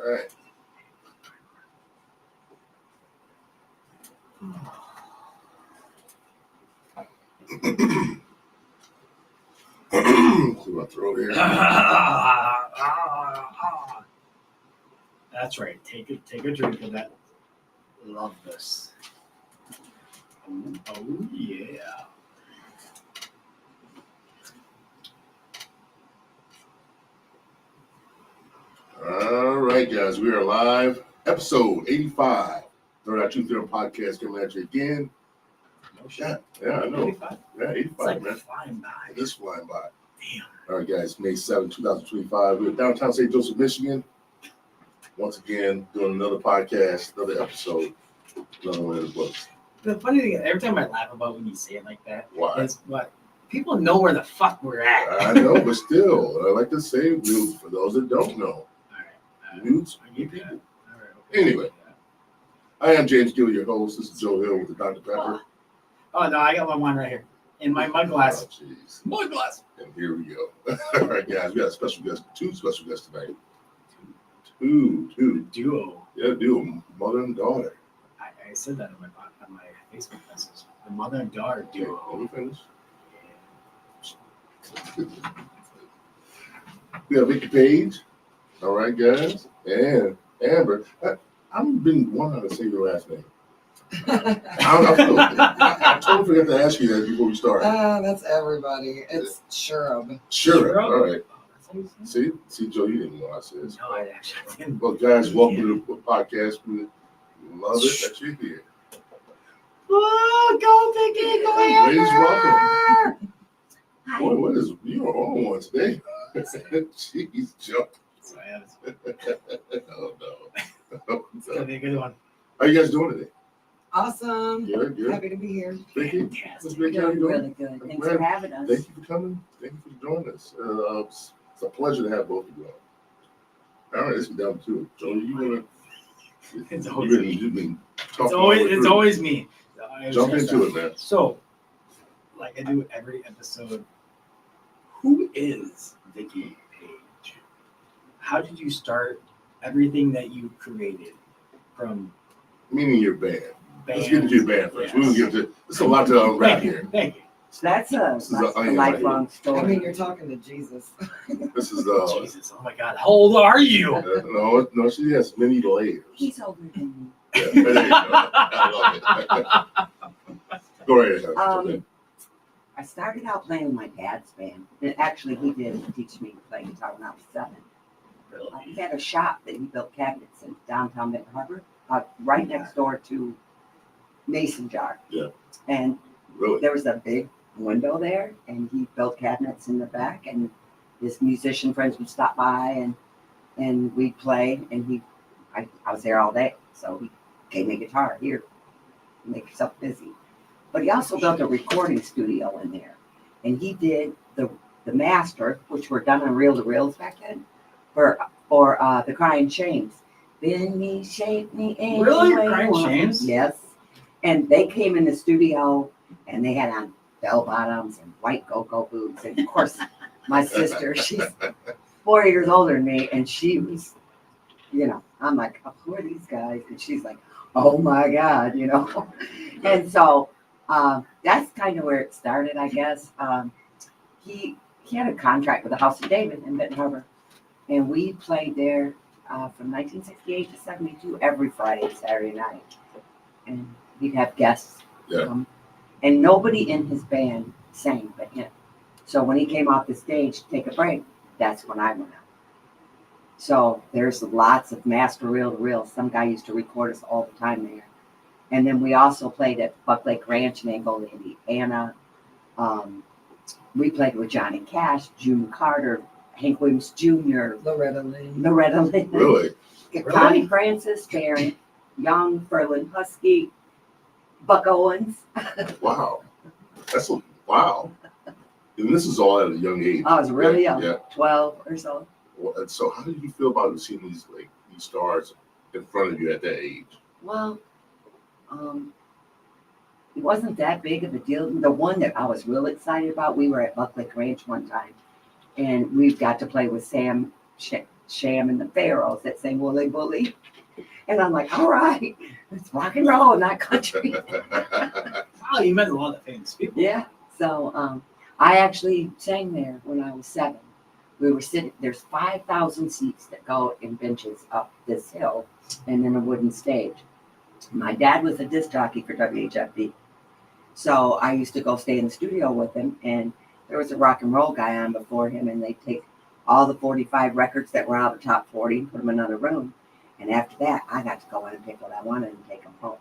All right. Clear my throat here. That's right. Take a drink of that. Love this. Oh yeah. All right, guys, we are live. Episode 85. Third Out Truth Theorem podcast coming at you again. No shit. Yeah, I know. 85? Yeah, 85, It's like man. flying by. It is flying by. Damn. All right, guys, May 7th, 2025. We're downtown St. Joseph, Michigan. Once again, doing another podcast, another episode, another one of the books. The funny thing is, every time I laugh about when you say it like that, Why? is what people know where the fuck we're at. I know, but still, I like to say news for those that don't know. All right. News I for get people. that. All right. Okay. Anyway. I am James Gill, your host. This is Joe Hill with the Dr. Pepper. Oh no, I got my wine right here in my mug glass. Oh, jeez. Mug glass. And here we go. All right, guys, we got a special guest, two special guests tonight. Two. Duo. Yeah, duo, mother and daughter. I said that on my Facebook message. The mother and daughter duo. Let me finish. We got Vickie Page. All right, guys. And Amber. I've been wanting to say your last name. I totally forgot to ask you that before we started. That's everybody. It's Shureb. Sure. All right. Oh, that's how you say it? See, Joe, you didn't know I said it. No, I actually didn't. Well, guys, welcome to the podcast. We love it that you're here. Oh, go Vickie, go ahead. Ladies, welcome. Boy, what is you are on one today? Jeez, Joe. Oh no. It's gonna be a good one. How you guys doing today? Awesome. Good. Happy to be here. Vickie? Fantastic. Miss Vickie, how you doing? Really good. Thanks for having us. Thank you for coming. Thank you for joining us. It's a pleasure to have both of you on. All right, let's get down to it. Joe, It's always me. you've been talking It's always me. Jump into it, man. So, like I do every episode, who is Vickie Page? How did you start everything that you created from Meaning your band. band? Let's get into your band first. Yes. We will get to. There's a lot to unwrap here. Thank you. So that's This is a onion lifelong right story. I mean, you're talking to Jesus. This is Jesus, oh my God, how old are you? no, she has many layers. He's older than me. Yeah, there you go. I love it. Go ahead. Um, I started out playing with my dad's band. And actually, he did teach me to play guitar when I was 7. He had a shop that he built cabinets in downtown Benton Harbor, right next door to Mason Jar. Yeah. And Really? there was a big window there, and he built cabinets in the back, and his musician friends would stop by, and we'd play, and I was there all day, so he gave me a guitar, here, make yourself busy. But he also built a recording studio in there, and he did the master, which were done on reel-to-reels back then, for the Crying Shames. Bend me, shape me, any Really? way you Crying want. Shames? Yes. And they came in the studio, and they had on bell bottoms and white go-go boots. And of course, my sister, she's 4 years older than me, and she was, I'm like, oh, who are these guys? And she's like, oh my God, And so that's kind of where it started, I guess. He had a contract with the House of David in Benton Harbor, and we played there from 1968 to 72 every Friday and Saturday night. And we'd have guests. Yeah. And nobody in his band sang but him. So when he came off the stage to take a break, that's when I went out. So there's lots of master reel-to-reel. Some guy used to record us all the time there. And then we also played at Buck Lake Ranch in Angola, Indiana. We played with Johnny Cash, June Carter, Hank Williams Jr., Loretta Lynn. Really? Connie Francis, Darren Young, Ferlin Husky, Buck Owens. Wow. Wow. And this is all at a young age. I was really young, Yeah. 12 or so. And so how did you feel about seeing these stars in front of you at that age? Well, it wasn't that big of a deal. The one that I was real excited about, we were at Buck Lake Ranch one time, and we got to play with Sam Sham and the Pharaohs that sang Wooly Bully. And I'm like, all right, it's rock and roll, not country. Wow, you met a lot of famous people. Yeah. So I actually sang there when I was 7. We were sitting, there's 5,000 seats that go in benches up this hill and then a wooden stage. My dad was a disc jockey for WHFB. So I used to go stay in the studio with him, and there was a rock and roll guy on before him, and they'd take all the 45 records that were out of the top 40 and put them in another room. And after that, I got to go in and pick what I wanted and take them home.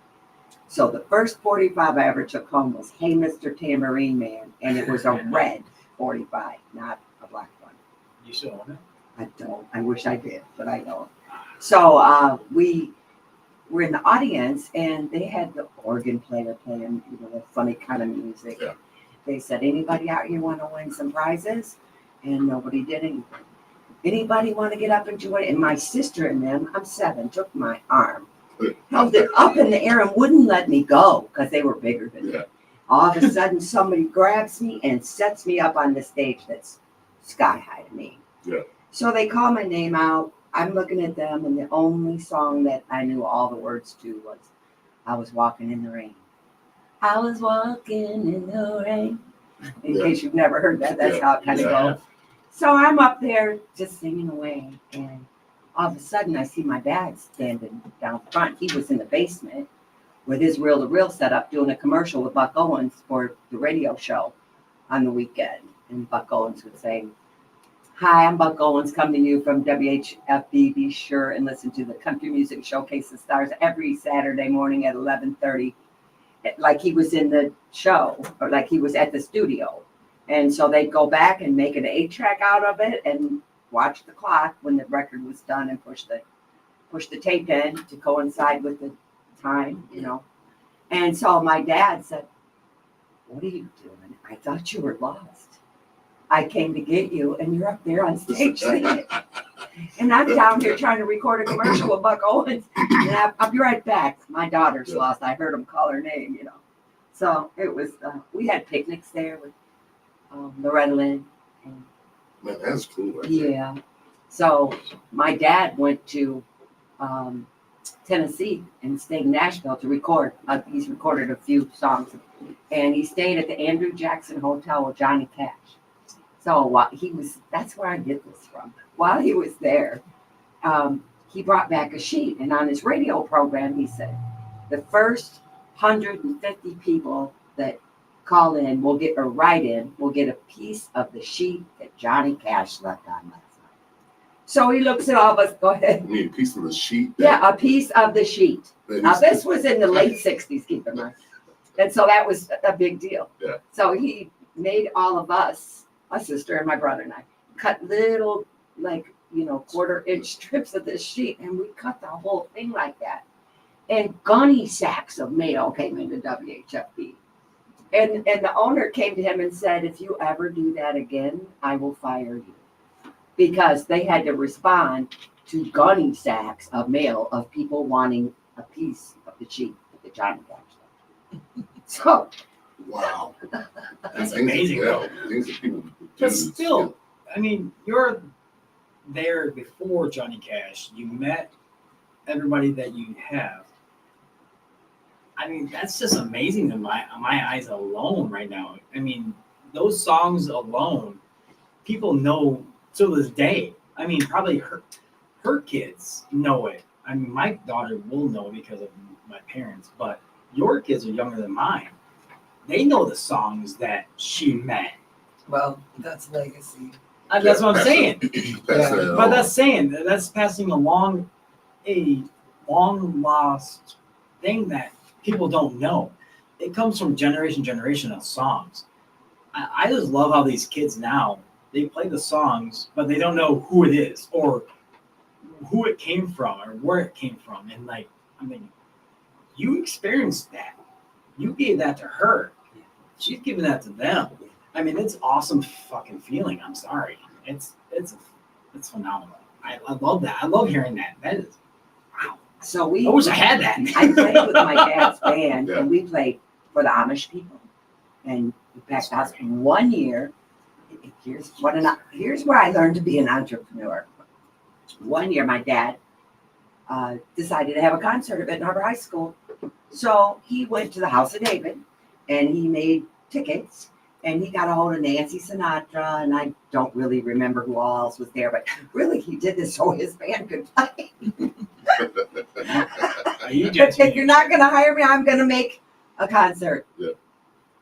So the first 45 I ever took home was Hey Mr. Tambourine Man, and it was a red 45, not a black one. You still own it? I don't. I wish I did, but I don't. So we were in the audience, and they had the organ player playing, the funny kind of music. Yeah. They said, anybody out here want to win some prizes? And nobody did anything. Anybody want to get up and join? And my sister and them, I'm 7, took my arm, held it up in the air and wouldn't let me go because they were bigger than me. Yeah. All of a sudden, somebody grabs me and sets me up on the stage that's sky high to me. Yeah. So they call my name out. I'm looking at them, and the only song that I knew all the words to was I Was Walking in the Rain. I was walking in the rain. In case you've never heard that, that's how it kind of goes. So I'm up there just singing away, and all of a sudden I see my dad standing down front. He was in the basement with his reel-to-reel set up doing a commercial with Buck Owens for the radio show on the weekend. And Buck Owens would say, hi, I'm Buck Owens, coming to you from WHFB. Be sure and listen to the Country Music Showcase the Stars every Saturday morning at 11:30, like he was in the show or like he was at the studio. And so they'd go back and make an 8-track out of it and watch the clock when the record was done and push the tape in to coincide with the time, And so my dad said, what are you doing? I thought you were lost. I came to get you, and you're up there on stage singing. And I'm down here trying to record a commercial with Buck Owens. And I'll be right back. My daughter's lost. I heard him call her name, So it was, we had picnics there with Loretta Lynn. And, Man, that's cool. Right there. yeah. So my dad went to Tennessee and stayed in Nashville to record. He's recorded a few songs. And he stayed at the Andrew Jackson Hotel with Johnny Cash. So while that's where I get this from. While he was there, he brought back a sheet. And on his radio program, he said, the first 150 people that call in will get a piece of the sheet that Johnny Cash left on last night. So he looks at all of us, go ahead. You mean a piece of the sheet? Yeah, a piece of the sheet. Now, this was in the late 60s, keep in mind. And so that was a big deal. Yeah. So he made all of us, my sister and my brother and I, cut little, 1/4-inch strips of this sheet, and we cut the whole thing like that. And gunny sacks of mail came into WHFB. And the owner came to him and said, if you ever do that again, I will fire you. Because they had to respond to gunny sacks of mail of people wanting a piece of the sheet that Johnny Cash left. So, wow. That's amazing, though. Things that people do. But still, I mean, you're there before Johnny Cash. You met everybody that you have. I mean, that's just amazing in my eyes alone right now. I mean, those songs alone, people know to this day. I mean, probably her kids know it. I mean, my daughter will know because of my parents, but your kids are younger than mine. They know the songs that she met. Well, that's legacy. That's what I'm saying. But That's passing along a long lost thing that people don't know. It comes from generation of songs. I just love how these kids now, they play the songs, but they don't know who it is or who it came from or where it came from. And you experienced that. You gave that to her. She's giving that to them. I mean, it's awesome fucking feeling. I'm sorry. It's phenomenal. I love that. I love hearing that. That is, wow. So I wish I had that. I played with my dad's band, and we played for the Amish people. And in fact, that's 1 year. Here's where I learned to be an entrepreneur. one year my dad decided to have a concert at Benton Harbor High School. So he went to the House of David and he made tickets and he got a hold of Nancy Sinatra, and I don't really remember who all else was there, but really he did this so his band could play. If you're not going to hire me, I'm going to make a concert. Yeah.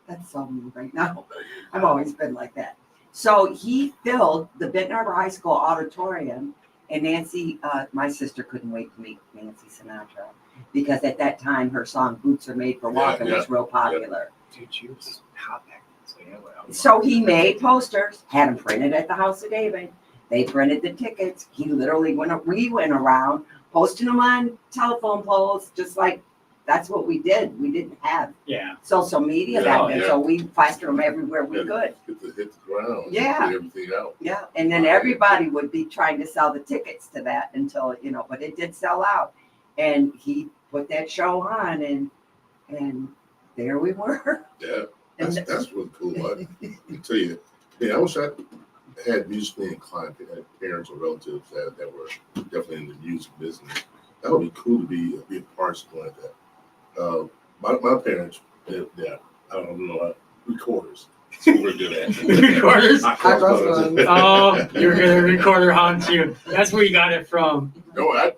That's so me right now. I've always been like that. So he filled the Benton Harbor High School auditorium, and Nancy, my sister, couldn't wait to meet Nancy Sinatra because at that time her song "Boots Are Made for Walking" was real popular. Dude, she was hot back then. So, yeah, well, So he made posters, had them printed at the House of David. They printed the tickets. He literally we went around posting them on telephone poles, just like that's what we did. We didn't have social media back then, so we plastered them everywhere we could. Hit the ground. Yeah. Get everything out. Yeah, and then everybody would be trying to sell the tickets to that until, but it did sell out. And he put that show on, and there we were. Yeah, that's really cool. I tell you, I wish I had musically inclined parents or relatives that were definitely in the music business. That would be cool to be a part of something like that. My parents, I don't know, recorders. That's what we're good at. Recorders? Oh, you're gonna recorder on too. That's where you got it from. No, my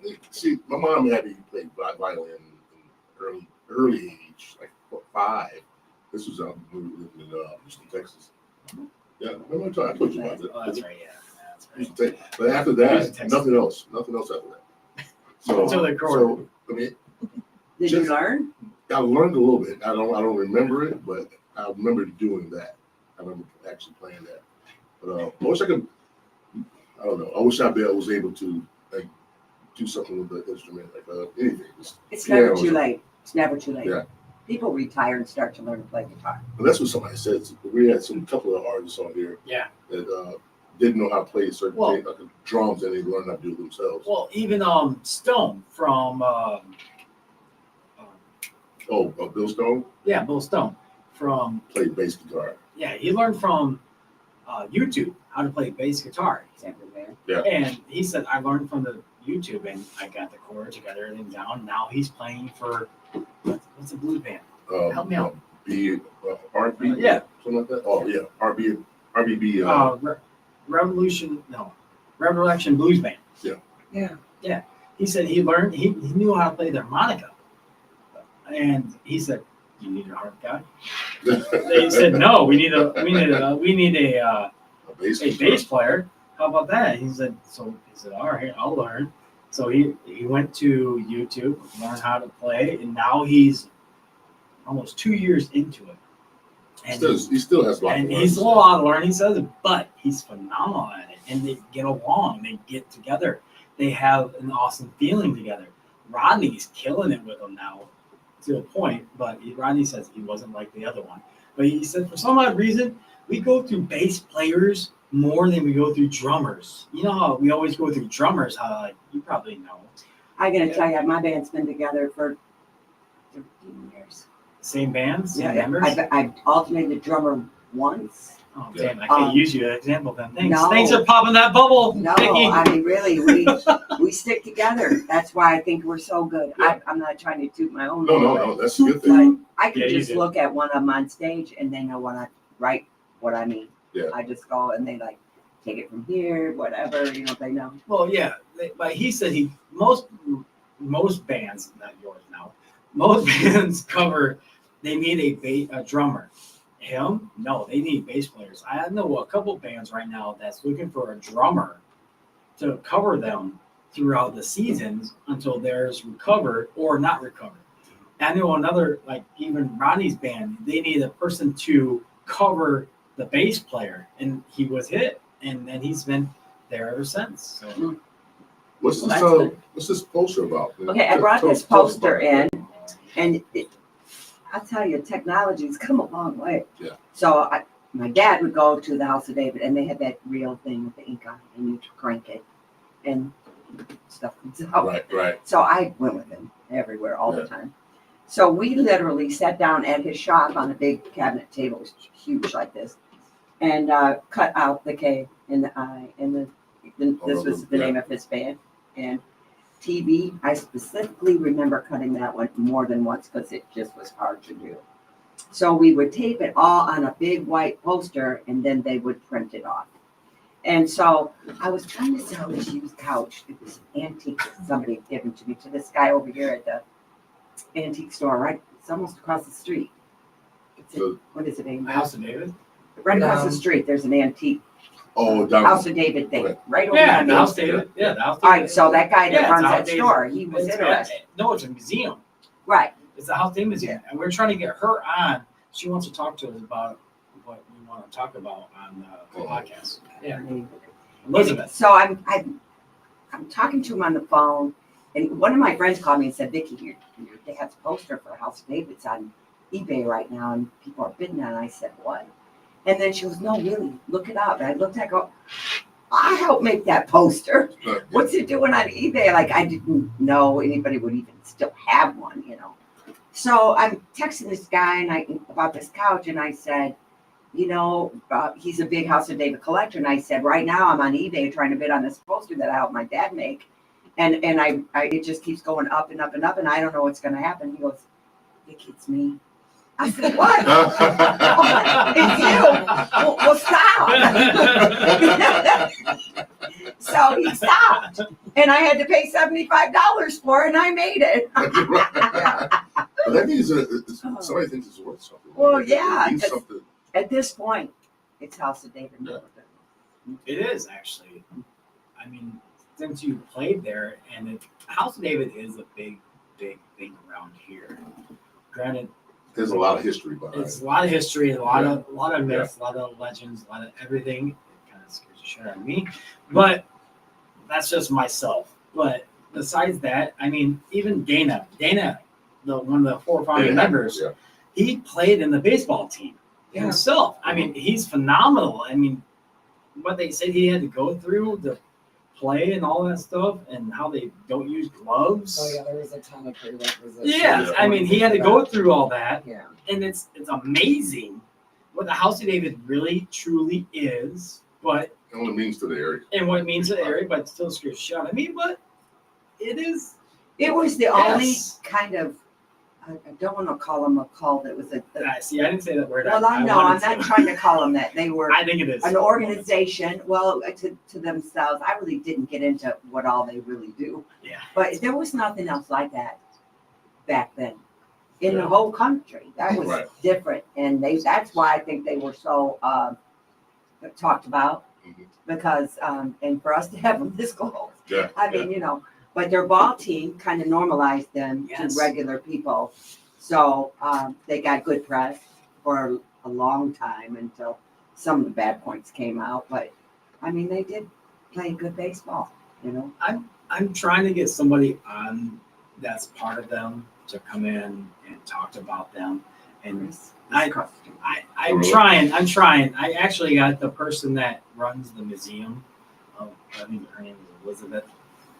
mom had me play violin in early age, like 5. This was when we lived in Houston, Texas. Yeah, remember I told you about it. Oh, that's right. Yeah, that's Houston, right. Texas. But after that, nothing else after that. So, Until they recorded. I mean, Did you learn? I learned a little bit. I don't remember it, but I remember doing that. I remember actually playing that. But I wish I could. I don't know. I wish I was able to do something with the instrument, like anything. It's never too late. It's never too late. Yeah. People retire and start to learn to play guitar. And that's what somebody said. We had a couple of artists on here that didn't know how to play certain things, like drums, and they learned how to do it themselves. Well, even Stone from Bill Stone? Yeah, Bill Stone from played bass guitar. Yeah, he learned from YouTube how to play bass guitar. Yeah. And he said, I learned from the YouTube and I got the chords, I got everything down. Now he's playing for what's a blues band? Help me out. R&B? Yeah. Something like that? Oh, yeah. RBB. Revolution Blues Band. Yeah. Yeah. He said he learned, he knew how to play the harmonica. And he said, you need a harp guy? They said, no, we need a bass player. How about that? He said, all right, I'll learn. So he went to YouTube, learned how to play, and now he's almost 2 years into it. And he still has a lot to learn. He's a lot to learn, he says, but he's phenomenal at it. And they get along, they get together. They have an awesome feeling together. Rodney's killing it with him now to a point, but Rodney says he wasn't like the other one. But he said for some odd reason, we go through bass players more than we go through drummers. You know how we always go through drummers, you probably know. I'm going to tell you, my band's been together for 13 years. Same bands, same members? I've alternated drummer once. Oh, damn, I can't use you as an example then. Thanks. No. Thanks for popping that bubble. No, Vickie. I mean, really, we stick together. That's why I think we're so good. Yeah. I'm not trying to toot my own. No, that's a good thing. I can Yeah, just look at one of them on stage and they know what I mean. Yeah. I just go and they take it from here, whatever, they know. Well, yeah, but he said most bands, not yours now, most bands they need a drummer. Him? No, they need bass players. I know a couple bands right now that's looking for a drummer to cover them throughout the seasons until theirs recovered or not recovered. I know another, even Rodney's band, they need a person to cover the bass player, and he was hit, and then he's been there ever since. So. What's this poster about? Okay, I brought this poster in, and I'll tell you, technology's come a long way. Yeah. So my dad would go to the House of David, and they had that real thing with the ink on it, and you crank it, and stuff comes out. Right. So I went with him everywhere all the time. So we literally sat down at his shop on a big cabinet table, it was huge like this, and cut out the K and the I and the This was the name of his band. And TV, I specifically remember cutting that one more than once because it just was hard to do. So we would tape it all on a big white poster and then they would print it off. And so I was trying to sell this used couch. It was an antique that somebody had given to me, to this guy over here at the antique store, right? It's almost across the street. What is it, Amy? House of David. Right across the No. street, there's an antique Oh, down. House of David thing, Okay. right over Yeah, there. the House David. Yeah, the House David. All right, so that guy that Yeah, it's runs the that House David. store, he was interested. No, it's a museum. Right. It's the House David Museum, and we're trying to get her on. She wants to talk to us about what we want to talk about on the podcast. Yeah, Elizabeth. So I'm talking to him on the phone, and one of my friends called me and said, "Vickie, your dad's poster for House of David's on eBay right now, and people are bidding on it." I said, "What?" And then she goes, "No, really, look it up." And I looked at it, go, "I helped make that poster. What's it doing on eBay?" Like, I didn't know anybody would even still have one, you know. So I'm texting this guy about this couch, and I said, he's a big House of David collector, and I said, right now I'm on eBay trying to bid on this poster that I helped my dad make, and I it just keeps going up and up and up, and I don't know what's going to happen. He goes, "Vickie, it's me." I said, "What?" "It's you." Well, stop. So he stopped, and I had to pay $75 for it, and I made it. But that means somebody thinks it's worth something. Well, yeah, It means 'cause something. At this point, it's House of David. Yeah. It is actually. I mean, since you played there, and House of David is a big thing around here. Granted, There's a lot of history behind it's it. a lot of history, a lot of myths, a lot of legends, a lot of everything. It kind of scares the shit out of me, but that's just myself. But besides that, I mean, even Dana, one of the 4 founding members, Yeah. he played in the baseball team Yeah. himself. I mean, he's phenomenal. I mean, what they said he had to go through to play and all that stuff, and how they don't use gloves. Oh yeah, there was a ton of prerequisites. Yes, I mean, he had to go through all that, Yeah. and it's amazing what the House of David really truly is, but And what it means to the area. and what it means to the area, but still scares shit out of me. But it is. It was the only Yes. kind of, I don't want to call them a cult. It was See, I didn't say that word. well, I know, I'm not trying to call them that. They were I think it is an organization, well, to themselves. I really didn't get into what all they really do. Yeah. But there was nothing else like that back then in the Yeah. whole country. That was Right. different. And that's why I think they were so talked about, Mhm. because, and for us to have them this close. Yeah. I mean, but their ball team kind of normalized them Yes. to regular people. So they got good press for a long time until some of the bad points came out. But I mean, they did play good baseball, I'm trying to get somebody on that's part of them to come in and talk about them. And I'm trying. I actually got the person that runs the museum. I think her name is Elizabeth.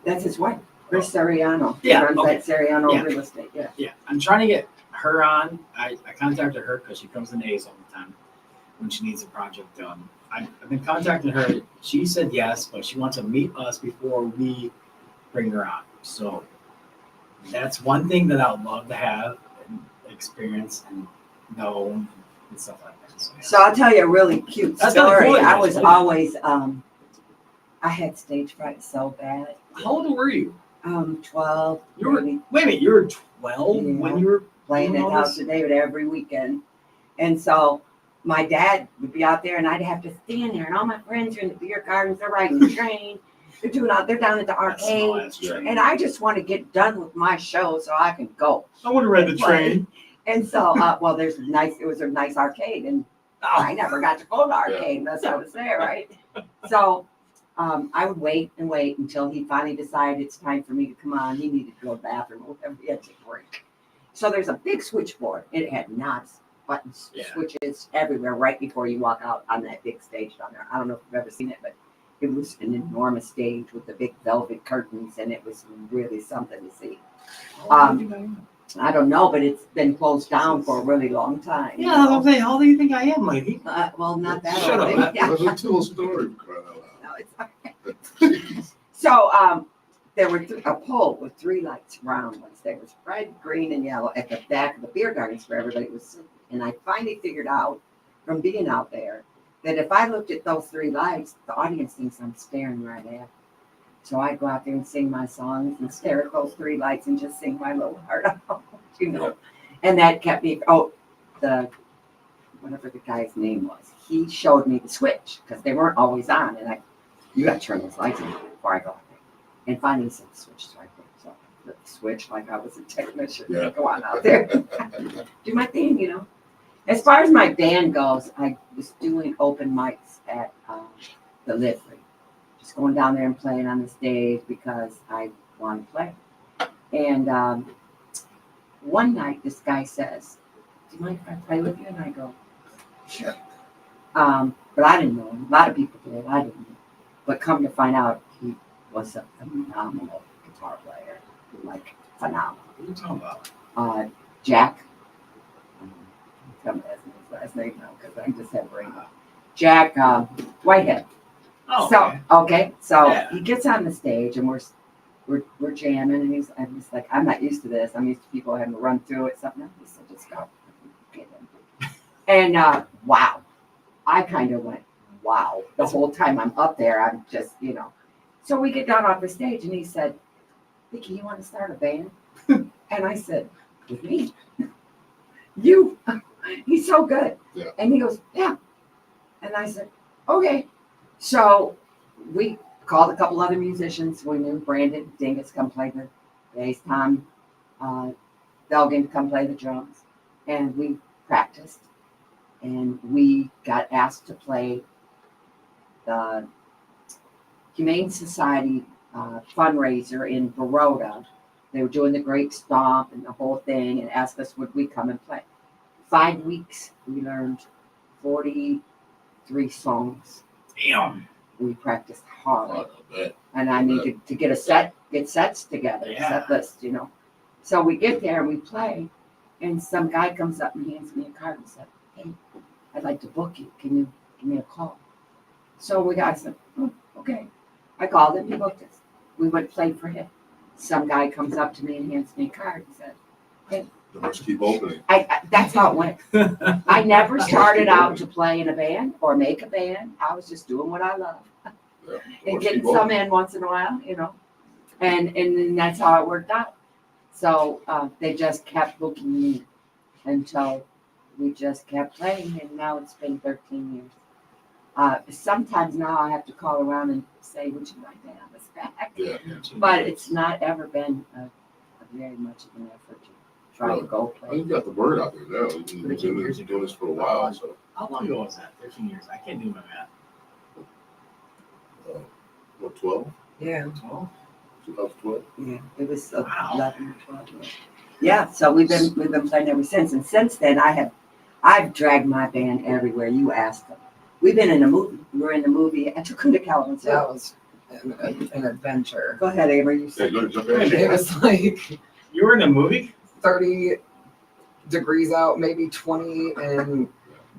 That's his wife, Chris Sariano. He Yeah, runs okay. that Sariano Yeah. real estate. Yeah. Yeah, I'm trying to get her on. I contacted her because she comes in A's all the time when she needs a project done. I've been contacting her. She said yes, but she wants to meet us before we bring her on. So that's one thing that I would love to have and experience and know and stuff like that. So, yeah. So I'll tell you a really cute That's kinda story. cool, I yeah. was always, I had stage fright so bad. How old were you? 12, You were maybe, wait a minute. You were 12 when you were playing doing at all House this? of David every weekend. And so my dad would be out there and I'd have to stand there and all my friends are in the beer gardens, they're riding the train, they're down at the That small arcade. ass train. And I just want to get done with my show so I can go. I would have read the train. And so, well, it was a nice arcade and I never got to go to the arcade unless I was there, right? So I would wait and wait until he finally decided it's time for me to come on. He needed to go to the bathroom or whatever. He had to take a break. So there's a big switchboard. It had knobs, buttons, Yeah. switches everywhere right before you walk out on that big stage down there. I don't know if you've ever seen it, but it was an enormous stage with the big velvet curtains, and it was really something to see. I don't know, but it's been closed down for a really long time. Yeah, I was gonna say, how old do you think I am, lady? Well, not that Shut old. up. Yeah. Let's tell a story. Crying out loud. No, it's okay. So there were a pole with 3 lights, round ones. There was red, green, and yellow at the back of the beer gardens where everybody was sitting. And I finally figured out from being out there that if I looked at those 3 lights, the audience thinks I'm staring right at them. So I go out there and sing my songs and stare at those 3 lights and just sing my little heart out, you know. Yeah. And that kept me. Oh, whatever the guy's name was, he showed me the switch because they weren't always on, and you got to turn those lights on before I go out there. And finally, he said the switch is right there, so I flipped the switch like I was a technician. Yeah. Go on out there, do my thing, you know. As far as my band goes, I was doing open mics at the Livery, just going down there and playing on the stage because I want to play. And one night, this guy says, "Do you mind if I play with you?" And I go, "Sure." But I didn't know him. A lot of people did. I didn't know. But come to find out, he was a phenomenal guitar player. Like, phenomenal. What are you talking about? Jack. Tell me his last name now because I just have brain. Jack Whitehead. Oh, So okay. so Yeah. he gets on the stage and we're jamming, and I'm just like, I'm not used to this. I'm used to people having to run through it. Something else. He said, "Just go." Get him. And wow, I kind of went wow the whole time I'm up there. I'm just, you know. So we get down off the stage, and he said, "Vickie, you want to start a band?" And I said, "With me?" You. He's so good. Yeah. And he goes, "Yeah." And I said, "Okay." So we called a couple other musicians. We knew Brandon Dingus come play the bass, Tom Belgin come play the drums. And we practiced. And we got asked to play the Humane Society fundraiser in Baroda. They were doing the Great Stomp and the whole thing, and asked us would we come and play. 5 weeks, we learned 43 songs. Damn. We practiced hard. Oh, I bet. And I needed to get sets together, Yeah. set list, you know. So we get there and we play, and some guy comes up and hands me a card and said, "Hey, I'd like to book you. Can you give me a call?" So I said, "Oh, okay." I called him, he booked us. We went to play for him. Some guy comes up to me and hands me a card and said, The doors keep opening. that's how it went. I never started out to play in a band or make a band. I was just doing what I love. Yeah. And Doors getting keep some opening. in once in a while, you know. And then that's how it worked out. So they just kept booking me until we just kept playing, and now it's been 13 years. Sometimes now I have to call around and say, "Would you like to have us back?" Yeah. But it's not ever been very much of an effort to try to go I play. think you got the word out there now. You've been 13 years doing ago. this for a while, so How long ago was that? 13 years. I can't do my math. what, 12? Yeah. 12? 2012? Yeah, it was Wow. 11 or 12 years. Yeah, so we've been playing ever since, and since then I've dragged my band everywhere. You asked them. We've been in a movie. We were in the movie. I took them to Kalamazoo. That was an adventure. Go ahead, Amber. You Yeah, said. go jump It in. was like You were in a movie? 30 degrees out, maybe 20, and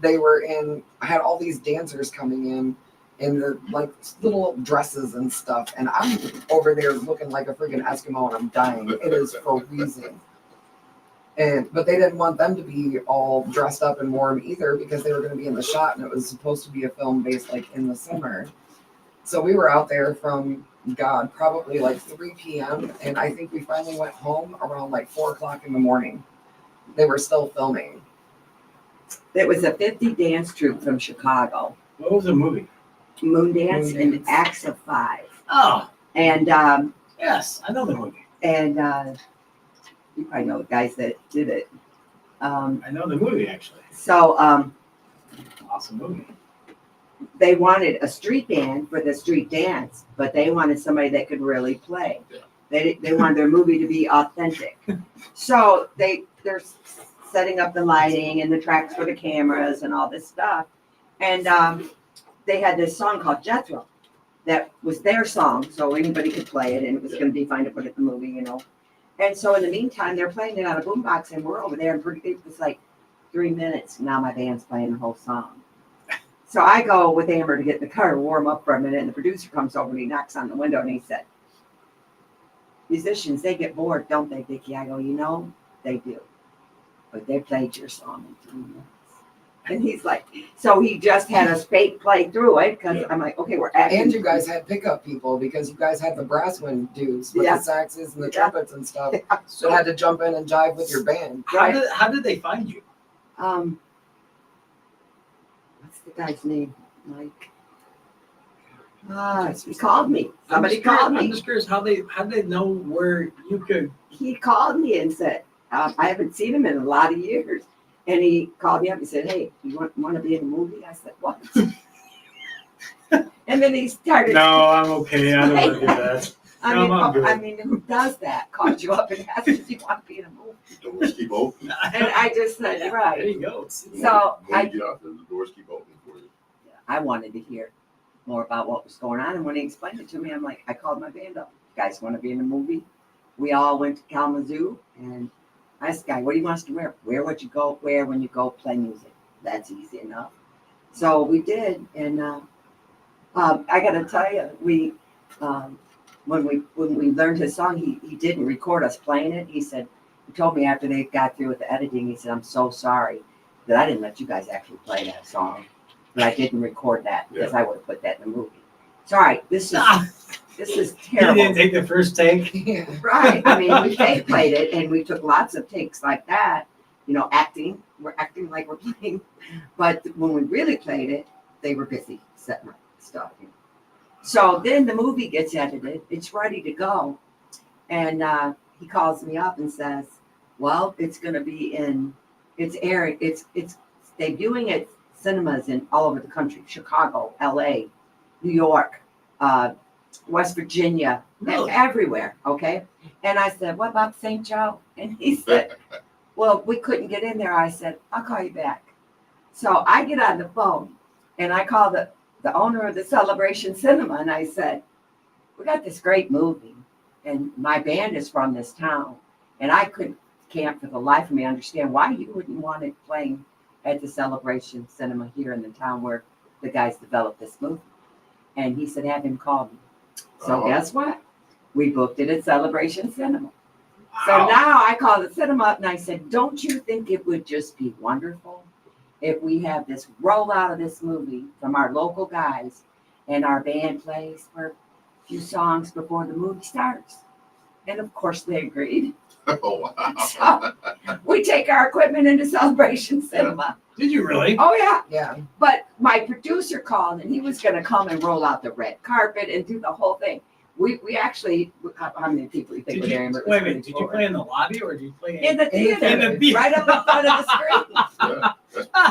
I had all these dancers coming in the like little dresses and stuff, and I'm over there looking like a freaking Eskimo, and I'm dying. It is freezing. But they didn't want them to be all dressed up and warm either because they were going to be in the shot, and it was supposed to be a film based like in the summer. So we were out there from probably like 3 p.m. and I think we finally went home around like 4 o'clock in the morning. They were still filming. It was a 50 dance troupe from Chicago. What was the movie? Moon Dance Moon and Dance. Acts of 5. Oh, And yes. I know the movie. you probably know the guys that did it. I know the movie, actually. So Awesome movie. they wanted a street band for the street dance, but they wanted somebody that could really play. Yeah. They wanted their movie to be authentic. So they're setting up the lighting and the tracks for the cameras and all this stuff. And they had this song called Jethro that was their song, so anybody could play it, and it was going to be fine to put it in the movie, you know. And so in the meantime, they're playing it on a boombox, and we're over there, and it was like 3 minutes. Now my band's playing the whole song. So I go with Amber to get in the car, warm up for a minute, and the producer comes over and he knocks on the window and he said, musicians, they get bored, don't they, Vickie? I go, you know, they do. But they played your song in 3 minutes. And he's like, so he just had us fake play through it because Yeah. I'm like, okay, we're acting. And you guys had pickup people because you guys had the brass wind dudes with Yeah. the saxes and the Yeah. trumpets and stuff. Yeah. So had to jump in and jive with your band. How did they find you? What's the guy's name? Mike. He called me. Somebody called I'm me. just curious how did they know where you could. He called me and said, I haven't seen him in a lot of years. And he called me up and said, hey, you want to be in a movie? I said, what? And then he started. No, I'm okay. I don't want to do that. I'm good. I mean, who does that? Calls you up and asks if you want to be in a movie. Doors keep open. And I just said, There right. you go. So when you get out there, the doors keep open for you. I wanted to hear more about what was going on. And when he explained it to me, I'm like, I called my band up. You guys want to be in a movie? We all went to Kalamazoo and I asked the guy, what do you want us to wear? Wear what you go wear when you go play music. That's easy enough. So we did. And I got to tell you, when we learned his song, he didn't record us playing it. He said, he told me after they got through with the editing, he said, I'm so sorry that I didn't let you guys actually play that song. But I didn't record that because I would have put that in the movie. It's all right. This is You terrible. didn't take the first take. Yeah. Right. I mean, we fake played it and we took lots of takes like that, you know, acting. We're acting like we're playing. But when we really played it, they were busy setting up stuff. So then the movie gets edited. It's ready to go. And he calls me up and says, well, it's going to be it's airing. It's debuting at cinemas in all over the country, Chicago, LA, New York, West Virginia, Really? everywhere. Okay. And I said, what about St. Joe? And he said, well, we couldn't get in there. I said, I'll call you back. So I get on the phone and I call the owner of the Celebration Cinema and I said, we got this great movie and my band is from this town and I can't for the life of me understand why you wouldn't want it playing at the Celebration Cinema here in the town where the guys developed this movie. And he said, have him call me. So guess what? We booked it at Celebration Cinema. So Wow. now I called the cinema up and I said, don't you think it would just be wonderful if we have this rollout of this movie from our local guys and our band plays for a few songs before the movie starts? And of course they agreed. Oh, wow. So we take our equipment into Celebration Cinema. Did you really? Oh yeah. Yeah. But my producer called and he was going to come and roll out the red carpet and do the whole thing. We actually, how many people do you think were there? Wait a minute. Did you play in the lobby or did you play in the theater? In the theater. Right up in front of the screen.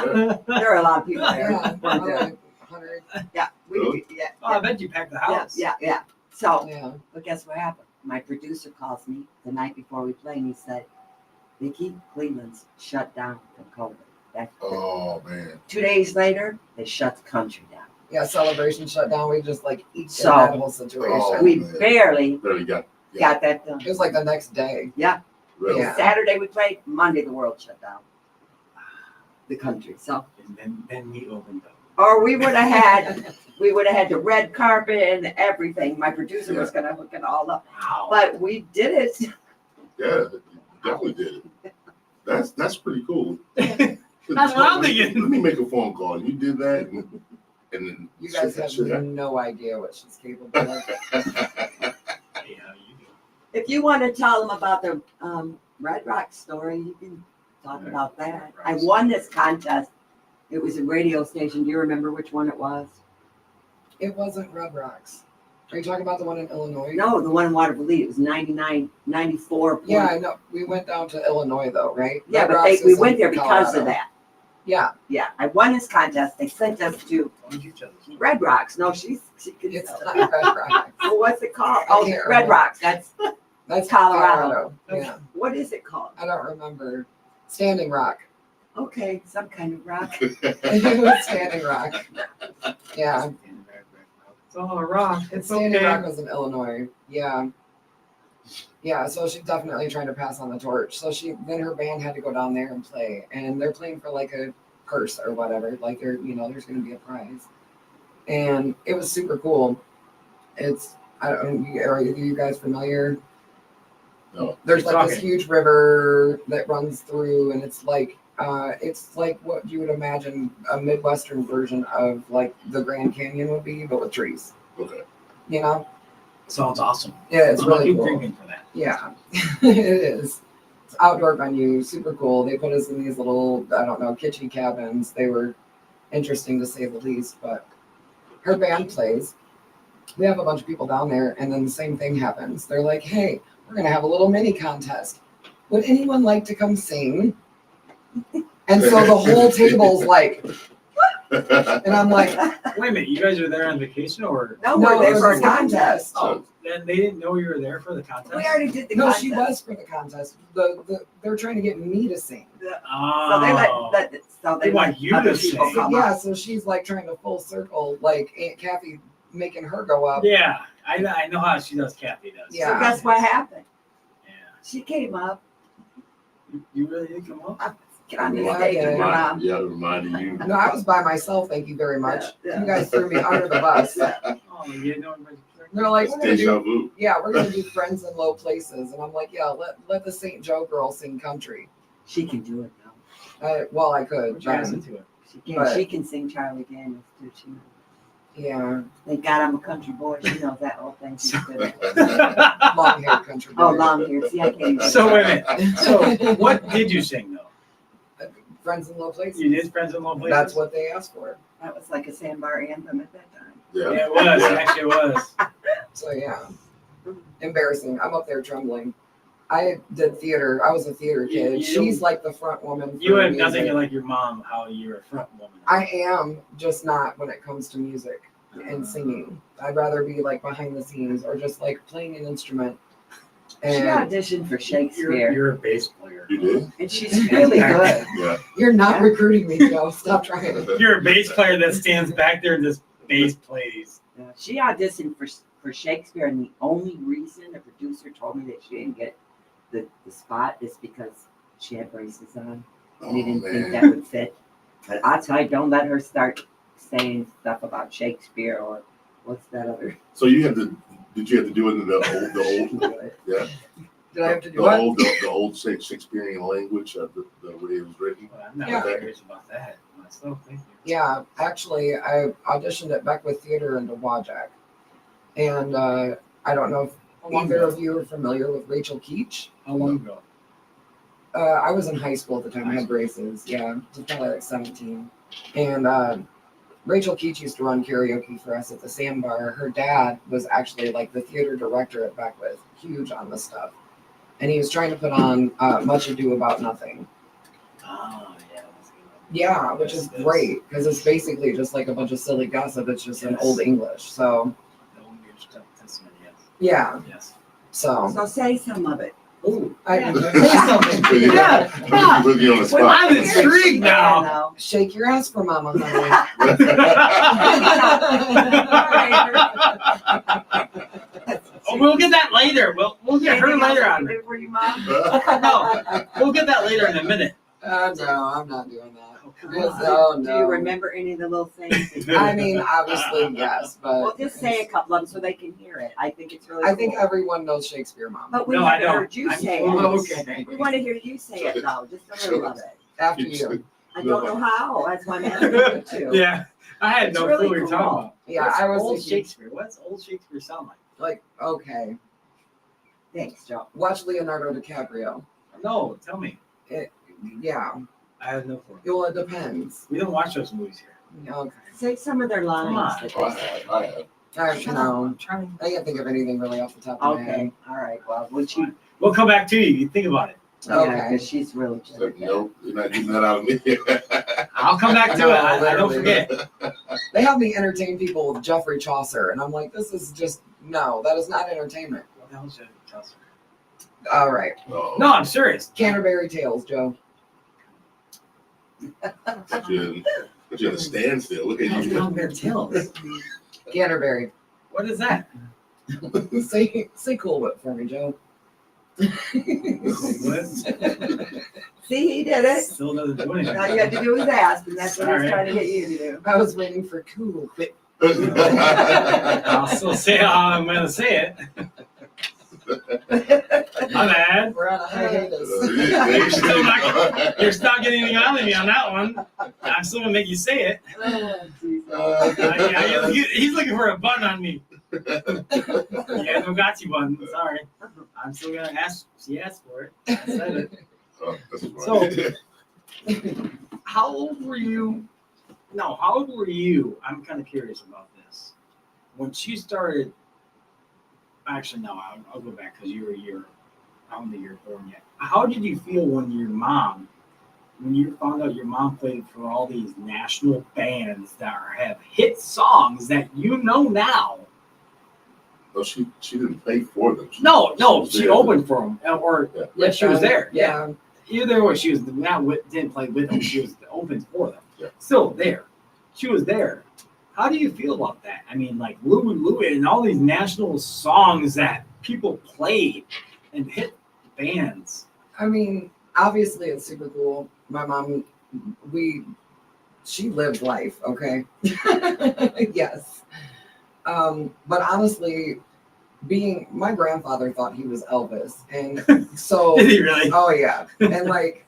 Yeah, yeah. There are a lot of people there. Yeah. Probably like 100. Yeah, Really? Oh, I bet you packed the house. yeah. So, Yeah. but guess what happened? My producer calls me the night before we play and he said, Vickie, Cleveland's shut down from COVID. Oh, man. 2 days later, they shut the country down. Yeah. Celebration shut down. We just like eked So- in that whole situation. Oh, We man. barely There you go. got that done. It was like the next day. Really? Yeah. Saturday we played, Monday the world shut down. The country. So, And then we opened up. or we would have had the red carpet and everything. My producer was going to hook it all up. Wow. But we did it. Yeah, you definitely did it. That's pretty cool. That's what I'm thinking. Let me make a phone call. And you did that, and then You guys have no idea what she's capable of. Yeah, you do. If you want to tell them about the Red Rock story, you can talk Yeah. about that. I won this contest. It was a radio station. Do you remember which one it was? It wasn't Red Rocks. Are you talking about the one in Illinois? No, the one in Waterville. It was 99, 94. Yeah, I know. We went down to Illinois though, right? Yeah, Red but Rocks we is went in there because Colorado. of that. Yeah, Yeah, I won this contest. They sent us to Red Rocks. No, she can it's tell not it. Red Rocks. Well, what's it called? I Oh, can't Red remember. Rocks. That's That's Colorado. Yeah, what is it called? I don't remember. Standing Rock. Okay, some kind of rock. It was Standing Rock. Yeah, It's all a rock. It's Standing Rock okay. was in Illinois. Yeah. Yeah, so she's definitely trying to pass on the torch. So then her band had to go down there and play, and they're playing for like a purse or whatever. Like there's going to be a prize, and it was super cool. Are you guys familiar? No. There's Keep like this talking. huge river that runs through, and it's like what you would imagine a Midwestern version of like the Grand Canyon would be, but with trees. Okay. You know? Sounds awesome. Yeah, it's I'll really keep cool. drinking for that. Yeah, it is. It's outdoor venue, super cool. They put us in these little, I don't know, kitschy cabins. They were interesting to say the least, but her band plays. We have a bunch of people down there, and then the same thing happens. They're like, hey, we're going to have a little mini contest. Would anyone like to come sing? And so the whole table's like, and I'm like, Wait a minute, you guys are there on vacation or? No, no, we're there it for was a a contest. Oh, then they didn't know you were there for the contest? We already did the no, contest. she was for the contest. They're trying to get me to sing. Oh. So they They want let you other to people sing. come Yeah, up. so she's like trying to full circle, like Aunt Kathy making her go up. Yeah, I know how she does. Kathy does. Yeah. So guess what happened? Yeah. She came up, You really did come up? get on the Yeah, stage yeah. with her mom. Yeah, reminding you. No, I was by myself, thank you very much. Yeah. You guys threw me under the bus. Oh, you didn't know everybody. They're like, It's we're gonna deja do vu. we're gonna do Friends in Low Places. And I'm like, yeah, let the St. Joe girl sing country. She can do it now. I could, Put your ass then. into it. But- She can sing Charlie Daniels too. She knows. Yeah, Thank God I'm a country boy. She knows that whole thing. She's good at it. long hair country boy. Oh, long hair. See, I can't even. So wait a minute. So what did you sing though? Friends in Low Places. You did Friends in Low Places? That's what they asked for. That was like a sandbar anthem at that time. Yeah. Yeah, it was. Yeah. Actually, it was. So yeah, embarrassing. I'm up there trembling. I did theater. I was a theater kid. You- She's like the front woman. You for have music. nothing like your mom, how you're a front woman. I am, just not when it comes to music and singing. I'd rather be like behind the scenes or just like playing an instrument. She And auditioned for Shakespeare, You're a bass player. You did? and she's really good. Yeah. you're not recruiting me, Joe. Stop trying. You're a bass player that stands back there and just bass plays. She auditioned for Shakespeare, and the only reason the producer told me that she didn't get the spot is because she had braces on, and he didn't think that would fit. But I tell you, don't let her start saying stuff about Shakespeare or what's that other. So you had to? Did you have to do it in the old? Yeah. Did I have to do The what? old Shakespearean language of the way it was written. Well, I'm not Yeah. curious about that myself. Thank you. Yeah, actually, I auditioned at Beckwith Theater in Dowagiac. And I don't know if How long either ago? of you are familiar with Rachel Keach. How long ago? I was in high school at the time. I had braces. Yeah, I was probably like 17. And Rachel Keach used to run karaoke for us at the Sandbar. Her dad was actually like the theater director at Beckwith, huge on this stuff. And he was trying to put on Much Ado About Nothing. Oh, yeah. That's good. Yeah, which is Yes. great because it's basically just like a bunch of silly gossip. It's just in Yes. old English. So, The Old Year's Testament, yes. yeah. Yes. So, So say some of it. Ooh. I Say something. Put you- Yeah. Put you on the Well, spot. I'm intrigued now. now. shake your ass for mama, honey. Oh, we'll get that later. We'll get her later on. For you, Mom? No, we'll get that later in a minute. No, I'm not doing that. Oh, come Yes, on. oh, Do no. you remember any of the little things? I mean, obviously, yes, but Well, just say a couple of them so they can hear it. I think it's really I think cool. everyone knows Shakespeare, Mom. But we No, I haven't don't. heard you I'm- say oh, it. okay. We want to hear you say it though, just a little of it. After you. I don't know how. That's why I'm asking you to. Yeah, I had It's no really clue what you're cool. talking about. Yeah, What's I was old thinking, Shakespeare. What's old Shakespeare sound like? like, okay, Thanks, Joe. watch Leonardo DiCaprio. No, tell me. Yeah, I have no clue. well, it depends. We don't watch those movies here. Okay. Say some of their lines. on. that Oh, I they say. have. I have. Actually, no, I'm trying. I can't think of anything really off the top of my head. Okay, all right. Well, when she, We'll come back to you. You think about it. Okay. yeah, because she's really So, good. nope, you're not getting that out of me. I'll come back to No, it. I don't literally. forget. They have me entertain people with Geoffrey Chaucer, and I'm like, this is just, no, that is not entertainment. What the hell is that? Chaucer? All right. Oh, No, I'm serious. Canterbury Tales, Joe. Put you in a standstill. Look at you. Down their tails. Canterbury. What is that? Say Cool Whip for me, Joe. What? See, he did it. Still doesn't do anything. All you had to do was ask, and that's what I was Sorry. trying to get you to do. I was waiting for cool. I'll still say how I'm gonna say it. My bad. We're on a hiatus. You're not getting anything out of me on that one. I'm still gonna make you say it. Yeah, he's looking for a button on me. Yeah, no got you button. Sorry. I'm still gonna ask. She asked for it. I said it. Oh, that's So- funny. How old were you? No, how old were you? I'm kind of curious about this. When she started, actually, no, I'll go back because you were a year, I don't think you were born yet. How did you feel when you found out your mom played for all these national bands that have hit songs that you know now? No, she didn't play for them. No, was she there. opened for them, or With she was them. there. Yeah. Either way, she was not didn't play with them. She was open for them. Yeah. Still there. She was there. How do you feel about that? I mean, like Louie and all these national songs that people played and hit bands. I mean, obviously it's super cool. My mom, she lived life, okay? Yes. But honestly, my grandfather thought he was Elvis. And so, Did he really? oh yeah. And like,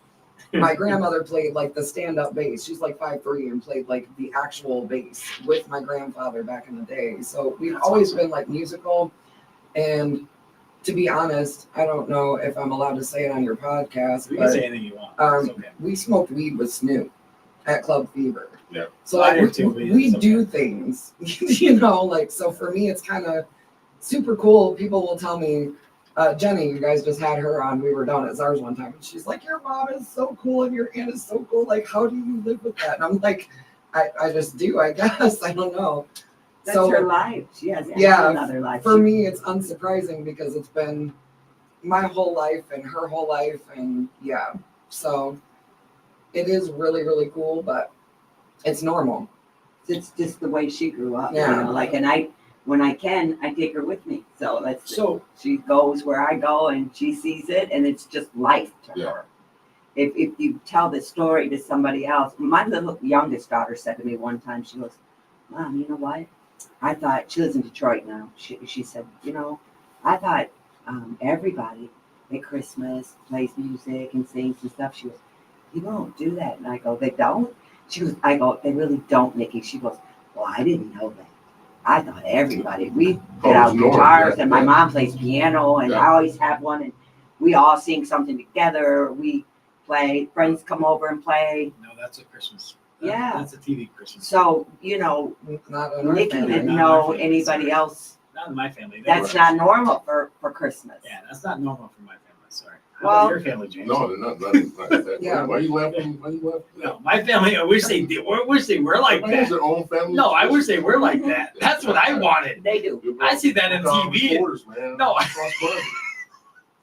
my grandmother played like the stand-up bass. She's like 5'3" and played like the actual bass with my grandfather back in the day. So we've That's always awesome. been like musical. And to be honest, I don't know if I'm allowed to say it on your podcast, You can but say anything you want. It's okay. we smoked weed with Snoop at Club Fever. Yeah. So I like, did too, but we it's do okay. things, like, so for me, it's kind of super cool. People will tell me, Jenny, you guys just had her on. We were down at Czar's one time, and she's like, your mom is so cool and your aunt is so cool. Like, how do you live with that? And I'm like, I just do, I guess. I don't know. That's So- her life. She has Yeah, another life. For me, it's unsurprising because it's been my whole life and her whole life. And yeah, so it is really, really cool, but it's normal. It's just the way she grew up. Yeah. You know, like, and when I can, I take her with me. So that's So she goes where I go and she sees it and it's just life to Yeah. her. If you tell the story to somebody else, my little youngest daughter said to me one time, she goes, Mom, you know what? I thought, she lives in Detroit now. She said, I thought everybody at Christmas plays music and sings and stuff. She goes, you don't do that. And I go, they don't? She goes, I go, they really don't, Nikki. She goes, well, I didn't know that. I thought everybody, we get out it's normal, guitars yeah, and my yeah. mom plays piano and Yeah. I always have one and we all sing something together. We play, friends come over and play. no, that's a Christmas. Yeah. That's a TV Christmas. So, Not in our Nikki family. didn't Not know my family, anybody sorry. else. Not in my family. That's not normal for Christmas. Yeah, that's not normal for my family. Sorry. How Well- about your family, James? No, they're not that. Yeah. Why are you laughing? Why are you laughing? No, my family. I wish they did. I wish they were like Everybody has that. their own family. No, I wish they were like that. That's what I wanted. They do. I see that in TV. Borders, man. No. Cross borders.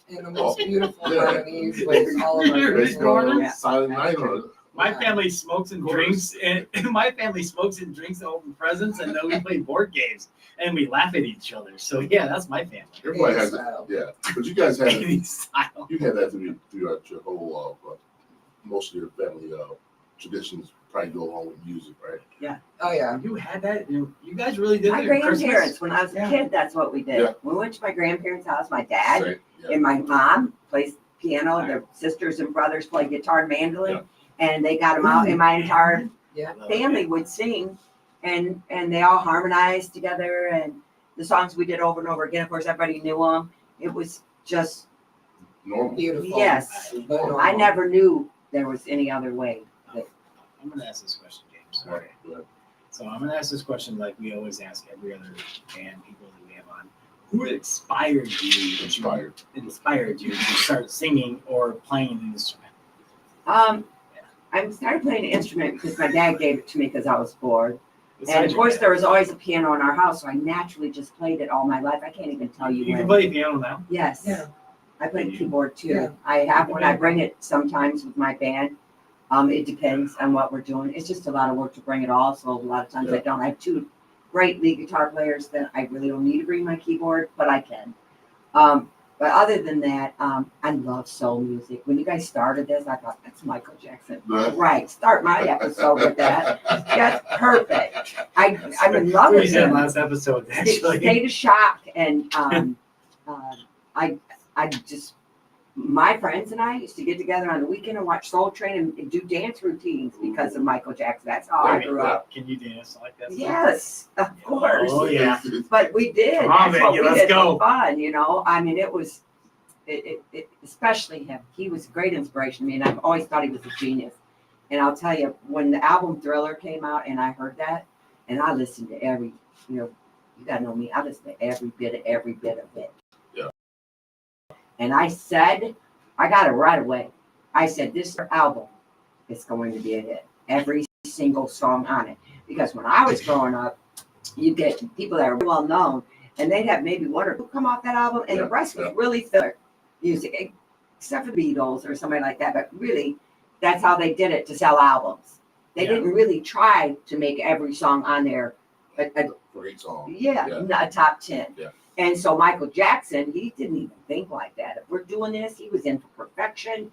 In the most beautiful Yeah. harmonies with all of our You're Christmas. ignoring Yeah. Silent night on it. My Yeah. family smokes and drinks, and my family smokes and drinks and open presents, and then we play board games and we laugh at each other. So yeah, that's my family. Everybody has it. Style. Yeah, but you guys had it. 80s style. You had that to be throughout your whole, most of your family traditions probably go along with music, right? Oh yeah. You had that. You guys really did My it at Christmas? grandparents, when I was a Yeah. kid, that's what we did. Yeah. We went to my grandparents' house. My dad Same, yeah. and my mom plays piano. Their sisters and brothers play guitar and mandolin. Yeah. And they got them out, and my entire Yeah. family would sing, and they all harmonized together. And the songs we did over and over again, of course, everybody knew them. It was just, Normal. Beautiful. yes. But normal. I never knew there was any other way. I'm going to ask this question, James. Right, right. So I'm going to ask this question like we always ask every other band people that we have on. Who inspired you? Inspired you to start singing or playing an instrument? I started playing an instrument because my dad gave it to me because I was bored. And Besides of your course, dad. there was always a piano in our house, so I naturally just played it all my life. I can't even tell you You when. can play piano now. Yes. Yeah. I play keyboard too. Yeah. I have one. I bring it sometimes with my band. It depends on what we're doing. It's just a lot of work to bring it all. So a lot of times I Yeah. don't. I have two great lead guitar players that I really don't need to bring my keyboard, but I can. But other than that, I love soul music. When you guys started this, I thought that's Michael Jackson. Right, start my episode with that. That's perfect. I'm in love We with said him. last episode actually. State of Shock, and I just, my friends and I used to get together on the weekend and watch Soul Train and do dance routines because of Michael Jackson. That's how I grew up. Can you dance like that? Yes, of course. Oh yeah. But we did. Come on, That's what Vickie, we let's did go. for fun, you know. I mean, it was, especially him. He was a great inspiration to me, and I've always thought he was a genius. And I'll tell you, when the album Thriller came out, and I heard that, and I listened to every, you gotta know me. I listened to every bit of it. Yeah. And I said, I got it right away. I said, this album is going to be a hit. Every single song on it. Because when I was growing up, you get people that are well known, and they'd have maybe one or two come off that album, and the rest was really filler music, except for the Beatles or somebody like that. But really, that's how they did it to sell albums. They didn't really try to make every song on there a Great song. not a top 10. Yeah. And so Michael Jackson, he didn't even think like that. If we're doing this, he was in for perfection.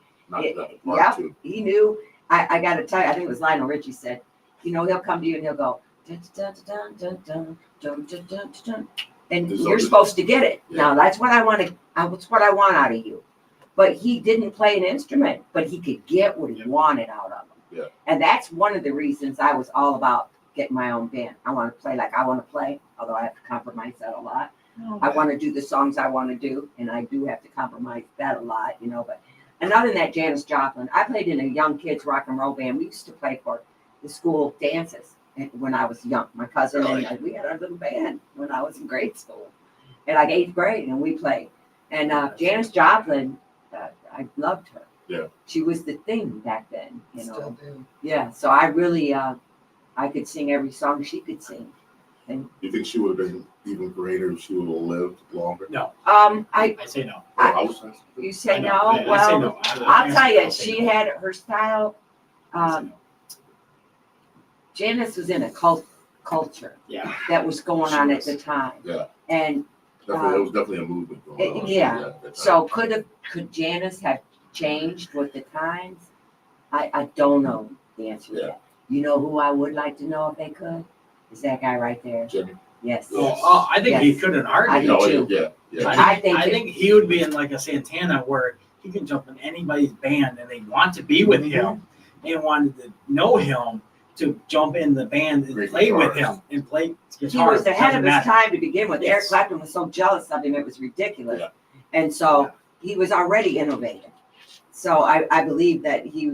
He knew. I got to tell you, I think it was Lionel Richie said, he'll come to you and he'll go, dun, dun, dun, dun, dun, dun, dun, dun, dun, and you're supposed to get it. Yeah. Now that's what I want to. That's what I want out of you. But he didn't play an instrument, but he could get what he wanted out of him. Yeah. And that's one of the reasons I was all about getting my own band. I want to play like I want to play, although I have to compromise that a lot. I want to do the songs I want to do, and I do have to compromise that a lot, But and other than that, Janis Joplin, I played in a young kids rock and roll band. We used to play for the school dances when I was young. My cousin and we had our little band when I was in grade school, in like 8th grade, and we played. And Janis Joplin, I loved her. Yeah, she was the thing back then, Still do. Yeah, so I really, I could sing every song she could sing. And you think she would have been even greater if she would have lived longer? No. I say no. you say I no? know. I say Well, no. I'll tell you, I'll say she no. had her style. I say no. Janice was in a culture Yeah. that was going She on was. at the time. Yeah. And Definitely, there was definitely a movement going on. yeah. At that time. so could Janice have changed with the times? I don't know the answer to that. You know who I would like to know if they could? Is that guy right there? Jimmy. Yes. Oh, I think he couldn't I argue. do No, too. yeah. I think I think he would be in like a Santana where he can jump in anybody's band and they want to be with him. They wanted to know him to jump in the band and Great play with guitarist. him and play guitar. He was ahead of Doesn't his matter. time to begin with. Yes. Eric Clapton was so jealous of him, it was ridiculous. Yeah. And so he was already innovative. So I believe that he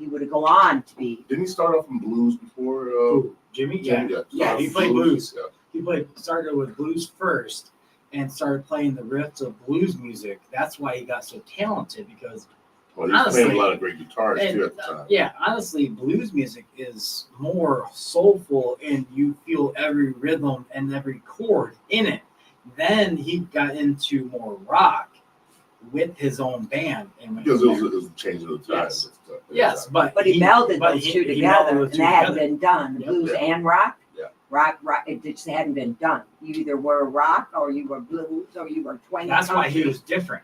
would go on to be. Didn't he start off in blues before? Who, Jimmy? Yeah. Yeah, he played blues. Yeah. He started with blues first and started playing the riffs of blues music. That's why he got so talented because Well, he was Honestly, playing a lot of great guitars and, too at the time. yeah, honestly, blues music is more soulful and you feel every rhythm and every chord in it. Then he got into more rock with his own band. And Because it was a change of the times. Yes, but But he melded but those he- two he together, melded and those that two hadn't together. been done. The Yep. blues Yeah. and rock. Yeah. Rock. It just hadn't been done. You either were rock, or you were blues, or you were twang. That's why he country. was different.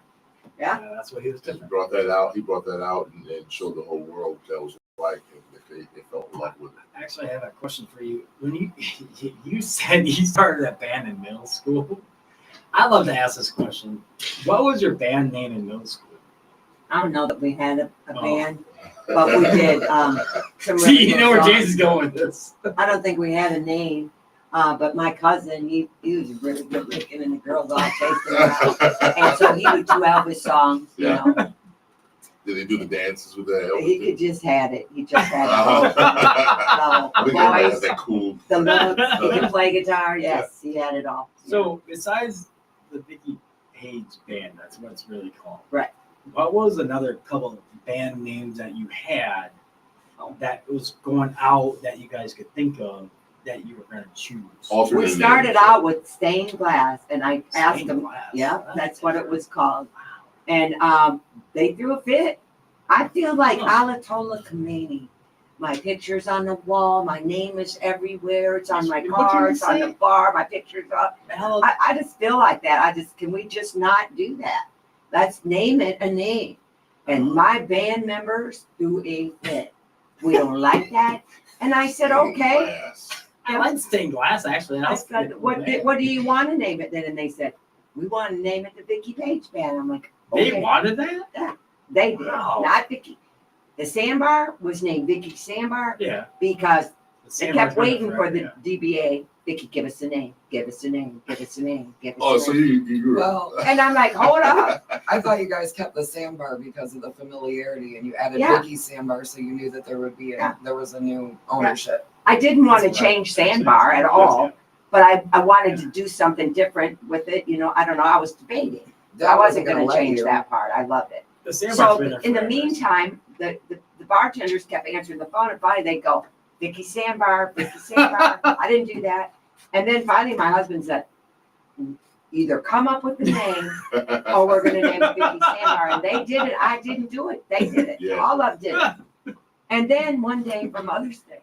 Yeah. That's why he was He different. brought that out. He brought that out and showed the whole world that was like if they felt in love with it. Actually, I have a question for you. When you said you started a band in middle school, I'd love to ask this question. What was your band name in middle school? I don't know that we had a Oh. band, but we did some. See, really you good know where songs. James is going with this. I don't think we had a name, but my cousin, he was really good looking, and the girls all chased him around. And so he would do Elvis songs, Yeah. you know. Did they do the dances with that? He could just had it. He just had it. I The think everybody has voice, that cool. the looks, he could play guitar. Yes, he had it all. So besides the Vickie Page band, that's what it's really called. Right. What was another couple of band names that you had that was going out that you guys could think of that you were going to choose? Alternate We started names. out with Stained Glass, and I asked Stained them. Glass. Yeah, that's what it was called. And they threw a fit. I feel like Alatola Khomeini. My picture's on the wall. My name is everywhere. It's on my What car. did It's you on say? the bar. My picture's up. Hell, I just feel like that. Can we just not do that? Let's name it a name. And my band members threw a fit. We don't like that. And I said, okay. Glass. I like stained glass, actually. I said, what do you want to name it then? And they said, we want to name it the Vickie Page Band. I'm like, okay. They wanted that? They did, Wow. not Vickie. The sandbar was named Vickie Sandbar Yeah. because they kept waiting for the Yeah. DBA. Vickie, give us a name. Give us a name. Give us a name. Give us Oh, a so name. you grew Well, And I'm like, hold up. I thought you guys kept the sandbar because of the familiarity, and you added Yeah. Vickie Sandbar, so you knew that there would be Yeah. there was a new ownership. I didn't want to That's right. change Sandbar at all, but I wanted to do something different with it. You know, I don't know. I was debating. Dad I wasn't going to let change you. that part. I loved it. The sandbar's So been there in the forever. meantime, the bartenders kept answering the phone, and finally they'd go, Vickie Sandbar, Vickie Sandbar. I didn't do that. And then finally my husband said, either come up with the name or we're going to name it Vickie Sandbar. And they did it. I didn't do it. They did it. Yeah. All of them did it. And then one day for Mother's Day,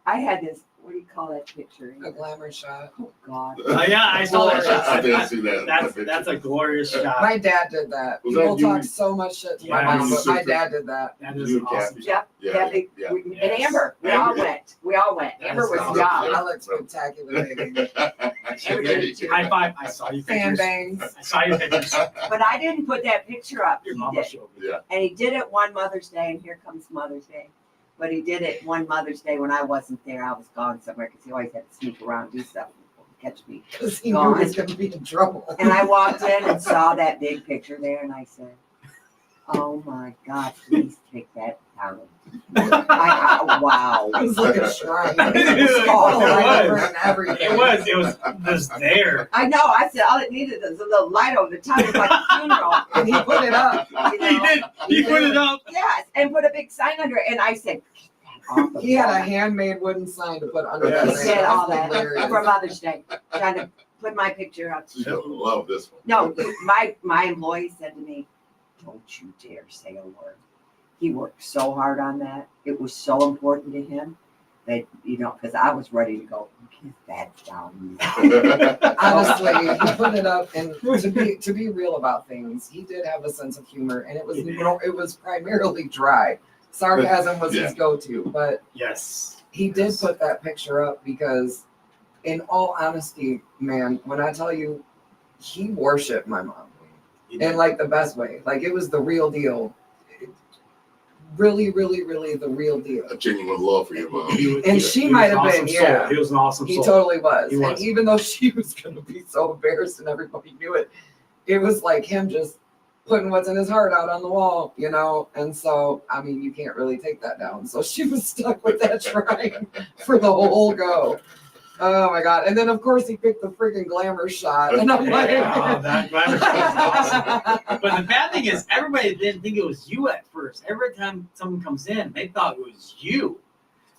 I had this, what do you call that picture? A glamour shot. Oh, God. Oh, yeah, I saw that shot. I didn't see that. That's a glorious shot. My dad did that. Was People that you? talk so much shit to my Yeah, mom, your but my sister? dad did that. That is You, awesome. Kathy. Yep. Yeah, Kathy, yeah. and Yes. Amber. We all went. We all went. That Amber is was awesome. young. I look spectacular, baby. High five. I saw you Fan pictures. bangs. I saw your pictures. But I didn't put that picture up. Your He mama did. showed me. Yeah. And he did it one Mother's Day, and here comes Mother's Day. But he did it one Mother's Day when I wasn't there. I was gone somewhere because he always had to sneak around, do stuff, catch me. Because he knew he was going to be in trouble. And I walked in and saw that big picture there, and I said, oh my God, please take that down. Wow. It was like a shrine. It was. All light over It and everything. It was there. I know. I said all it needed was a little light over the top. It was like a funeral. And he put it up. You He know? did. He put it up. Yes, and put a big sign under it. And I said, "Get that off the He had a wall." handmade wooden sign to put under Yeah. that He thing. did all That's that hilarious. for Mother's Day. Trying to put my picture up. She's gonna love this one. No, my employee said to me, don't you dare say a word. He worked so hard on that. It was so important to him that, you know, because I was ready to go, get that down. Honestly, he put it up, and to be real about things, he did have a sense of humor, and it was primarily dry. Sarcasm was his go-to, but Yes. he did put that picture up because, in all honesty, man, when I tell you, he worshipped my mom in like the best way. Like it was the real deal. Really, really, really the real deal. A genuine love for your mom. And she might have been, yeah. He was an awesome He soul. totally was. He was. And even though she was going to be so embarrassed and everybody knew it, it was like him just putting what's in his heart out on the wall, you know? And so, I mean, you can't really take that down. So she was stuck with that shrine for the whole go. Oh my God. And then, of course, he picked the freaking glamour shot. And I'm like, Oh, that glamour shot was awesome. But the bad thing is, everybody didn't think it was you at first. Every time someone comes in, they thought it was you.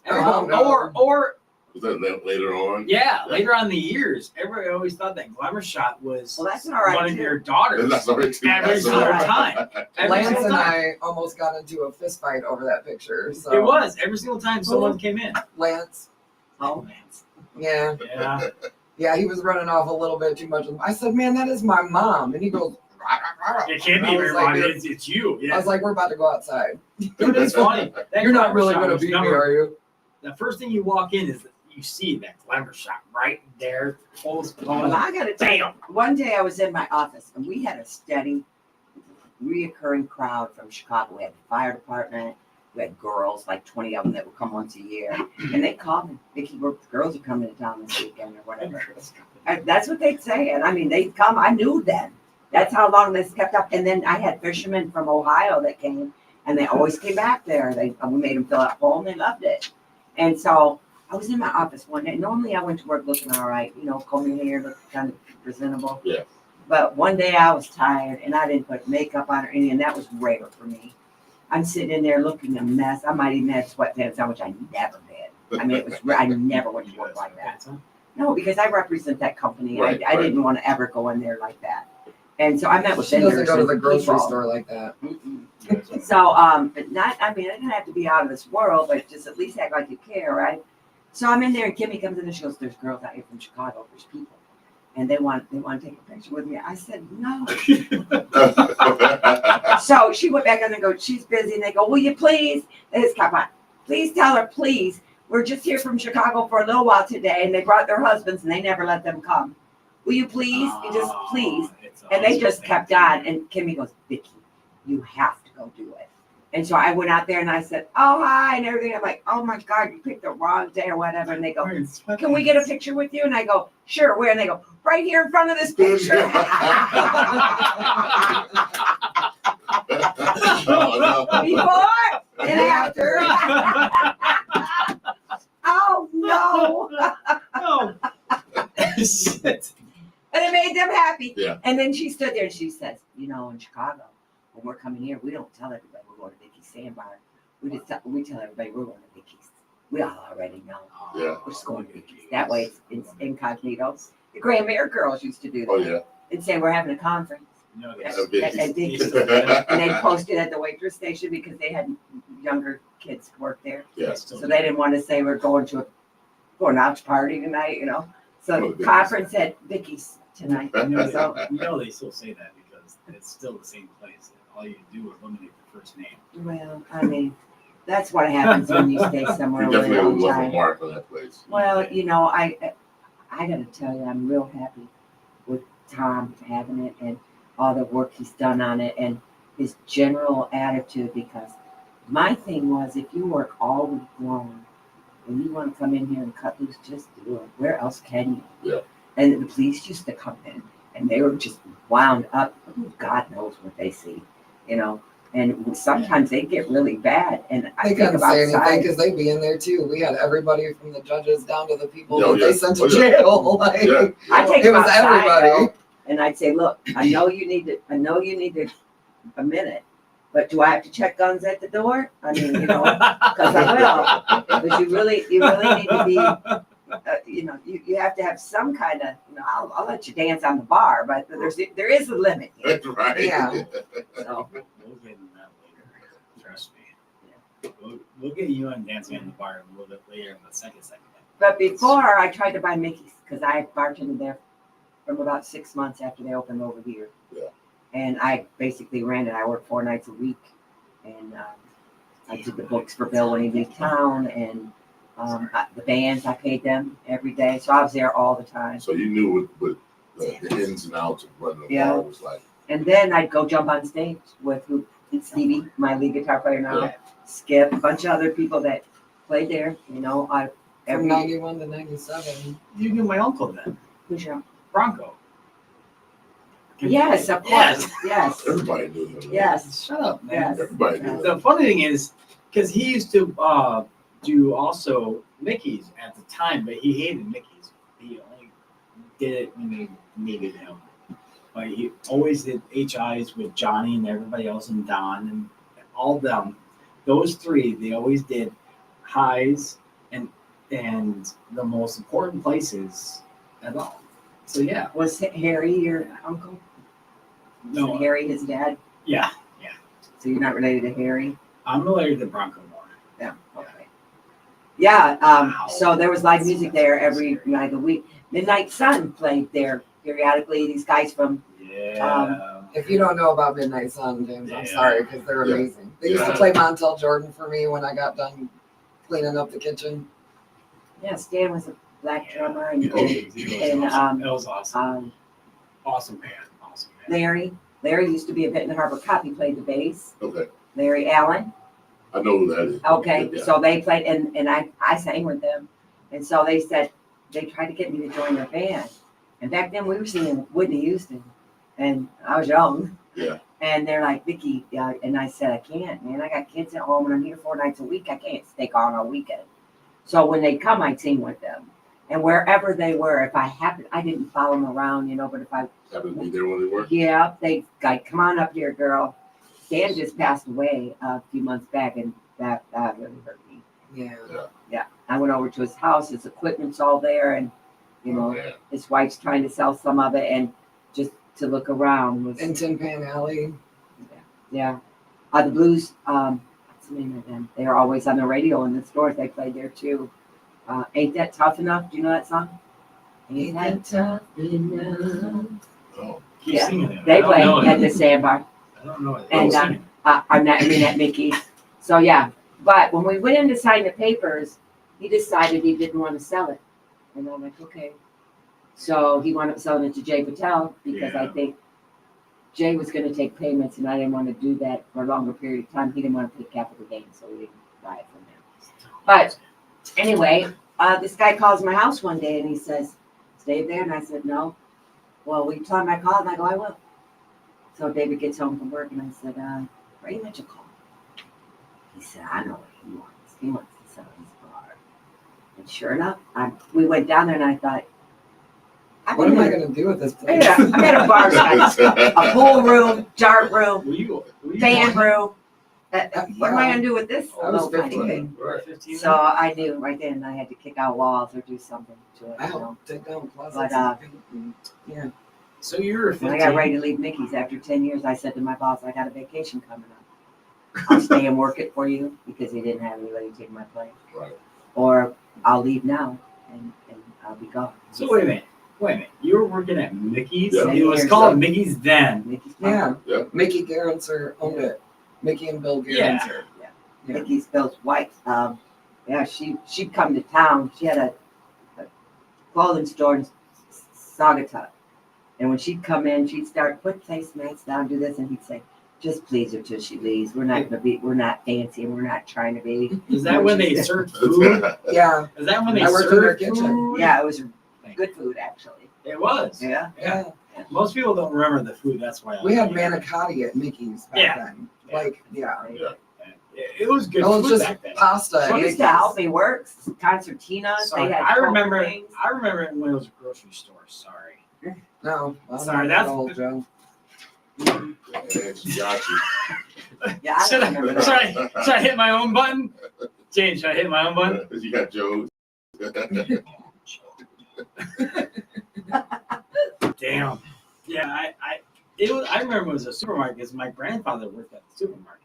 Oh, no. Or Was that later on? yeah, later on in the years, everybody always thought that glamour shot was Well, that's all right, one of too. your daughters. That's all right too. Every That's single all right. time. Every Lance single and time. I almost got into a fist fight over that picture. So It was every single time someone came in. Lance. Oh, man. Yeah. Yeah. Yeah, he was running off a little bit too much. I said, man, that is my mom. And he goes, rah, rah, rah. It can't be I was everybody. like, It's you. I Yeah. was like, we're about to go outside. Dude, it's funny. That You're not glamour really shot going to was beat me, number- are you? The first thing you walk in is you see that glamour shot right there. Pulls, Well, I got to tell you, one day I was in my office and we had a steady, reoccurring crowd from Chicago. We had the fire department, we had girls, like 20 of them that would come once a year. And they called me, Vickie, the girls are coming to town this weekend or whatever. That's what they'd say. And I mean, they'd come, I knew then. That's how long this kept up. And then I had fishermen from Ohio that came and they always came back there. We made them fill out home. They loved it. And so I was in my office one day. Normally I went to work looking all right, you know, combing hair, looked kind of presentable. Yeah. But one day I was tired and I didn't put makeup on or anything, and that was rare for me. I'm sitting in there looking a mess. I might even have sweatpants on, which I never did. I mean, it was I never went to work like that. No, because I represent that company. Right, I right. didn't want to ever go in there like that. And so I met with She doesn't vendors go to and the grocery people. store like that. Mm-mm. So, but not, I mean, I didn't have to be out of this world, but just at least act like you care, right? So I'm in there and Kimmy comes in and she goes, there's girls out here from Chicago, there's people. and they want to take a picture with me. I said, no. So she went back and they go, she's busy. And they go, will you please? And it's come on. Please tell her, please. We're just here from Chicago for a little while today. And they brought their husbands and they never let them come. Will you please? You just please. And they just kept on. And Kimmy goes, Vickie, you have to go do it. And so I went out there and I said, oh, hi, and everything. I'm like, oh my God, you picked the wrong day or whatever. And they go, can we get a picture with you? And I go, sure, where? And they go, right here in front of this picture. Before and after. Oh no. No. Shit. And it made them happy. Yeah. And then she stood there and she says, you know, in Chicago, when we're coming here, we don't tell everybody we're going to Vickie's Sandbar. We tell everybody we're going to Vickie's. We all already know. Yeah. We're just going to Vickie's. That way it's incognito. The Grand Mayor girls used to do that. Oh yeah. And say we're having a conference. No, At Vickie's. And they posted at the waitress station because they had younger kids work there. Yeah. So they didn't want to say we're going to a out party tonight, you know. So Oh, Vickie's. conference at Vickie's tonight. So They still say that because it's still the same place. All you do is eliminate the first name. well, I mean, that's what happens when you stay somewhere You a definitely long left a time. mark on that place. Well, you know, I gotta tell you, I'm real happy with Tom having it and all the work he's done on it and his general attitude. Because my thing was, if you work all week long and you want to come in here and cut loose, just do it. Where else can you? Yeah. And the police used to come in and they were just wound up. God knows what they see, you know. And sometimes they get really bad. And I They think couldn't about say anything size. because they'd be in there too. We had everybody from the judges down to the people Oh, that yeah. they sent to Oh, yeah. jail. Like, Yeah. I take it them was outside, everybody. though, and I'd say, look, I know you need a minute, but do I have to check guns at the door? I mean, you know, because I will. But you really need to be, you know, you have to have some kind of, you know, I'll let you dance on the bar, but there is a limit. You know? That's right. Yeah. So, We'll get in that later. Trust me. We'll get you on dancing on the bar a little bit later in the second segment. but before I tried to buy Mickey's because I bartended there from about 6 months after they opened over here. Yeah. And I basically ran it. I worked 4 nights a week, and I did the books for Bill when he leave town, and the bands I paid them every day, so I was there all the time. So you knew what the ins and outs of running the Yeah. bar was like. And then I'd go jump on stage with Stevie, my lead guitar player now, Yeah. Skip, a bunch of other people that played there. You know, from 91 to 97. You knew my uncle then, who's your Bronco. yes, of course, yes, Everybody knew him. yes, Shut up, man. yes. Everybody knew him. The funny thing is, because he used to do also Mickey's at the time, but he hated Mickey's. He only did it when they needed him. But he always did HIs with Johnny and everybody else and Don and all them. Those three, they always did highs and the most important places at all. So yeah, Was Harry your uncle? no, Was Harry his dad? yeah, So you're not related to Harry? I'm related to Bronco more. Yeah. Okay. Yeah. Wow. So there was live music there every night of the week. Midnight Sun played there periodically. These guys from Yeah. If you don't know about Midnight Sun, James, I'm Yeah. sorry because they're Yeah. amazing. They used to Yeah. play Montel Jordan for me when I got done cleaning up the kitchen. Stan was a black drummer, and, It was awesome. It was awesome. Awesome band. Awesome band. Larry used to be a Benton Harbor cop. He played the bass. Okay. Larry Allen. I know who that is. Okay, Yeah. so they played, and I sang with them, and so they said they tried to get me to join their band, and back then we were singing Whitney Houston, and I was young. Yeah. And they're like, Vickie, and I said, I can't, man. I got kids at home, and I'm here 4 nights a week. I can't stay gone all weekend. So when they come, I'd sing with them, and wherever they were, if I happened, I didn't follow them around, you know, but if I Happened to be there when they were. yeah, they like, come on up here, girl. Dan just passed away a few months back, and that really hurt me. Yeah. I went over to his house. His equipment's all there, and you know, Yeah. his wife's trying to sell some of it, and just to look around was In Tin Pan Alley. yeah. The Blues. What's the name of them? They were always on the radio in the stores. They played there too. Ain't That Tough Enough? Do you know that song? Ain't that tough enough? Oh, Keep Yeah. singing it. They I don't play know it. at the sandbar. I don't know it. And, Keep singing. at Mickey's. So yeah, but when we went in to sign the papers, he decided he didn't want to sell it. And I'm like, okay. So he wound up selling it to Jay Patel because I Yeah. think Jay was going to take payments and I didn't want to do that for a longer period of time. He didn't want to pay capital gains, so we didn't buy it from him. But anyway, this guy calls my house one day and he says, stay there. And I said, no. Well, will you tell him I called? And I go, I will. So David gets home from work and I said, Ray Mitchell called. He said, I know what he wants. He wants to sell his bar. And sure enough, we went down there and I thought, What am I going to do with this place? I got a bar space, a pool room, dart room, Were you fan room. What am I going to do with this? I was little tiny 15. thing? Right. 15 So I knew right then I had to kick out walls or do something to it. I You know? helped take down closets. But, and paint and- yeah. So you were 15. When I got ready to leave Mickey's after 10 years, I said to my boss, I got a vacation coming up. I'll stay and work it for you because he didn't have anybody to take my place. right. Or I'll leave now and I'll be gone. So wait a minute. You were working at Mickey's? Yeah. It was Years called ago. Mickey's then. Mickey's Yeah. Yeah. Mickey Garanser owned it. Mickey and Bill Yeah. Garanser. Yeah. Mickey's Bill's wife. She'd come to town. She had a clothing store in Saugatuck. And when she'd come in, she'd start put placemats down, do this, and he'd say, just please her till she leaves. We're not fancy and we're not trying to be. Is that when they served food? Yeah. Is that when they I worked in their served kitchen. food? Yeah, it was good food actually. It was. Yeah. Yeah. Most people don't remember the food. That's why. We had manicotti at Mickey's back Yeah. then. Like, yeah. It was good It was food just back then. pasta. at She used to Mickey's. help me work. Concertinas. Sorry, They had I cold remember. drinks. I remember it when it was a grocery store. Sorry. No. I'm Sorry, not that's- old, Joe. And she got you. Yeah, I Should don't remember I, that. should I hit my own button? Jane, should I hit my own button? You got Joe. Damn. Yeah, I remember it was a supermarket because my grandfather worked at the supermarket.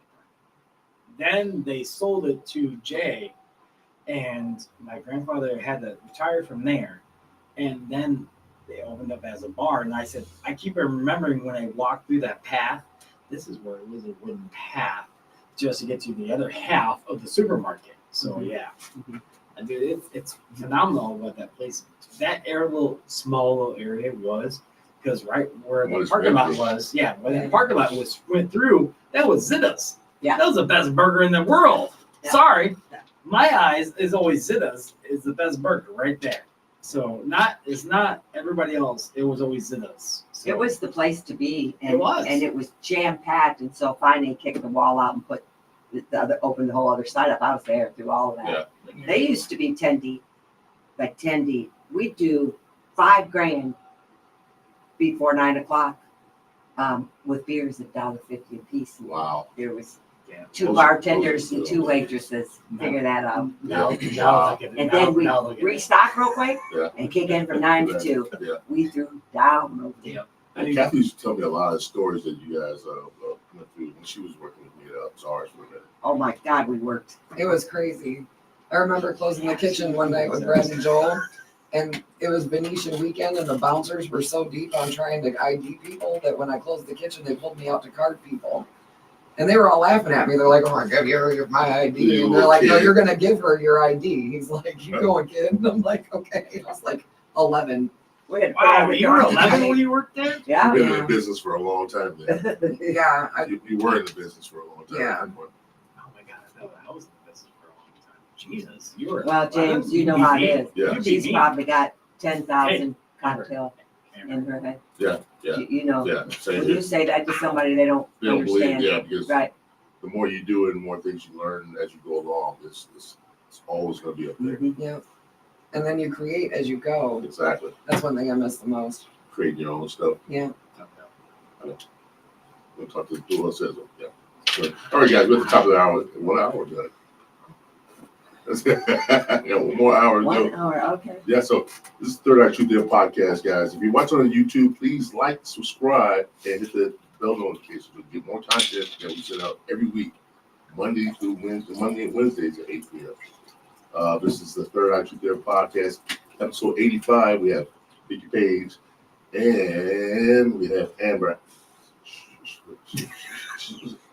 Then they sold it to Jay, and my grandfather had to retire from there. And then they opened up as a bar. And I said, I keep remembering when I walked through that path, this is where it was a wooden path just to get to the other half of the supermarket. So yeah. I mean, it's phenomenal what that place, that small little area was, because right where the Was parking lot Vickie. was, where the parking lot went through, that was Zitta's. Yeah. That was the best burger in the world. Yeah. Sorry, Yeah. my eyes is always Zitta's is the best burger right there. So it's not everybody else. It was always Zitta's. So, It was the place to be. And, It was. And it was jam packed. And so finally kicked the wall out and put opened the whole other side up. I was there through all of that. Yeah. They used to be 10 deep, like 10 deep. We'd do $5,000 before 9 o'clock with beers at $1.50 a piece. Wow. There was Yeah. 2 Those- bartenders those- and 2 waitresses. Figure that out. Now, Yeah. now look at it. And Now- then we now look at it. restock real quick Yeah. and kick in from 9 to 2. Yeah. We threw down over there. Yeah. I And mean, Kathy used to tell me a lot of stories that you guys went through when she was working with me at SARS for a minute. Oh my God, we worked. It was crazy. I remember closing the kitchen one night with Brad and Joel, and it was Venetian weekend, and the bouncers were so deep on trying to ID people that when I closed the kitchen, they pulled me out to card people. And they were all laughing at me. They're like, "Oh, I give you my ID." You And they're like, "No, kid. you're gonna give her your ID." He's like, "You going, kid?" And I'm like, "Okay." I was like 11. We had wow, you were 11 when you worked there? Yeah. You've been in the business for a long time then. Yeah, You were in the business for a long time. Yeah. Oh my God, I was in the business for a long time. Jesus, you were. Well, 11? James, you know how it is. Yeah. You She's beat me. probably got 10,000 Amber. cocktail Amber. in her head. Yeah. Yeah. You know, Yeah. Same when here. you say that to somebody, they don't They don't believe, understand. yeah, because Right. the more you do it, the more things you learn as you go along. It's always going to be up there. Mhm. yeah. And then you create as you go. Exactly. That's one thing I miss the most. Creating your own stuff. Yeah. We'll talk to who else says it. Yeah. So, all right, guys, we're at the top of the hour. 1 hour, done. Yeah, one more hour to go. 1 hour, okay. Yeah, so this is Third Eye Truth Deal podcast, guys. If you're watching on YouTube, please like, subscribe, and hit the bell notification to get more content that we send out every week, Monday and Wednesdays at 8 p.m. This is the Third Eye Truth Deal podcast, episode 85. We have Vickie Page, and we have Amber.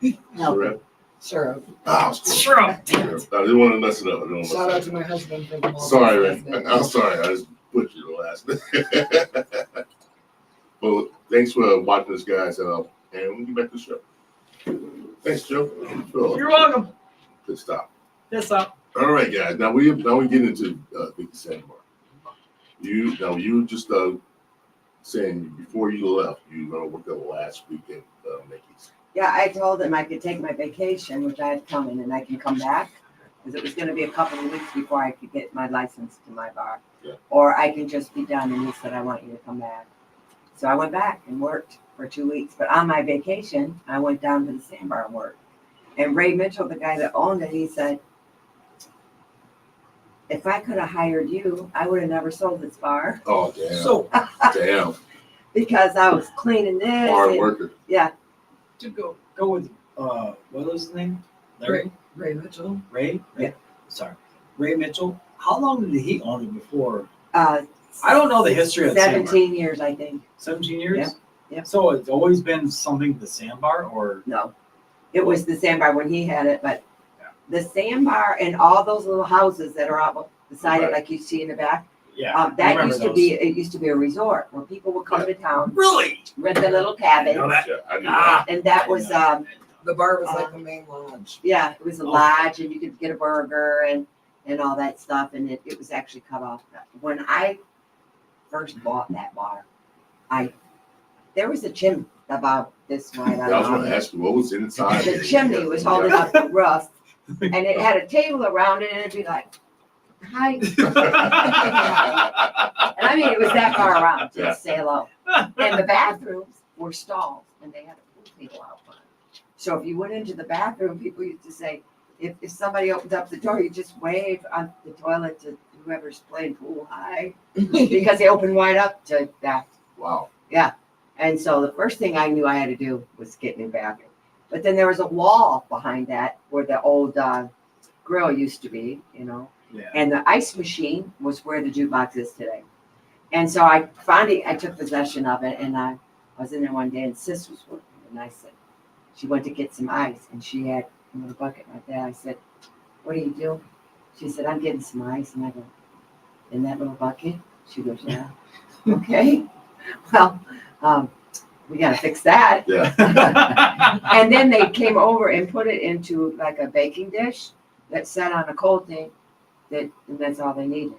Shureb. Sure. Oh, Shureb. I didn't want to mess it up. Shout out to my husband for the most. Sorry, man. I'm sorry. I just butchered the last name. Well, thanks for watching this, guys. And we'll get back to the show. Thanks, Joe. You're welcome. Good stop. Yes, up. All right, guys. Now we get into Vickie Sandbar. You just saying before you left, you were gonna work the last weekend Mickey's. Yeah, I told him I could take my vacation, which I had coming, and I can come back because it was going to be a couple of weeks before I could get my license to my bar. Yeah. Or I can just be done. And he said, I want you to come back. So I went back and worked for 2 weeks. But on my vacation, I went down to the sandbar and worked. And Ray Mitchell, the guy that owned it, he said, if I could have hired you, I would have never sold this bar. Oh, damn. So Damn. Because I was cleaning this. Hard and- worker. Yeah. to go with what was his name? Larry? Ray Mitchell. Ray? Yeah. Sorry. Ray Mitchell. How long did he own it before? I I don't know the history of the sandbar. 17 years, I think. 17 years? Yeah. Yeah. So it's always been something the sandbar or No, it was the sandbar when he had it, but Yeah. the sandbar and all those little houses that are out beside it, Right. like you see in the back, yeah. I that remember used to those. be, it used to be a resort where people would come to town, Really? rent a little I know cabin, that. Yeah, I knew Ah. and that was, The bar was like the main lodge. yeah, it was a lodge, and you could get a burger and all that stuff, and it was actually cut off. When I first bought that bar, there was a chimney about this wide. that. I was going to ask you what was inside. The chimney was holding up the roof, and it had a table around it, and it'd be like, hi. And I mean, it was that far around to Yeah. say hello. And the bathrooms were stalls, and they had a pool table out front. So if you went into the bathroom, people used to say, if somebody opened up the door, you just wave on the toilet to whoever's playing pool, hi, because they opened wide up to that. Wow. And so the first thing I knew I had to do was get a new bathroom. But then there was a wall behind that where the old grill used to be, Yeah. and the ice machine was where the jukebox is today. And so I took possession of it, and I was in there one day, and Sis was working, and I said, she went to get some ice, and she had a little bucket like that. I said, what are you doing? She said, I'm getting some ice. And I go, in that little bucket? She goes, yeah. Okay. Well, we got to fix that. Yeah. And then they came over and put it into like a baking dish that sat on a cold thing, and that's all they needed.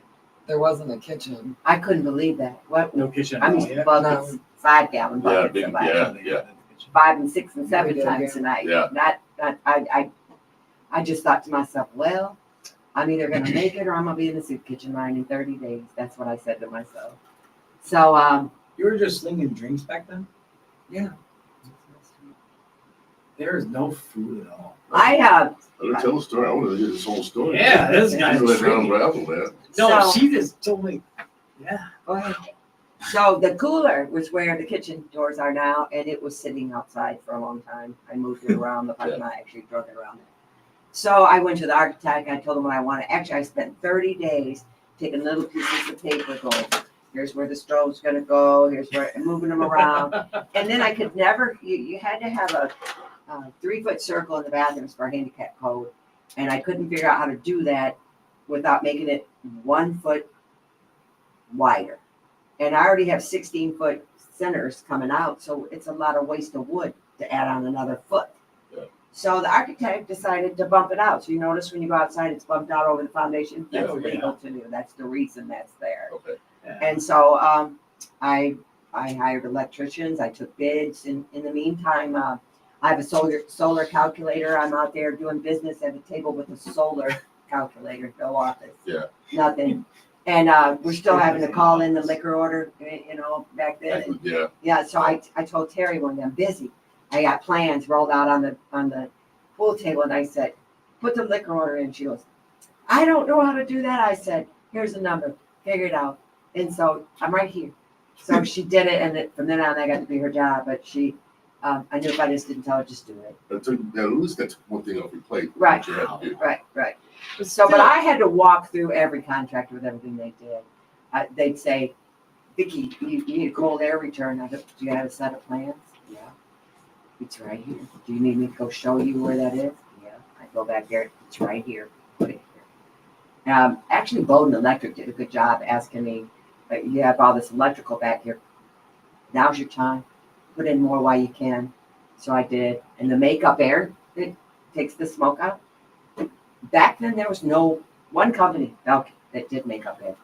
There wasn't a kitchen. I couldn't believe that. What? No kitchen. I'm at all used to yet? buckets, No. 5-gallon Yeah, buckets big- of ice. yeah. They had the kitchen. 5 and 6 and 7 We did, times yeah. a night. Yeah. Not I just thought to myself, well, I'm either gonna make it or I'm gonna be in the soup kitchen line in 30 days. That's what I said to myself. So You were just slinging drinks back then? Yeah. There is no food at all. I Let me tell the story. I want to hear this whole story. Yeah, this guy's You let down tricky. raffle, man. No, So- she just told me. Yeah. go ahead. So the cooler was where the kitchen doors are now, and it was sitting outside for a long time. I moved it around the parking lot, actually drove it around there. So I went to the architect. I told him what I wanted. Actually, I spent 30 days taking little pieces of paper, going, here's where the stove's gonna go. Here's where, and moving them around. And then I could never. You had to have a 3-foot circle in the bathrooms for handicap code, and I couldn't figure out how to do that without making it 1 foot wider. And I already have 16-foot centers coming out, so it's a lot of waste of wood to add on another foot. Yeah. So the architect decided to bump it out. So you notice when you go outside, it's bumped out over the foundation. That's Yeah, legal to do. That's the reason that's there. Okay. And so I hired electricians. I took bids. In the meantime, I have a solar calculator. I'm out there doing business at a table with a solar calculator. No office. Yeah. Nothing. And we're still having to call in the liquor order, back then. Yeah. Yeah, so I told Terry one day, I'm busy. I got plans rolled out on the pool table, and I said, put the liquor order in. She goes, I don't know how to do that. I said, here's the number, figure it out. And so I'm right here. So she did it, and from then on, that got to be her job. But I knew if I just didn't tell her, just do it. At least that's one thing off your plate. Right. That you had to do. Right. So, but I had to walk through every contractor with everything they did. They'd say, Vickie, you need a cold air return. Do you have a set of plans? Yeah. It's right here. Do you need me to go show you where that is? Yeah. I go back there. It's right here. Put it here. Actually, Bowden Electric did a good job asking me, but you have all this electrical back here. Now's your time. Put in more while you can. So I did. And the makeup air, it takes the smoke out. Back then, there was no one company that did makeup air.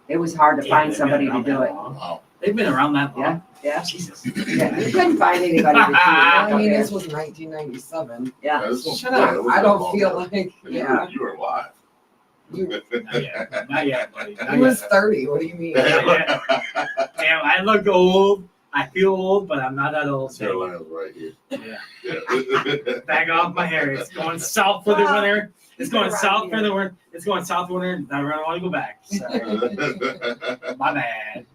It was hard to find they've somebody been to around do that it. long. Wow. They've been around that long. Yeah, yeah. Jesus. Yeah, you couldn't find anybody to do I makeup mean, air. this was 1997. Yeah. Shut up. It was I that don't long feel ago. like, And yeah. You were alive. You, Not yet. Not yet, buddy. Not he was yet. 30. What do you mean? Damn, I look old. I feel old, but I'm not that old. Carolina's right here. Yeah. Yeah. Back off my hair. It's going south for the winter. It's going Around south for here. the winter. It's going south for winter. I don't want to go back. Sorry. My bad.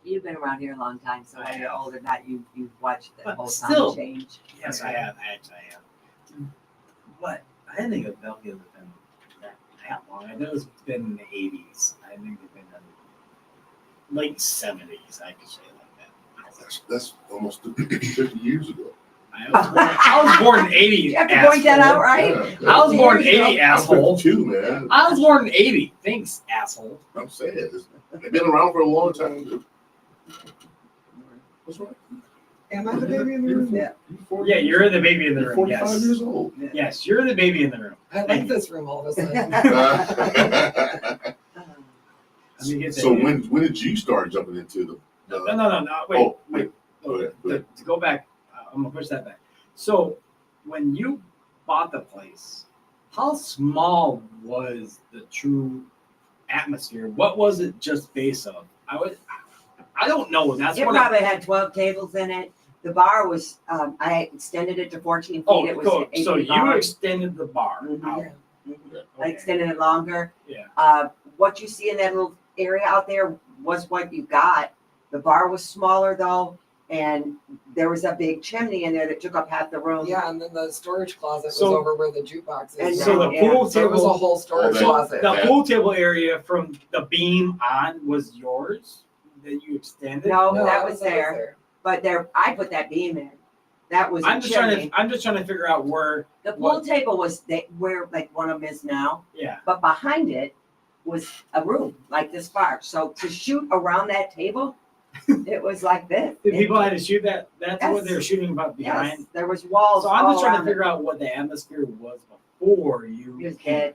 You've been around here a long time, so when you're older, not you've watched the But whole still. time change. Yes, I have. Actually, I have. But I didn't think of Belgium has been that long. I know it's been in the 80s. I think it's been in the late 70s. I could say it like that. That's almost 50 years ago. I was born in 80. You have to point that out, right? Yeah. I was born in 80, I'm asshole. 52, man. I was born in 80. Thanks, asshole. I'm saying they've been around for a long time, dude. What's wrong? Am I the baby in the room? Yeah. Yeah, you're the baby in the You're room. 45 Yes. years old. Yes, you're the baby in the room. I like this room all of a sudden. Let me get that So in. when did you start jumping into the? No. Wait, Oh, wait. Go ahead, go ahead. To go back, I'm gonna push that back. So, when you bought the place, how small was the true atmosphere? What was it just based of? I don't know. That's It what. probably had 12 tables in it. The bar was, I extended it to 14 feet. Oh, It was cool. an 8 So feet you bar. extended the bar Mhm. out. Yeah. I Okay. extended it longer. Yeah. What you see in that little area out there was what you got. The bar was smaller though, and there was a big chimney in there that took up half the room. Yeah, and then the storage closet So- was over where the jukebox And is. So the Yeah. pool So it was a table, whole storage that- closet. the Yeah. pool table area from the beam on was yours that you extended. No, No, that I was there. But there, I put that beam in. That was a I'm just trying chimney. to figure out where. The pool what- table was where like one of them is now, Yeah. but behind it was a room like this far. So to shoot around that table, it was like this. The people had to shoot that. That's what Yes. they were shooting about behind. Yes, there was walls. So I'm just all trying to around figure out what the atmosphere was before you It was came. dead.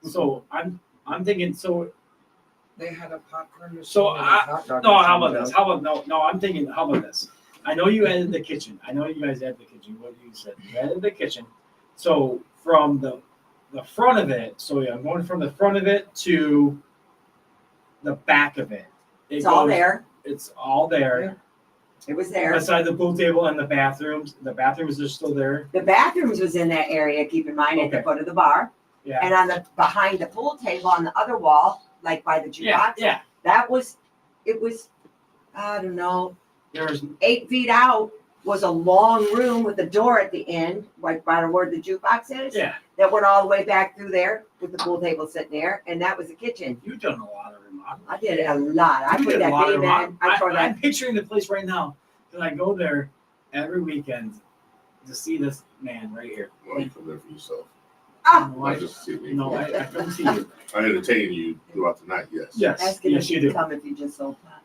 So I'm thinking. So They had a popcorn machine. So and a I- hot dog no, how machine, about this? though. How about no? I'm thinking. How about this? I know you added the kitchen. I know you guys added the kitchen. What you said? You added the kitchen. So from the front of it. So yeah, I'm going from the front of it to the back of it. It's all goes- there. It's all there. It was there. Beside the pool table and the bathrooms. The bathrooms are still there. The bathrooms was in that area, keep in mind, at the Okay. foot of the bar. Yeah. And on the behind the pool table on the other wall, like by the Yeah. jukebox, Yeah. it was, I don't know, There's 8 feet out was a long room with a door at the end, right by where the jukebox is. yeah. That went all the way back through there with the pool table sitting there, and that was the kitchen. You've done a lot of remodeling. I did a lot. I You put did a that lot of beam in. remodeling. I tore that. I'm picturing the place right now because I go there every weekend to see this man right here. Well, you come there for yourself. Ah, No, I I, just see me. no, I come see you. I entertain you throughout the night. Yes. Yes, asking yes, if you you do. come if you just sold pot.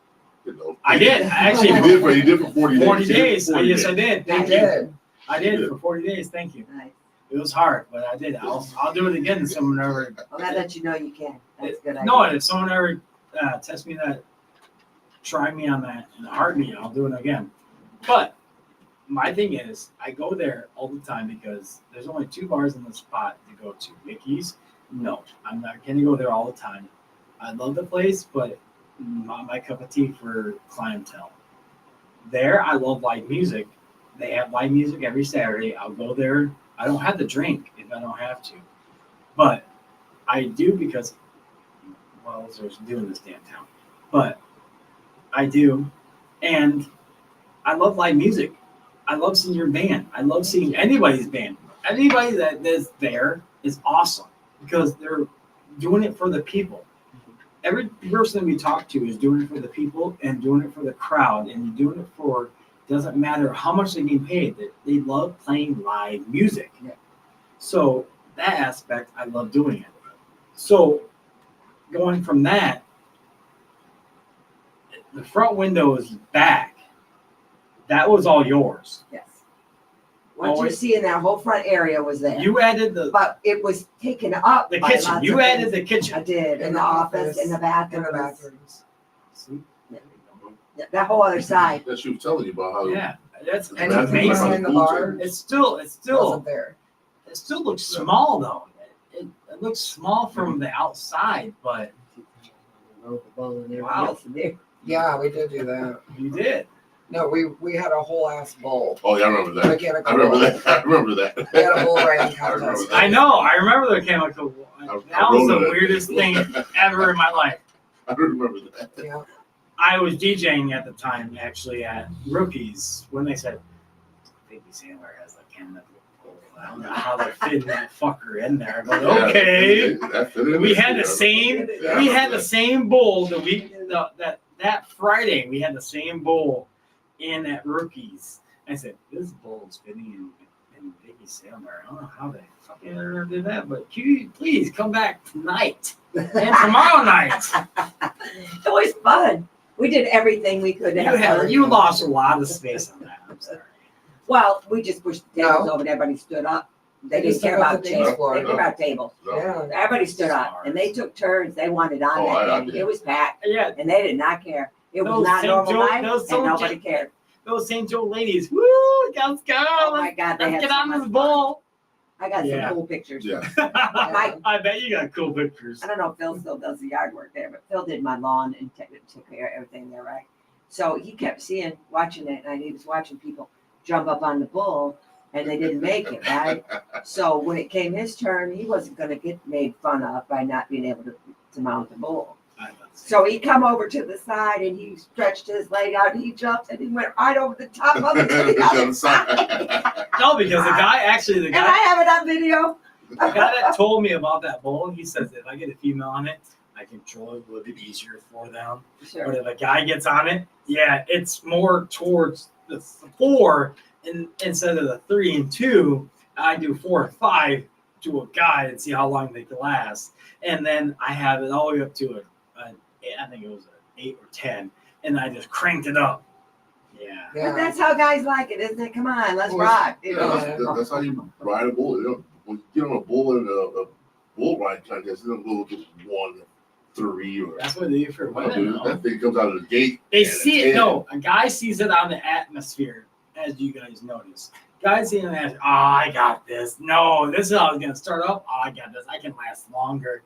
You know. I did. I actually You did for 40 days. 40 days. 40 Yes, I days. did. They Thank you. did. I did for 40 days. Thank you. Nice. It was hard, but I did. I'll do it again. If someone ever. Well, that lets you know you can. That's a good idea. No, and if someone ever tests me that, try me on that in a heartbeat, I'll do it again. But my thing is, I go there all the time because there's only 2 bars in the spot to go to. Vickie's, no, I'm not going to go there all the time. I love the place, but not my cup of tea for clientele. There, I love live music. They have live music every Saturday. I'll go there. I don't have to drink if I don't have to, but I do because, well, there's doing this damn town, but I do, and I love live music. I love seeing your band. I love seeing anybody's band. Anybody that is there is awesome because they're doing it for the people. every person we talk to is doing it for the people and doing it for the crowd, and you're doing it for, doesn't matter how much they're getting paid. They love playing live music. Yeah. So that aspect, I love doing it. So going from that, the front window is back. That was all yours. Yes. What you see in that whole front area was there. You added But it was taken up the by kitchen. lots You of added things. the kitchen. I did, in the office, in the In the bathrooms, bathrooms. See? that whole other side. That she was telling you about how. Yeah, that's And That's anything amazing. behind the bar It's still wasn't there. it still looks small though. It looks small from the outside, but Wow. Yeah, we did do that. you did. No, we had a whole ass bowl. Oh yeah, I remember that. Mechanical I remember bowl. that. I remember that. We had a bull riding I remember contest. that. I know. I remember the chemical. I That was wrote the it. weirdest thing ever in my life. I remember that. Yeah. I was DJing at the time, actually at Rookies, when they said, Vickie Sandler has a chemical bowl. I don't know how they're fitting that fucker in there. But okay. We had the same. We had the same bowl the week that Friday. We had the same bowl in at Rookies. I said, "This bowl is fitting in Vickie Sandler. I don't know how they fucking ever did that, but can you please come back tonight and tomorrow night." It was fun. We did everything we could to have fun. You lost a lot of space on that. I'm sorry. Well, we just pushed the tables No. over and everybody stood up. They They just didn't care took up about the tables. dance floor. They cared about tables. Yeah. Everybody stood up and they took turns. They wanted on Oh, that I thing. did. It was packed Yeah, and they did not care. It was Those not St. normal Joe- life those and St. nobody Joe- cared. those St. Joe ladies. Woo! Let's go. Oh my God, they Let's had get so on much this fun. bowl. I got Yeah. some cool pictures. Yeah. I bet you got cool pictures. I don't know if Phil still does the yard work there, but Phil did my lawn and took care of everything there, right? So he kept watching it, and he was watching people jump up on the bull, and they didn't make it, right? So when it came his turn, he wasn't going to get made fun of by not being able to mount the bull. So he come over to the side, and he stretched his leg out, and he jumped, and he went right over the top of it to the other side. No, because the guy actually, the And I guy have it on video. that told me about that bowl, he says if I get a female on it, I control it a little bit easier for them. But Sure. if a guy gets on it, yeah, it's more towards the 4 instead of the 3 and 2. I do 4 and 5 to a guy and see how long they can last, and then I have it all the way up to I think it was an 8 or 10, and I just cranked it up. Yeah. But Yeah. that's how guys like it, isn't it? Come on, let's Well, rock. Yeah, that's how you ride a bull. You know, when you get on a bull in a bull ride contest, you don't go to 1, 3, or That's what they do for oh, women. dude, though. that thing comes out of the gate. They and see a it. 10. No, a guy sees it on the atmosphere, as you guys notice. Guys see it on the atmosphere. Oh, I got this. No, this is how I was gonna start up. Oh, I got this. I can last longer.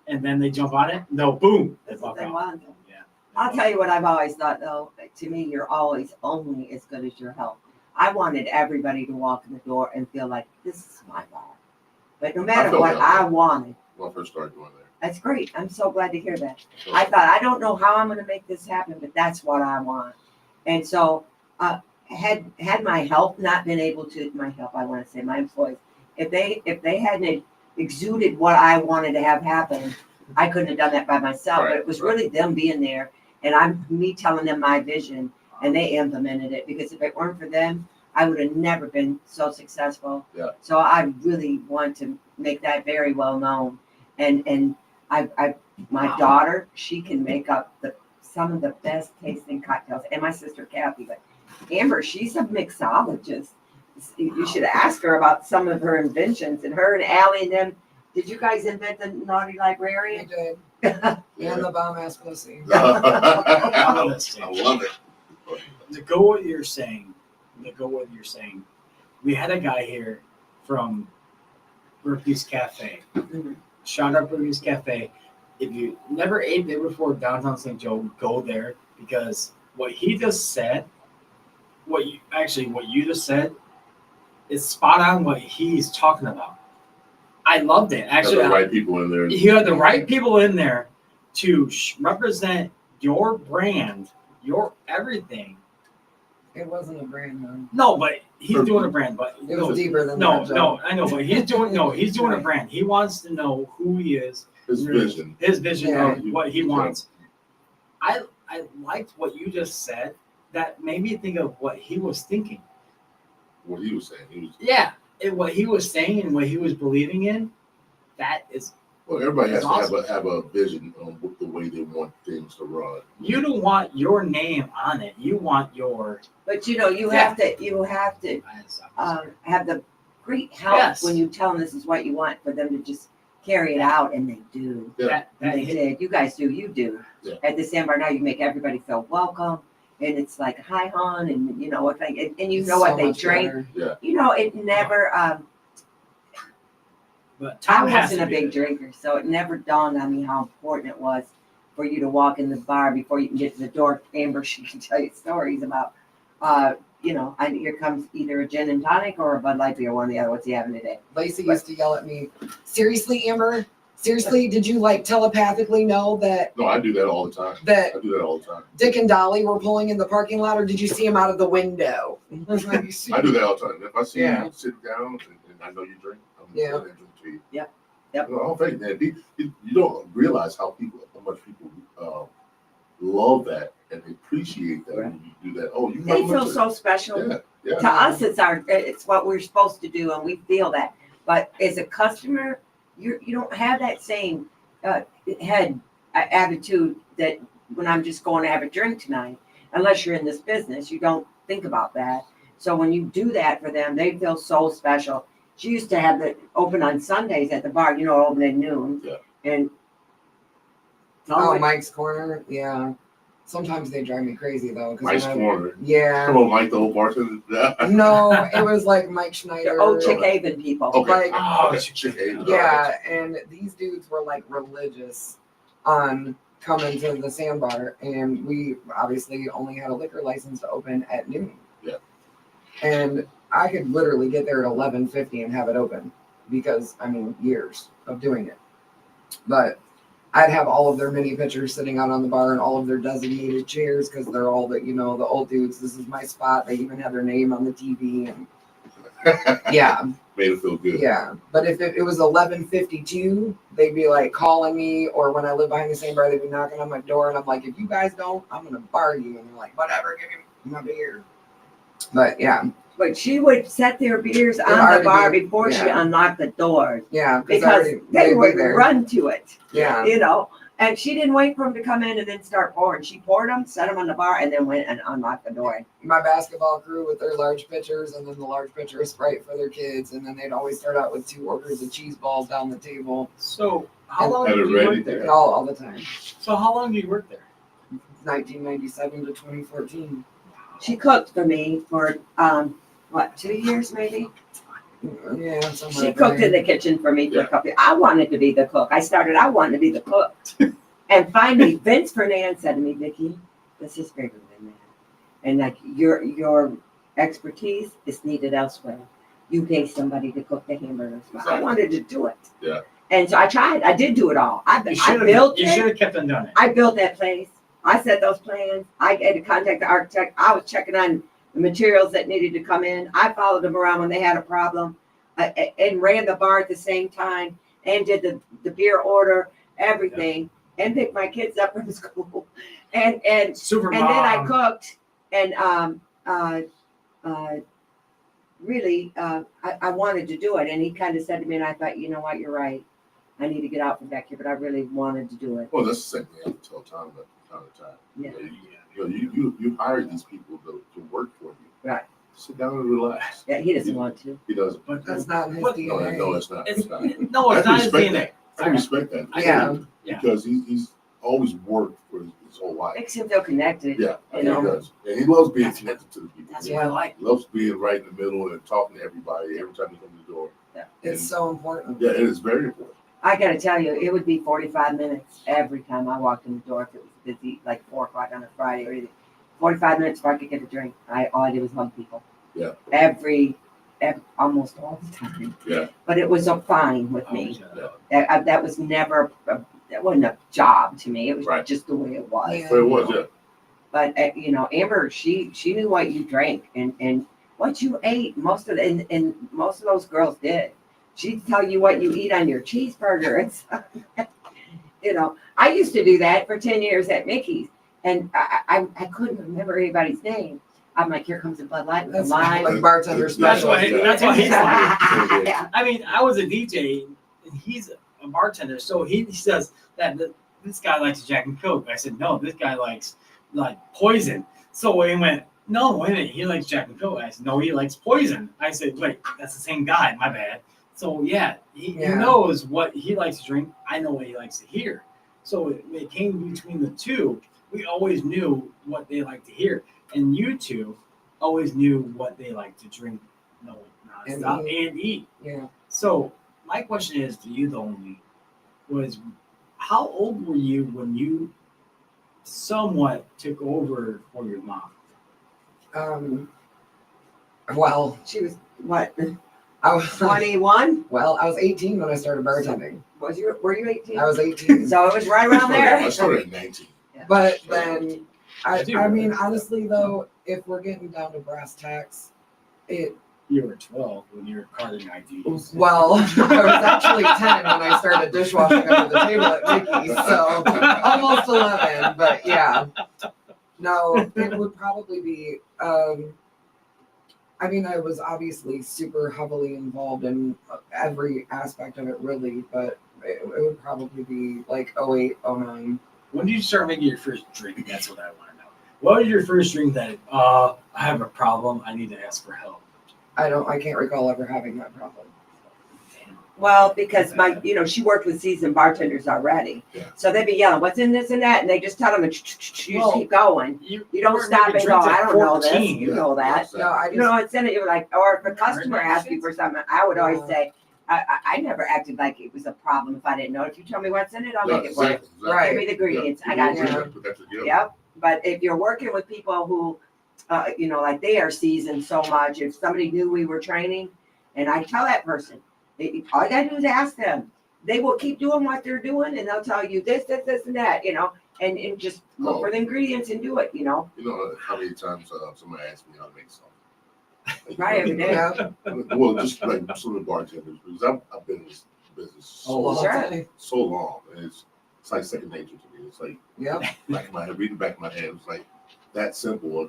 And then they jump on it. No, boom. They That's what fuck they off. want. Yeah. I'll tell you what I've always thought though. To me, you're always only as good as your health. I wanted everybody to walk in the door and feel like this is my bar. But no matter felt what that I way. wanted, When I first started going there. that's great. I'm so glad to hear that. I thought I don't know how I'm going to make this happen, but that's what I want. And so, had my help not been able to, I want to say my employees, if they hadn't exuded what I wanted to have happen, I couldn't have done that by myself. But it was really them being there, and me telling them my vision, and they implemented it. Because if it weren't for them, I would have never been so successful. Yeah. So I really want to make that very well known. And my daughter, she can make up some of the best tasting cocktails, and my sister Kathy. But Amber, she's a mixologist. You should ask her about some of her inventions. And her and Allie and them. Did you guys invent the Naughty We Librarian? did. Yeah. And the bomb ass pussy. I love it. To go what you're saying, we had a guy here from Rookies Cafe. Mhm. Shout out Rookies Cafe. If you never ate there before, downtown St. Joe, go there, because what he just said, what you just said, is spot on what he's talking about. I loved it. Have Actually, the right people in there. you had the right people in there to represent your brand, your everything, It wasn't a brand though. No, but he's doing a brand. But It was no, deeper than no, that. no, I know, but he's doing a Right. brand. He wants to know who he is, His vision. his vision Yeah. of what he wants. I liked what you just said. That made me think of what he was thinking. What he was saying. He was. Yeah, what he was saying and what he was believing in. That is, Well, everybody has That's to have a vision on what the way they want things to run. you don't want your name on it. You want your. But you know, you have to have the great help Yes. when you tell them this is what you want for them to just carry it out, and they do. Yeah. That They hit. did. You guys do. You do. Yeah. At the Sandbar now, you make everybody feel welcome, and it's like hi hon, and you know what they and you know So what they much drink. better. You know, it never. But I Tom has wasn't to a be big there. drinker, so it never dawned on me how important it was for you to walk in the bar before you can get to the door. Amber, she can tell you stories about, you know, here comes either a gin and tonic or a Bud Light beer, one or the other. What's he having today? Lacey used to yell at me, seriously, Amber? Seriously, did you like telepathically know that No, I do that all the time. that I do that all the time. Dick and Dolly were pulling in the parking lot, or did you see him out of the window? I do that all the time. If I see Yeah. you sit down and I know you drink, I'm Yeah. going to drink to you. Yep. I don't think that you don't realize how much people love that and appreciate that when you do that. Oh, you They got feel much so special. yeah. To us, it's what we're supposed to do, and we feel that. But as a customer, you don't have that same attitude that when I'm just going to have a drink tonight. Unless you're in this business, you don't think about that. So when you do that for them, they feel so special. She used to have it open on Sundays at the bar, you know, open at noon. Yeah. And Oh, Mike's Corner, yeah. Sometimes they drive me crazy though. 'Cause Nice when corner. Yeah. Come on, Mike, the old bartender. No, it was like Mike Schneider. the old Chick Haven people. Okay. Like, Oh, Okay. Chicken. yeah, and these dudes were like religious on coming to the Sandbar, and we obviously only had a liquor license to open at noon. Yeah. And I could literally get there at 11:50 and have it open because I mean years of doing it. But I'd have all of their mini pitchers sitting out on the bar and all of their designated chairs because they're all the the old dudes. This is my spot. They even have their name on the TV and yeah. Made it feel good. Yeah, but if it was 11:52, they'd be like calling me, or when I live behind the same bar, they'd be knocking on my door, and I'm like, if you guys don't, I'm gonna bar you. And they're like, whatever, give me my beer. But yeah, But she would set their beers on already the bar be- before she yeah. unlocked the doors yeah, because they they'd be would there. run to it, Yeah, you know. And she didn't wait for them to come in and then start pouring. She poured them, set them on the bar, and then went and unlocked the door. my basketball crew with their large pitchers, and then the large pitcher of Sprite for their kids, and then they'd always start out with 2 orders of cheese balls down the table, So how long Have did it you ready, work there? yeah. all the time. So how long did you work there? 1997 to 2014. She cooked for me for 2 years maybe. Yeah, somewhere She up cooked there. in the kitchen for me for Yeah. a couple. I wanted to be the cook. I wanted to be the cook. And finally, Vince Fernandez said to me, Vickie, this is bigger than that. And like your expertise is needed elsewhere. You pay somebody to cook the hamburgers. I Exactly. wanted to do it. Yeah. And so I tried. I did do it all. I You built should it. have kept on doing it. I built that place. I set those plans. I had to contact the architect. I was checking on the materials that needed to come in. I followed them around when they had a problem and ran the bar at the same time and did the beer order, everything, and picked my kids up from school. And Super then I mom. cooked and really I wanted to do it. And he kind of said to me, and I thought, you know what, you're right. I need to get out from back here, but I really wanted to do it. Well, that's the same thing I have to tell Tom at the time. Yeah. You hire these people to work for you. Right. Sit down and relax. Yeah, he doesn't want to. He doesn't. But That's not in his What- DNA. No, it's not. It's not. no, it's I not his respect DNA. that. I respect that. Yeah. Yeah. Because he's always worked for his whole life. Makes him feel connected. Yeah, I You think know. he does. And he loves being connected to the people. That's He what I like. loves being right in the middle and talking to everybody every time you come to the door. It's so important. Yeah, it is very important. I got to tell you, it would be 45 minutes every time I walked in the door if it was busy, like 4 o'clock on a Friday or anything. 45 minutes before I could get a drink. All I did was hug people. Yeah. Every almost all the time. Yeah. But it was a fine with me. Yeah. That was never, that wasn't a job to me. It was Right. just the way it was. Yeah. But it was, yeah. But Amber, she knew what you drank and what you ate. Most of and most of those girls did. She'd tell you what you eat on your cheeseburger and stuff. I used to do that for 10 years at Mickey's, and I couldn't remember anybody's name. I'm like, here comes a Bud Light with a That's lime. like bartender That's special. why. That's why he's like. Yeah. I mean, I was a DJ, and he's a bartender, so he says that this guy likes Jack and Coke. I said, no, this guy likes like poison. So he went, no, wait a minute, he likes Jack and Coke. I said, no, he likes poison. I said, wait, that's the same guy. My bad. So yeah, he knows what he likes to drink. I know what he likes to hear. So it came between the two. We always knew what they like to hear, and you two always knew what they like to drink, nonstop and eat. Yeah. So my question is to you, the only was, how old were you when you somewhat took over for your mom? Well, She was what, I was 21? Well, I was 18 when I started bartending. Were you 18? I was 18. So it was right around I there. started at 19. But then, I do I mean, remember that. honestly though, if we're getting down to brass tacks, You were 12 when you were carding IDs. well, I was actually 10 when I started dishwashing under the table at Vickie, so almost 11, but yeah. No, it would probably be, I mean, I was obviously super heavily involved in every aspect of it really, but it would probably be like 08, 09. When did you start making your first drink? That's what I want to know. What was your first drink that, I have a problem, I need to ask for help? I can't recall ever having that problem. Well, because she worked with seasoned bartenders already. Yeah. So they'd be yelling, what's in this and that? And they just tell them, you just Well, keep going. You don't weren't stop making and go, drinks I at don't know this. 14. You know that. No, I You know what's in it? You're like, or if a Heard customer that asks you shit? for something, I would always Yeah. say, I never acted like it was a problem if I didn't know. If you tell me what's in it, I'll make it work. Right. Give me the ingredients. I got you. Yep. But if you're working with people who, like they are seasoned so much, if somebody knew we were training, and I tell that person, all you gotta do is ask them. They will keep doing what they're doing, and they'll tell you this, and that, and just look for the ingredients and do it, You know how many times somebody asked me how to make something? Right, every day. Yeah. Well, just like some of the bartenders, because I've been in this business so long, and it's like second nature to me. It's like Yep. back of my head, reading back of my head. It's like that simple.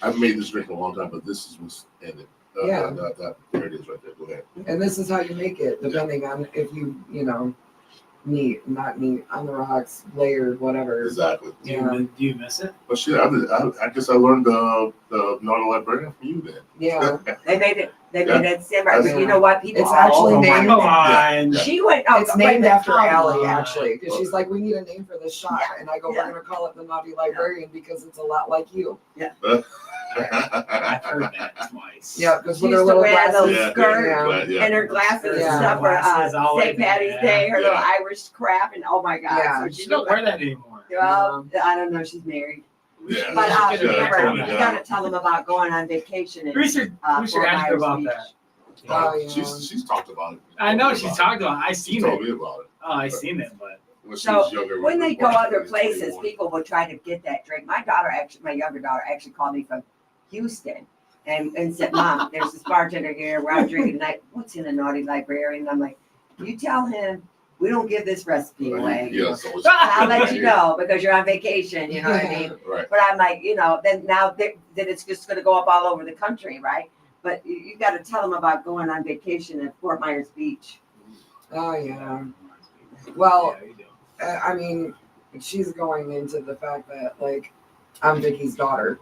I've made this drink a long time, but this is what's in it. Yeah. There it is right there. Go ahead. And this is how you make it, depending on if you, neat, not neat, on the rocks, layered, whatever. Exactly. Do you miss it? But shit, I guess I learned the Naughty Librarian from you then. Yeah. They made it simmer. That's- But you know what? People It's all actually over named- Come my- on. She went. It's named after Allie, on. actually, because she's like, we need a name for this shot. And I go, Yeah. we're going to call it the Naughty Librarian because it's a lot like you. I've heard that twice. Yeah, because She with her used to little wear those glasses. skirts Yeah. and her glasses and Yeah. stuff for Glasses, all St. like that, Patty's yeah. Day, her little Yeah. Irish crap, and oh my God. Yeah. So She she don't looked wear like, that anymore. well, I don't know. She's married. Yeah. But Yeah, remember, totally, you yeah. gotta tell them about going on vacation. We should ask her Myers about Beach. that. Oh, yeah. She's talked about it. I know she's talked about it. I She seen told it. me about it. Oh, I seen it, but When she So, was younger. When they go other she was places, 21. people will try to get that drink. My younger daughter actually called me from Houston and said, Mom, there's this bartender here. We're out drinking tonight. What's in a Naughty Librarian? And I'm like, you tell him we don't give this recipe away. Yeah, so it's- I'll let you know because you're on vacation, you know what I mean? Right. But I'm like, then it's just going to go up all over the country, right? But you got to tell them about going on vacation at Fort Myers Beach. Oh, yeah. Well, Yeah, you do. I mean, she's going into the fact that, like, I'm Vickie's daughter.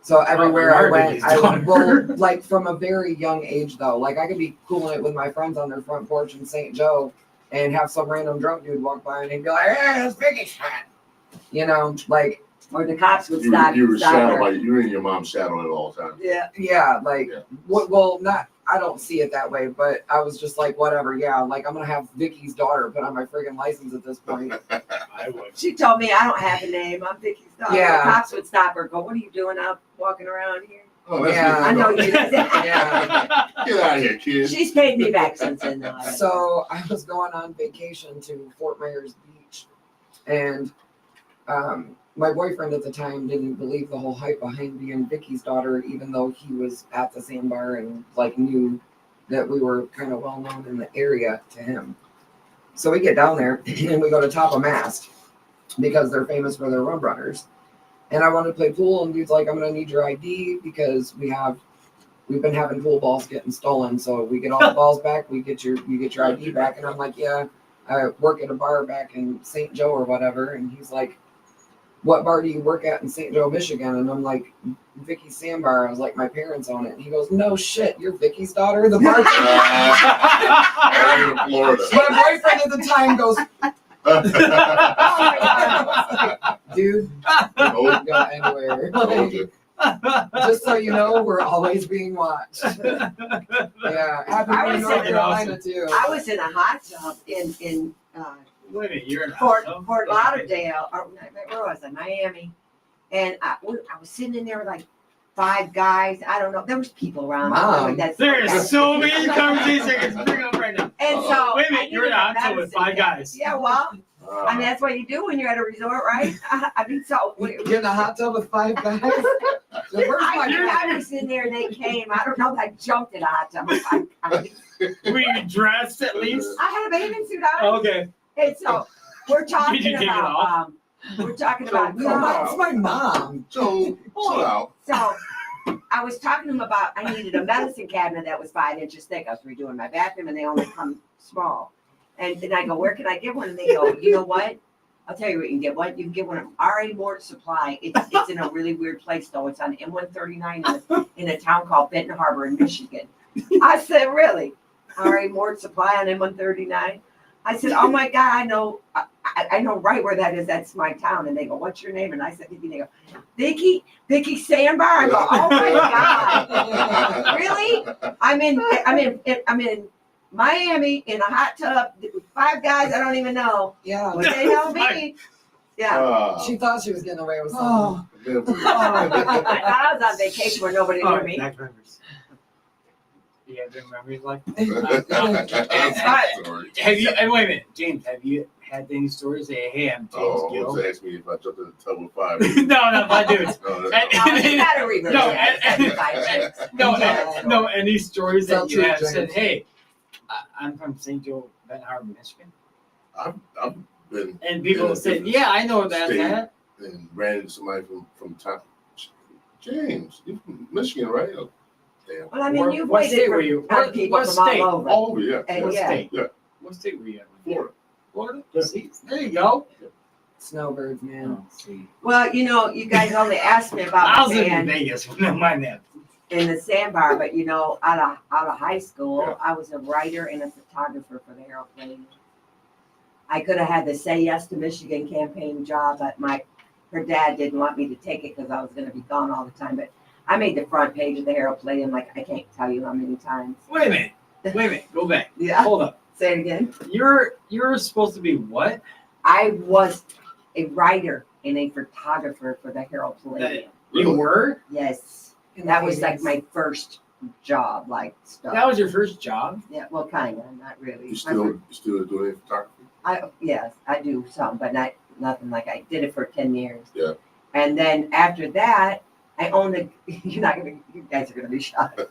So everywhere I you're went, Vickie's I daughter. well, like from a very young age though. Like I could be cooling it with my friends on their front porch in St. Joe and have some random drunk dude walk by and he'd be like, "Hey, it's Vickie's friend." Like Or the cops would You stop. were stop shadowed her. by you were in your mom's shadow at all times. Yeah. yeah, like Yeah. well, not. I don't see it that way, but I was just like, whatever. Yeah, like I'm gonna have Vickie's daughter put on my friggin' license at this point. I would. She told me I don't have a name. I'm Vickie's daughter. Yeah. The cops would stop her. Go, what are you doing out walking around here? Oh, that's Yeah. good. I know you. Yeah. Get out of here, kid. She's paid me back since then. Though. So I was going on vacation to Fort Myers Beach, and my boyfriend at the time didn't believe the whole hype behind being Vickie's daughter, even though he was at the sandbar and like knew that we were kind of well known in the area to him. So we get down there and we go to top a mast because they're famous for their rum runners. And I wanted to play pool, and dude's like, I'm gonna need your ID because we've been having pool balls getting stolen. So we get all the balls back, you get your ID back. And I'm like, yeah, I work at a bar back in St. Joe or whatever. And he's like, what bar do you work at in St. Joe, Michigan? And I'm like, Vickie's Sandbar. I was like, my parents own it. And he goes, no shit, you're Vickie's daughter, the bartender. Florida. My boyfriend at the time goes, dude, don't go anywhere. Just so you know, we're always being watched. Yeah, happened I in was North in Carolina too. I was in a hot tub in Wait a minute, you're in Fort Lauderdale, or where was I? Miami, and I was sitting in there with like 5 guys. I don't know. There was people around. Mom. There's so many conversations I can bring up right now. And so Wait a minute, you're in a hot tub with 5 guys. Yeah, well, I mean that's what you do when you're at a resort, right? I mean, so You're in a hot tub with 5 guys. So where's my I was in there and they came. I don't know if I jumped in a hot tub with 5 guys. Were you dressed at least? I had a bathing suit on. Okay. And so we're Did talking you take it about off? we're talking about That's my mom. So, pull it out. So I was talking to him about I needed a medicine cabinet that was 5 inches thick. I was redoing my bathroom and they only come small. And then I go, where can I get one? And they go, you know what? I'll tell you what you can get. One, you can get one at R.A. Mort Supply. It's in a really weird place though. It's on M139 in a town called Benton Harbor in Michigan. I said, really? R.A. Mort Supply on M139? I said, oh my God, I know right where that is. That's my town. And they go, what's your name? And I said, Vickie. They go, Vickie Sandbar. I go, oh my God, really? I'm in Miami in a hot tub with 5 guys I don't even know. Yeah. But they know me. Yeah. She thought she was getting away with something. I thought I was on vacation where nobody knew me. Back members. You have any memories like Sorry. Have you, and wait a minute, James, have you had any stories say, hey, I'm James Oh, Gill? was asking me if I jumped in the tub with 5. no, my dudes. No, Oh, you gotta reverse No, that. no, any stories Tell that you have truth, said, James. hey, I'm from St. Joe, Benton Harbor, Michigan. I've been And people Yeah, said, different yeah, I know that. state. and ran into somebody from top. James, you from Michigan, right? Oh, damn. Well, I mean, you've What waited state for were you? other people What from state? all over. All over, yeah. And What yeah. state? Yeah. What state were you at? Florida. Florida? See, there you go. Snowbirds, man. Oh, see. Well, you guys only asked me I about was the in band Vegas. No, mind that. in the Sandbar, but out of high school, Yeah. I was a writer and a photographer for the Herald Play. I could have had the Say Yes to Michigan campaign job, but her dad didn't want me to take it because I was going to be gone all the time. But I made the front page of the Herald Play, and I can't tell you how many times. Wait a minute. Go back. Yeah. Hold up. Say it again. You're supposed to be what? I was a writer and a photographer for the Herald Play. You were? Yes. In the That was like 80s. my first job, stuff. That was your first job? Yeah, well, kind of, not really. You still doing photography? Yes, I do some, but nothing like I did it for 10 years. Yeah. And then after that, I owned you guys are gonna be shocked.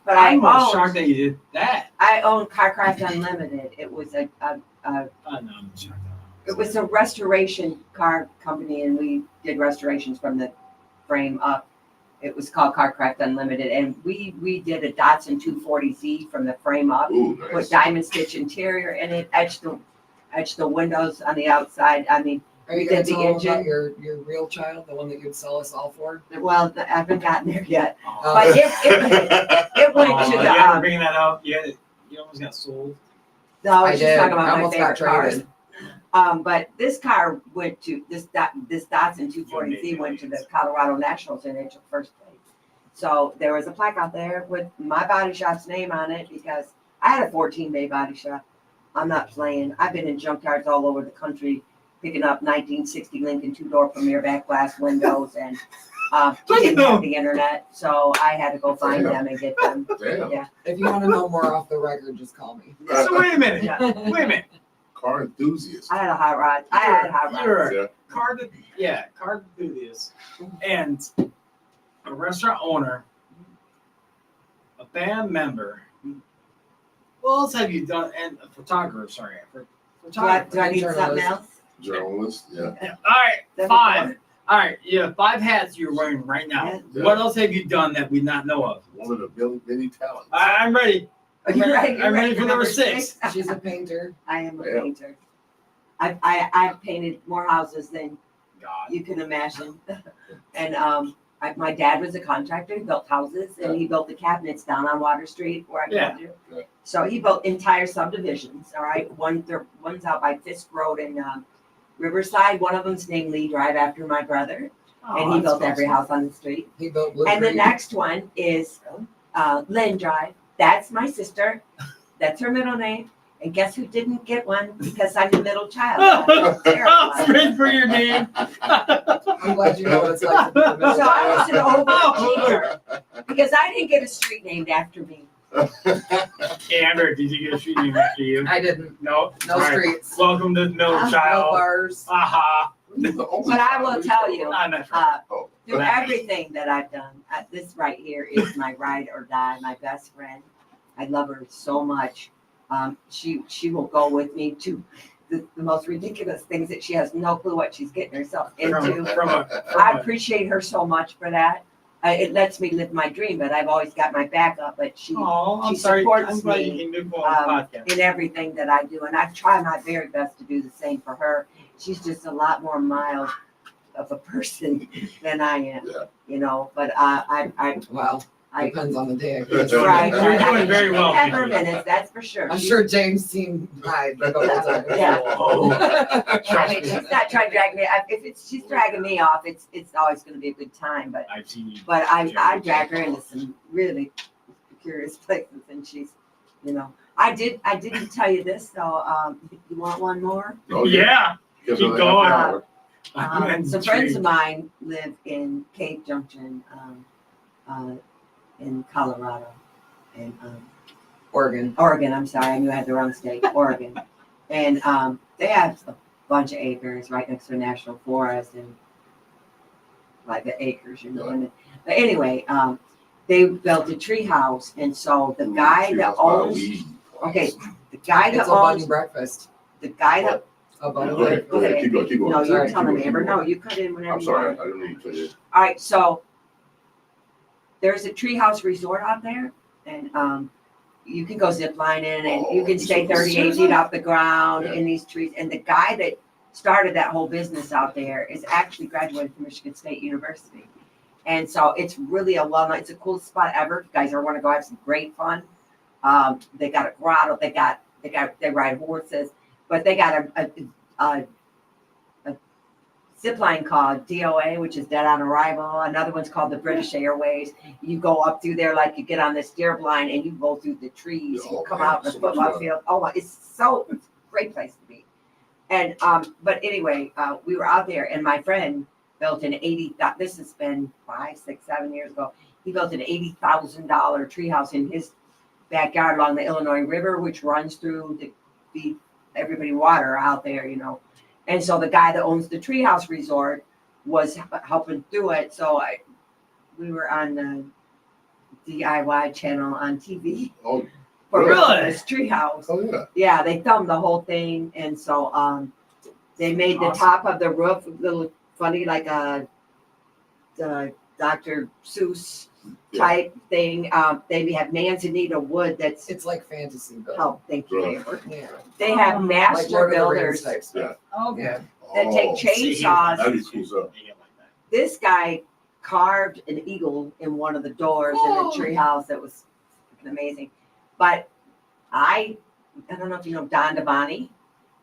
But I'm shocked that you did that. I owned Carcraft Unlimited. It was Oh, no, I'm shocked. it was a restoration car company, and we did restorations from the frame up. It was called Carcraft Unlimited, and we did a Datsun 240Z from the frame up. Ooh, Put nice. diamond stitch interior in it, etched the windows on the outside. I mean, Are you we going did to the tell them about engine. your real child, the one that you'd sell us all for? Well, I haven't gotten there yet, Oh. but it went to You the. had to bring that up. You almost got sold. No, I was I just did. talking about I my almost got favorite cars. traded. But this car went to this Datsun 240Z went to the Colorado Nationals and it took first place. So there was a plaque out there with my body shop's name on it because I had a 14-bay body shop. I'm not playing. I've been in junkyards all over the country picking up 1960 Lincoln 2-door Premier back glass windows and didn't have the internet, so I had to go find them and get them. Damn. Yeah. If you want to know more off the record, just call me. So wait a minute. Yeah. Wait a minute. car enthusiast. I had a hot rod. I had hot rods. You're Yeah. car enthusiast, and a restaurant owner, a band member. What else have you done? And a photographer. Sorry, photographer. Do I need something Journalist. else? Journalist, yeah. All right, That'd be 5. fun. All right, yeah, 5 hats you're wearing right now. Yeah. What else have you done that we not know of? One of the many talents. I'm ready. Are you ready? I'm ready for number 6. She's a painter. I am a Yeah. painter. I've painted more houses than God. you can imagine. And my dad was a contractor. He built houses and he built the cabinets down on Water Street where I Yeah. told you. Yeah. So he built entire subdivisions. All right, one's out by Fisk Road in Riverside. One of them's named Lee Drive after my brother, and he that's built every awesome. house on the street. He built Blue And the Creek. next one is Lynn Drive. That's my sister. That's her middle name. And guess who didn't get one because I'm the middle child? Terrible. Straight for your name. I'm glad you know what it's like to be the middle So I was an child. overachiever because I didn't get a street named after me. Amber, did you get a street name after you? I didn't. No. No All right. streets. Welcome to the middle No No child. bars. Aha. But I will tell you, I'm not sure. Oh. through everything that I've done, this right here is my ride or die, my best friend. I love her so much. She will go with me to the most ridiculous things that she has no clue what she's getting herself into. I appreciate her so much for that. It lets me live my dream, but I've always got my back up. But she I'm she sorry. supports I'm glad me, you came to go on the podcast. in everything that I do, and I try my very best to do the same for her. She's just a lot more mild of a person than I am, Yeah. you know. But Well, I depends on the day. That's right. You're doing very well, She had her Vickie. minutes, that's for sure. I'm She- sure James seen Hyde a couple of times. Yeah. I mean, me. she's not trying to drag me. She's dragging me off, it's always going to be a good time. But I've seen you. I drag her into some really curious places, and she's, you know. I didn't tell you this though. You want one more? Oh, Yeah. Because Keep of the going. half hour. I'm Some friends intrigued. of mine live in Cave Junction, in Colorado, and Oregon. Oregon. I'm sorry, I knew I had the wrong state. Oregon, and they have a bunch of acres right next to a national forest, and like the acres, you know. And, but anyway, they built a tree house, and so the guy that owns, the guy that It's a bunny owns, breakfast. the guy that, A bunny Go ahead, go ahead, keep going, keep going. no, you're Sorry, telling me, keep Amber. going. No, you cut in whenever I'm you sorry, want. I didn't mean to tell you. All right, so there's a treehouse resort out there, and you can go zip lining, and you can stay 38 feet off the ground Yeah. in these trees. And the guy that started that whole business out there is actually graduated from Michigan State University, and so it's really it's a cool spot ever. If you guys ever want to go have some great fun. They got a grotto. They ride horses, but they got a zip line called DOA, which is Dead on Arrival. Another one's called the British Airways. You go up through there like you get on the steer blind and you go through the trees. Yeah, You come man, out in the so much football fun. field. Oh, it's a great place to be. And but anyway, we were out there, and my friend built an this has been 5, 6, 7 years ago. He built an $80,000 treehouse in his backyard along the Illinois River, which runs through to feed everybody water out there, you know. And so the guy that owns the treehouse resort was helping do it. So we were on the DIY channel on TV Oh, for Really? this treehouse. oh, yeah. Yeah, they filmed the whole thing, and so they made the Awesome. top of the roof a little funny, like a Dr. Seuss type thing. They have manzanita wood that's It's like fantasy building. oh, thank you. Really? Amber. Yeah. They have Like Like master Lord of the Rings builders type stuff. Yeah. that take Oh, chainsaws. that'd be cool stuff. This guy carved an eagle in one of the doors in Oh. a treehouse that was freaking amazing. But I don't know if you know Don Devani.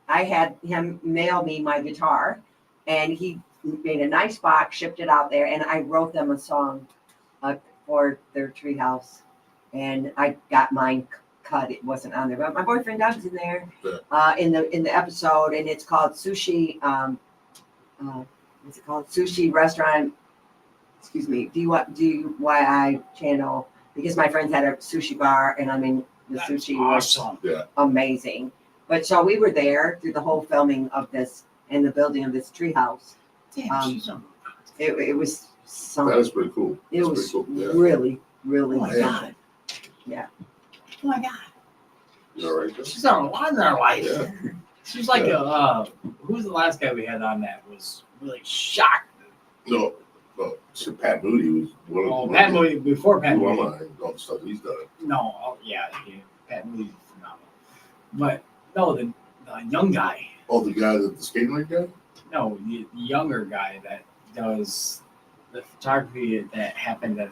I had him mail me my guitar, and he made a nice box, shipped it out there, and I wrote them a song for their treehouse, and I got mine cut. It wasn't on there, but my boyfriend Doug's in there in the episode, and it's called Sushi. What's it called? Sushi Restaurant. Excuse me. DIY channel, because my friends had a sushi bar, and I mean the sushi was Awesome. amazing. But so we were there through the whole filming of this and the building of this treehouse. Damn, she's on. It was That something. is pretty cool. It That's was pretty cool. Yeah. really, really Oh my fun. god. Yeah. Oh my god. You all right, Joe? She's on a lot in her life. Yeah. She's like who's the last guy we had on that was really shocked? No, so Pat Moody was one of Oh, Pat Moody before Pat One Moody. of all the stuff he's done. No, yeah, Pat Moody's phenomenal. But no, the young guy. Oh, the guy that the skating rink guy? No, the younger guy that does the photography that happened at.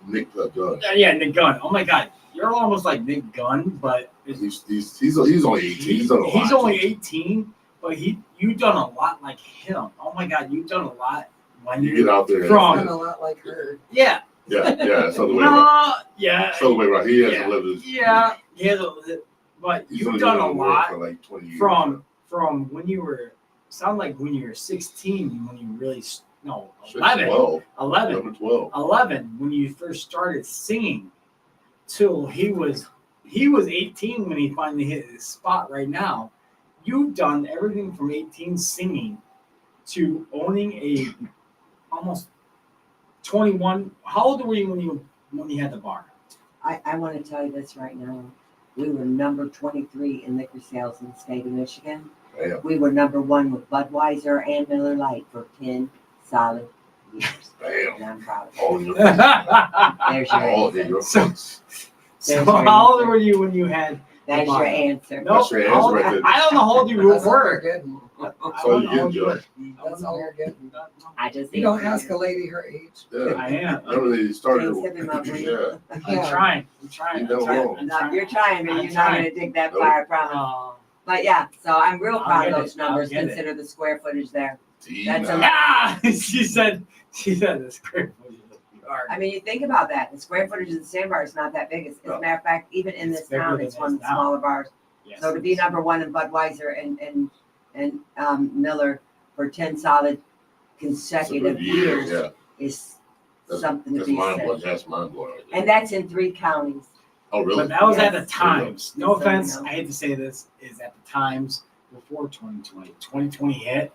Nick Gunn. Yeah, Nick Gunn. Oh my God, you're almost like Nick Gunn, but He's only 18. He's done a lot. He's only 18, but you've done a lot like him. Oh my God, you've done a lot when You get out there. From- Kind of a lot like her. Yeah. Yeah, it's the other way around. Yeah. It's the other way around. He hasn't Yeah. lived his. Yeah. He has but He's you've only done been a in the world lot for like 20 years. from when you were. Sound like when you were 16, when you really no 6, 11, 12, 11, 11, 12. 11 when you first started singing, till he was 18 when he finally hit his spot. Right now, you've done everything from 18 singing to owning a almost 21. How old were you when you had the bar? I want to tell you this right now. We were number 23 in liquor sales in the state of Michigan. Damn. We were number 1 with Budweiser and Miller Lite for 10 solid years. Damn. And I'm proud of it. All your There's your all answer. of your So- face. So There's your how old answer. were you when you had? That's Bar. your answer. No, That's your answer right there. I don't know how old you That's all you're were. getting. That's all you get, Joe. That's all you're getting. I just You don't answered ask you. a lady her age. Yeah. I am. Remember they started. Thanks, Heavy Mother. Yeah. I'm trying. You don't know. No, you're trying, but I'm you're not trying. going to dig that Nope. fire, I promise. But yeah, so I'm real I'll proud of get those it. I'll numbers. get it. Consider the square footage there. That's Tina. a- Ah, she said this great. I mean, you think about that. The square footage of the sandbar is not that big. As a No. matter of fact, even in It's this bigger town, than it's it one is of the now. smaller bars. Yes. So to be number 1 in Budweiser and Miller for 10 solid consecutive years Yeah. is That's- something to That's be mind blowing. said. That's mind blowing. And that's in 3 counties. Oh, really? But that was at the Yes. times. No Yes, I offense. know. I hate to say this. Is at the times before 2020. 2020 hit.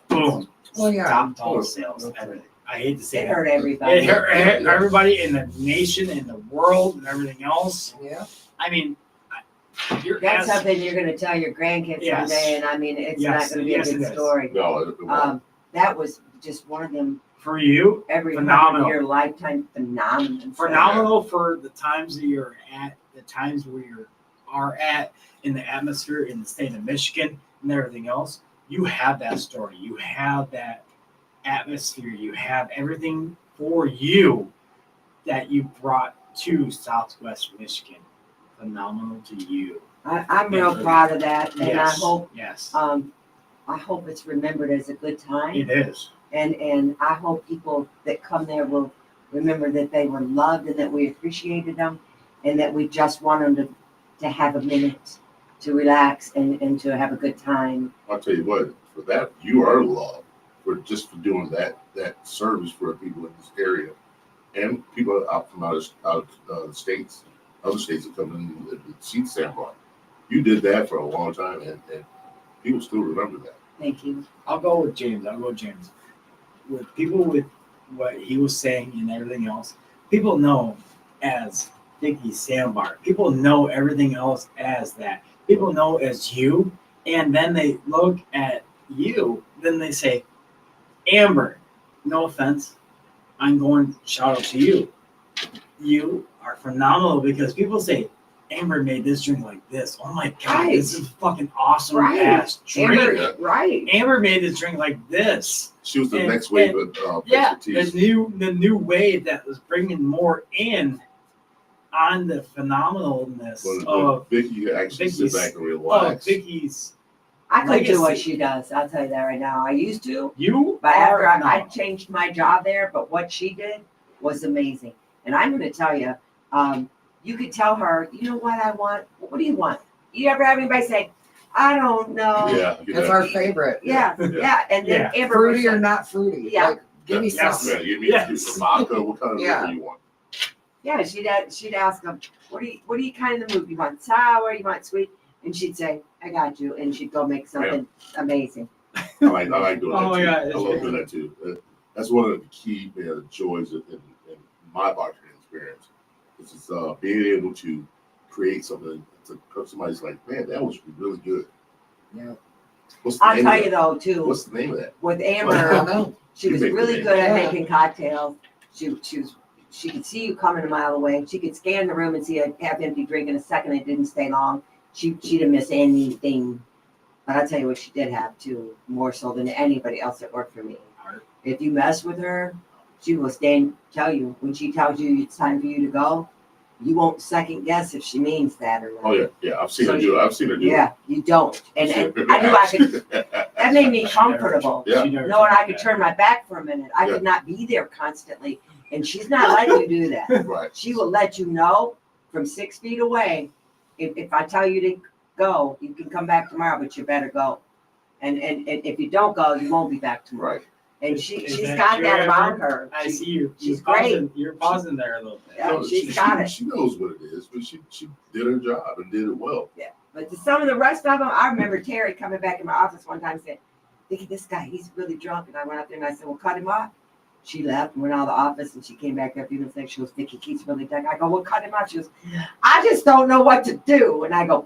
Boom. Well, yeah. Stopped all sales. Everything. I hate to say It that. hurt everybody. It hurt everybody in the nation, in the world, and everything else. Yeah. I mean, you're That's as- something you're going to tell your grandkids Yes. someday, and I mean, it's Yes, not going to be yes, a it good is. story. No, it won't. That was just one of them for you. every Phenomenal. year lifetime phenomenon. Phenomenal for the times that you're at, the times where you are at in the atmosphere in the state of Michigan and everything else. You have that story. You have that atmosphere. You have everything for you that you brought to Southwest Michigan. Phenomenal to you. I'm real proud of that, and Yes. I hope it's remembered as a good time, It is. and I hope people that come there will remember that they were loved and that we appreciated them, and that we just want them to have a minute to relax and to have a good time. I'll tell you what, for that, you are loved for doing that service for people in this area and people out from out of the states, other states that come in and see the sandbar. You did that for a long time, and people still remember that. Thank you. I'll go with James. With people with what he was saying and everything else, people know as Vickie Sandbar. People know everything else as that. People know as you, and then they look at you, then they say, Amber, no offense, I'm going shout out to you. You are phenomenal because people say, Amber made this drink like this. Oh my God, Right. this is fucking awesome Right. ass drink. Amber, right. Amber made this drink like this. She was the And- next wave and- of Yeah, expertise. the new wave that was bringing more in on the phenomenalness When of Vickie actually sit Vickie's- back and relax. Vickie's. I could do what Legacy. she does. I'll tell you that right now. I used to, You but are after I phenomenal. changed my job there, but what she did was amazing. And I'm going to tell you, you could tell her, you know what I want? What do you want? You ever have anybody say, I don't know? Yeah, you It's know. our favorite. Yeah, yeah. And then Yeah. Amber would Fruity or say, not fruity. Yeah. Like, give me Yes. something. Yeah, give me Yes. a vodka. What kind of Yeah. liquor you want? Yeah, she'd ask them, what do you kind of the mood? You want sour? You want sweet? And she'd say, I got you. And she'd go make something amazing. I like doing that Oh my too. God, I it's love great. doing that too. That's one of the key joys in my bartending experience. It's just being able to create something to somebody's like, man, that was really good. Yeah. What's the I'll name tell of you that? though, too, What's the name of that? with I Amber, don't know. she was You make the really name. good at Yeah. making cocktails. She could see you coming a mile away. She could scan the room and see a half empty drink in a second. It didn't stay long. She didn't miss anything. But I'll tell you what she did have too, more so than anybody else that worked for me. If you mess with her, she will tell you when she tells you it's time for you to go. You won't second guess if she means that or not. Oh yeah. I've seen her do it. I've seen her do it. Yeah, you don't. And I knew I could. That made me comfortable. Yeah. Knowing I could turn my back for a minute. I could not be there constantly. And she's not letting you do that. Right. She will let you know from 6 feet away. If I tell you to go, you can come back tomorrow, but you better go. And if you don't go, you won't be back tomorrow. Right. And Is she's that got true, that about Amber? her. I see you. she's great. You're pausing there a little bit. Yeah, No, she's got it. She knows what it is, but she did her job and did it well. Yeah. But to some of the rest of them, I remember Terry coming back in my office one time and saying, Vickie, this guy, he's really drunk. And I went out there and I said, well, cut him off. She left and went out of the office and she came back there a few minutes later. She goes, Vickie, he's really drunk. I go, well, cut him off. She goes, I just don't know what to do. And I go,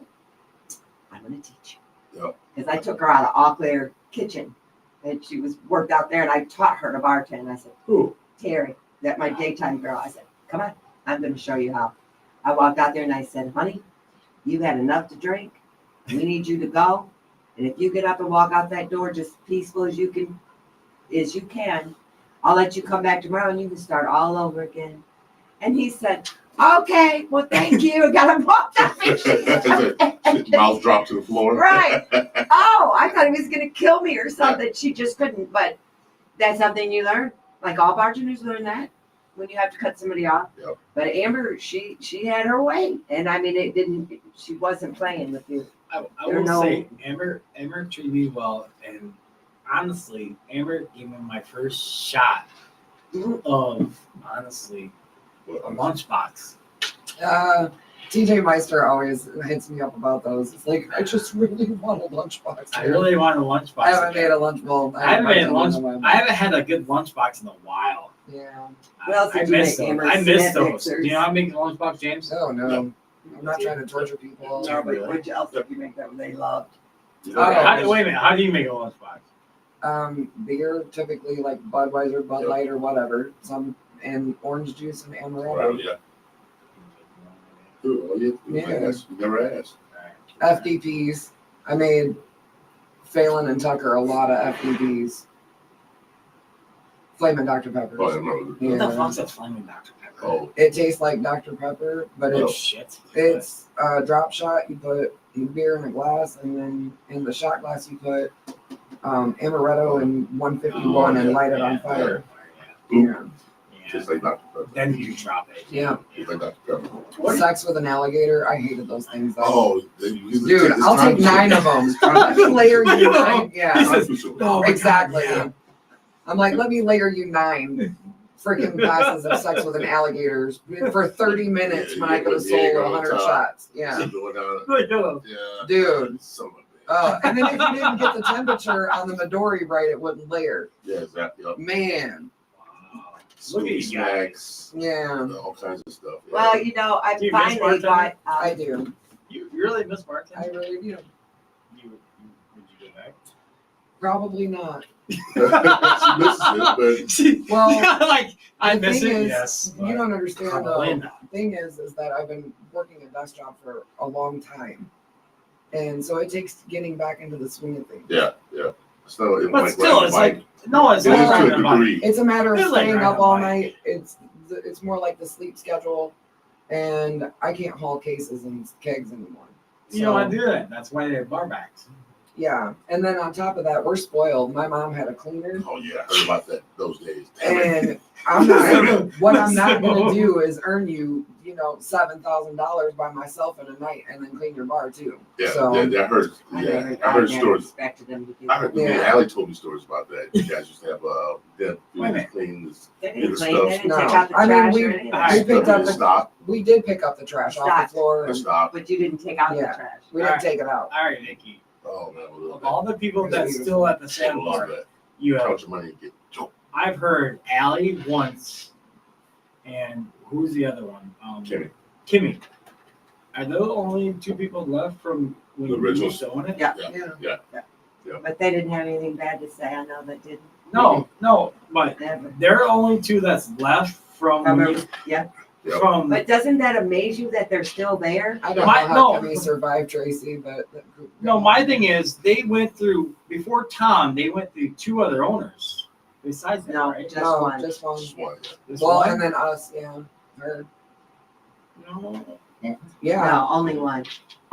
I'm going to teach you. Yep. Because I took her out of Eau Claire kitchen and she was worked out there and I taught her to bartend. And I said, Cool. Terry, that my daytime girl. I said, come on, I'm going to show you how. I walked out there and I said, honey, you had enough to drink. We need you to go. And if you get up and walk out that door just peaceful as you can, I'll let you come back tomorrow and you can start all over again. And he said, okay, well, thank you. I got him walked out. Mouth dropped to the floor. Right. Oh, I thought he was going to kill me or something. She just couldn't. But that's something you learn. Like all bartenders learn that when you have to cut somebody off. Yep. But Amber, she had her way. And I mean, she wasn't playing with you. I will say, Amber treated me well, and honestly, Amber gave me my first shot of honestly a lunchbox. TJ Meister always hits me up about those. It's like, I just really want a lunchbox. I really want a lunchbox. I haven't made a lunch bowl. I haven't had a good lunchbox in a while. Yeah. What else I did you miss make, those. Amber? I miss Cement those. mixers. Do you know how to make a lunchbox, James? Oh, no. I'm not trying to torture people. No, but what else did you make that they loved? Wait a minute. How do you make a lunchbox? Beer, typically like Budweiser, Bud Light, or whatever. And orange juice and amaretto. Right, yeah. Cool. Oh, you never asked. FDPs. I made Phelan and Tucker a lot of FDPs. Flamin' Dr. Peppers. Oh, I remember. Yeah. What the fuck's a flaming Dr. Pepper? Oh, It tastes like Dr. Pepper, but Oh, it's shit. it's a drop shot. You put beer in a glass, and then in the shot glass you put amaretto and 151 and light it on fire. Yeah. just like Dr. Pepper. Then you drop it. Yeah. Just like Dr. Pepper. Sex with an alligator. I hated those things. Though. Oh, Dude, I'll take 9 of them. Let me layer you 9. He Yeah, says, "Oh my exactly. God, yeah." I'm like, let me layer you 9 freaking glasses of sex with an alligator for 30 minutes when I could have sold 100 shots. Yeah, Yeah. dude. Some of it. And then if you didn't get the temperature on the Midori right, it wouldn't layer. Yeah, exactly. Yep. Man, Wow. Look at snacks. yeah, All kinds of stuff. Yeah. Well, you know, I Do you miss finally got. I do. You really miss I bartending? really do. Would you go back? Probably not. She misses it, Well, like I the miss thing it. is, Yes. You don't understand Probably though. not. The thing is that I've been working a desk job for a long time. And so it takes getting back into the swing of things. but yeah. So But still, it's like no, it's it like is to a riding a bike. degree. It's a matter of It's like staying riding up a all bike. night. It's more like the sleep schedule, and I can't haul cases and kegs anymore. You don't want to do that. That's why they have bar backs. Yeah, and then on top of that, we're spoiled. My mom had a cleaner, Oh yeah, I heard about that those days. Damn it. and I'm not. What I'm not gonna do is earn you, $7,000 by myself in a night, and then clean your bar too. Yeah, So that hurts. I Yeah, never, I heard never stories. expected them to do I heard that. Yeah. Allie told me stories about that. You guys used to have them Wait a minute. clean this. They Yeah, didn't the clean, stuff. they didn't No. take out the I mean, trash we- or anything. Alright. we picked up the. Stop. We did pick up the trash off Stop. the floor, and Stop. But you didn't take out the Yeah. trash. we didn't take it out. All right, Vickie. Oh man, a little Of bit. all the people that's still at the sandbar, that. you have. Count your money and get choked. I've heard Allie once, and who's the other one? Kimmy. Kimmy. Are there only two people left from when The you originals? used to own it? Yeah. Yeah. But they didn't have anything bad to say. I know they didn't. No, but Never. there are only two that's left from when you, Yeah. Yep. from. But doesn't that amaze you that they're still there? I don't My- know how no. Kimmy survived Tracy, but No, my thing is they went through before Tom. They went through two other owners besides that, No, right? just no, one. just one. Just one. This Well, one? and then us, yeah, her, No. yeah, No, only one.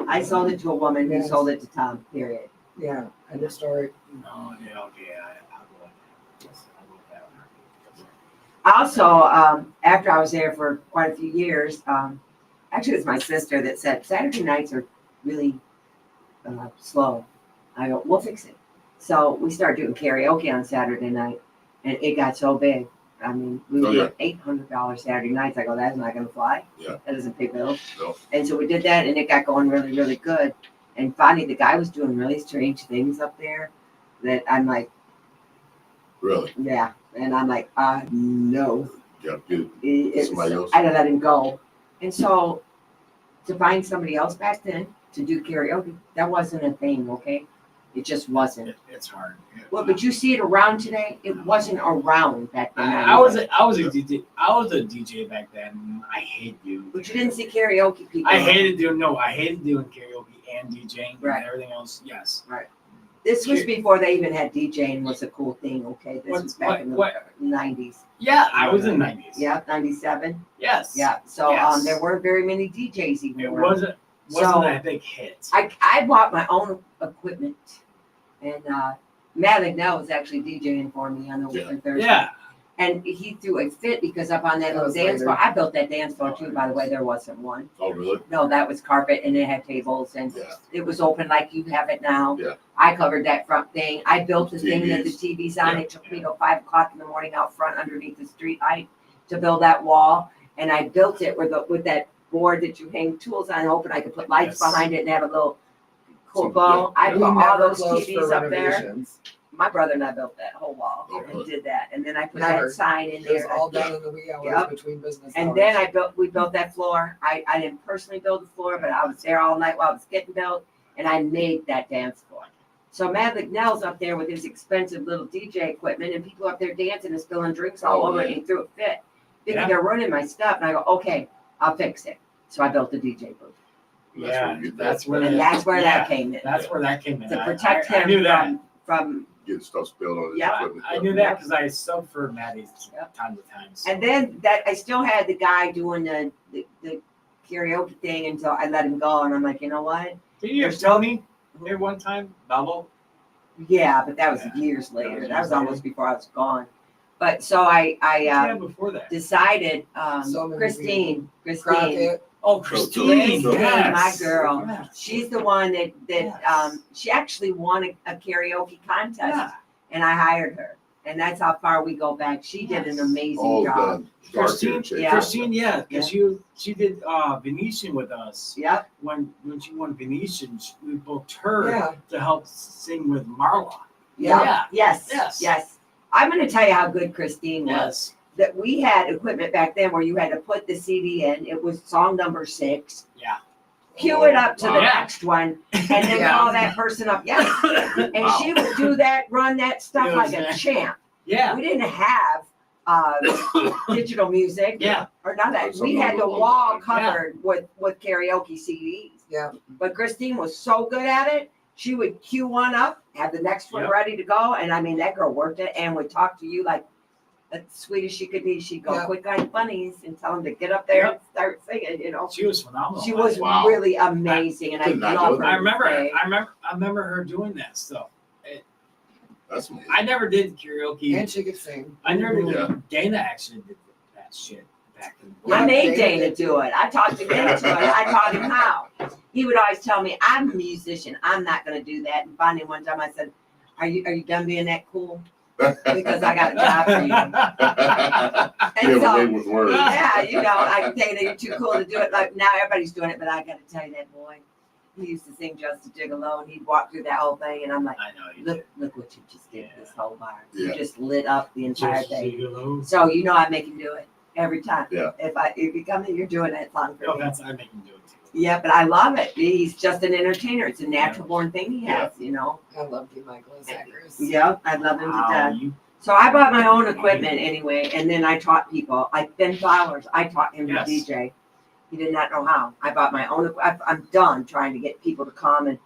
I sold it to a woman who Yes. sold it to Tom, period. yeah. End of story. No, yeah, okay, I'll go with that. Yes, I'll go with that one. Also, after I was there for quite a few years, actually it was my sister that said Saturday nights are really slow. I go, we'll fix it. So we started doing karaoke on Saturday night, and it got so big. I mean, we Oh, were $800 Saturday nights. I go, that's not going to fly. Yeah. That doesn't pay bills. No. And so we did that, and it got going really, really good. And finally, the guy was doing really strange things up there that I'm like, Really? yeah. And I'm like, no. Yeah, good. It's, Somebody else? I let him go. And so to find somebody else back then to do karaoke, that wasn't a thing, okay? It just wasn't. It's hard. Well, but you see it around today. It wasn't around back then. I was a DJ back then. I hated doing. But you didn't see karaoke people. I hated doing karaoke and DJing Right. and everything else. Yes. This was before they even had DJing was a cool thing, okay? This was back in the What? 90s. Yeah, I was in '90s. Yeah, 97. Yes. Yeah. So Yes. there weren't very many DJs even It around. wasn't So- a big hit. I bought my own equipment, and Matt Lignell was actually DJing for me on the Yeah. on Thursday. Yeah. And he threw a fit because up on that That little was dance later. floor, I built that dance floor too, by the way. There wasn't one. Oh, really? No, that was carpet, and it had tables, and Yeah. it was open like you have it now. Yeah. I covered that front thing. I built the thing that the TVs. TV's on. Yeah. It took me till 5 o'clock in the morning out front underneath the street light to build that wall. And I built it with that board that you hang tools on, hoping I could put lights Yes. behind it and have a little cool So, glow. I We put all never those closed for TVs up there. renovations. My brother and I built that whole wall Oh, and really? did that. And then I put Never. that sign in It was there. all done in the wee hours Yep. between business And hours. then we built that floor. I didn't personally build the floor, but I was there all night while it was getting built, and I made that dance floor. So Matt Lignell's up there with his expensive little DJ equipment, and people up there dancing and spilling drinks all Oh, over it, man. and he threw a fit. Thinking Yeah. they're ruining my stuff, and I go, okay, I'll fix it. So I built the DJ booth, That's Yeah, where you get that's that. where and that's where yeah, that came in That's where that came in. to I- protect I him knew that. from. Get stuff spilled on his Yeah, equipment. I knew that because I subbed for Maddie's tons of times. And then that I still had the guy doing the karaoke thing until I let him go, and I'm like, you know what? Didn't you tell me there one time, Bubble? Yeah, but that was Yeah. years That later. was That was years almost before I was gone. But so I Yeah, before that. decided, So many Christine, Crockett, Oh, Christine, Christine, yes. my girl. Yes. She's the one that Yes. she actually won a karaoke contest, Yeah. and I hired her, and that's how far we go back. She did an Yes. amazing Oh, job. the dark Christine, hair chick. Yeah. Christine, yeah, because she did Venetian with us. Yep. When she won Venetian, we booked her yeah, to help sing with Marla. Yep. Yeah. Yes. Yes. Yes. I'm going to tell you how good Christine was. Yes. That we had equipment back then where you had to put the CD in. It was song number 6. Yeah. Cue it up to the Wow. next one, and then Yeah. call that person up. Yes. And Wow. she would do that, run that stuff It like was a nice. champ. Yeah. We didn't have digital music Yeah. or none of that. Something We had the along wall those covered with karaoke CDs. yeah. But Christine was so good at it. She would cue one up, have the next one Yep. ready to go, and I mean that girl worked it and would talk to you like sweet as she could be, she'd go Yeah. quick like bunnies and tell them to get up there and start singing. She was phenomenal. She was Wow. really amazing, and I Did not love know her. that. I remember her doing that stuff. That's amazing. I never did karaoke. And she could sing. I never did. Yeah. Dana actually did that shit back in the Yeah, I made Dana Dana did do it. I talked him into it. I taught him how. He would always tell me, "I'm a musician. I'm not going to do that." And finally, one time I said, "Are you done being that cool? Because I got a job for you." Yeah, And but they so, with words. yeah, Dana, you're too cool to do it. Like now, everybody's doing it, but I got to tell you, that boy, he used to sing "Just a Gigolo," and he'd walk through that whole thing, and I'm like, I know you look what you just did this whole bar. Yeah. You just lit up the entire Just thing. Gigolo. So I make him do it every time. Yeah. If you come in, you're doing that song for No, me. I make him do it too. Yeah, but I love it. He's just an entertainer. It's a natural born thing he has, I love you, Michael Zacharias. Yeah, I love him to Wow, death. you So I bought my own equipment anyway, and then I taught people. Like Ben Flowers, I taught him Yes. to DJ. He did not know how. I bought my own. I'm done trying to get people to come, and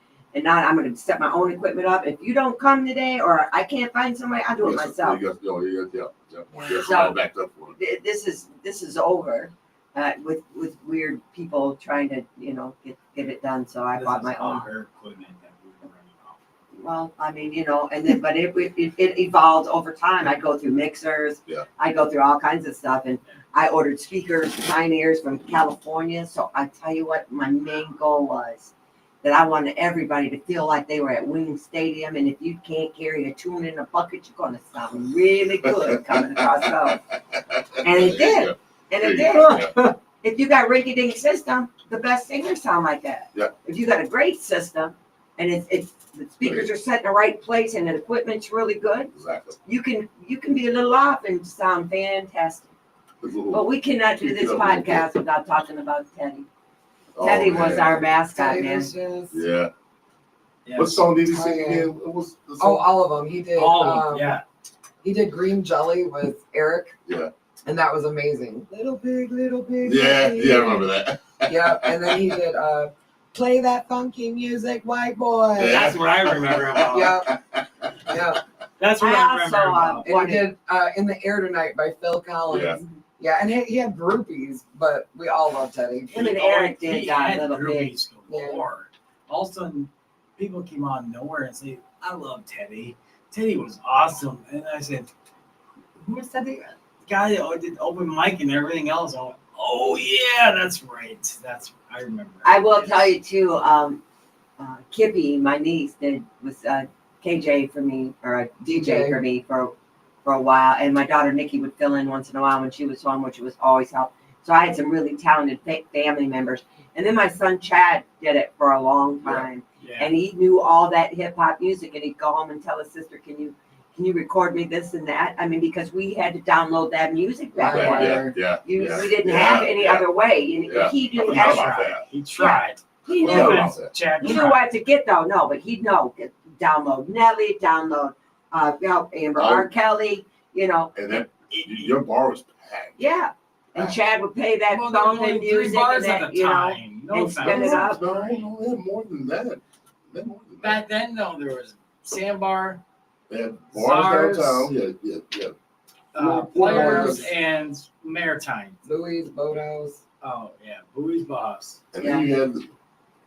now I'm going to set my own equipment up. If you don't come today, or I can't find somebody, I'll do it myself. Yeah. So- So, backed up for it. This is over with weird people trying to get it done. So I this bought is my all own. her equipment that we were running off. Well, I mean, and then but it evolved over time. I go through mixers. Yeah. I go through all kinds of stuff, and I ordered speakers, Pioneers from California. So I tell you what, my main goal was that I wanted everybody to feel like they were at Wing Stadium. And if you can't carry a tune in a bucket, you're going to sound really good coming across those. And it did. And it did. If you got rinky-dink system, the best singers sound like that. Yeah. If you got a great system, and it's the speakers are set in the right place and the equipment's really good, Exactly. you can be a little off and sound fantastic. But we cannot do this podcast without talking about Teddy. Teddy was our mascot, Teddy man. was just, Yeah. Yes. What song did he sing Oh, yeah. again? What was the oh, song? all of them. He did. All of them, yeah. He did Green Jelly with Eric. Yeah. And that was amazing. Little pig, little pig. Yeah, little yeah, I pig. remember that. Yeah, and then he did Play That Funky Music, White Boy. Yeah. That's what I remember about. Yeah, yeah. That's what I remember about. And he did In the Air Tonight by Phil Collins. Yeah. Yeah, and he had groupies, but we all love Teddy. Him and Eric did He that had little bit. groupies galore. All of a sudden, people came out of nowhere and say, "I love Teddy. Teddy was awesome." And I said, "Who is Teddy?" Guy that did open mic and everything else. I went, "Oh yeah, that's right. I remember." I will tell you too, Kippy, my niece, was KJ for me, or a DJ for me for a while, and my daughter Nikki would fill in once in a while when she was home, which was always help. So I had some really talented family members, and then my son Chad did it for a long time, Yeah. and he knew all that hip hop music, and he'd go home and tell his sister, "Can you record me this and that?" I mean, because we had to download that music back Right. then. Yeah. We didn't have any other way, and Yeah. he knew I forgot everything. about that. He tried. He Well, knew. about that. Chad He knew tried. what to get though. No, but he'd know. Download Nelly, download Amber R. Kelly, And then your bar was packed. yeah. And Chad would play that Well, there were thumping only 3 music bars and at that, the time. and spin it up. No, they had more than that. They had more than that. Back then, no, there was Sandbar, They had bars Czars. downtown. Yeah. Players, and Maritime. Louis Boathouse. Oh yeah, Bowie's Boss. And then you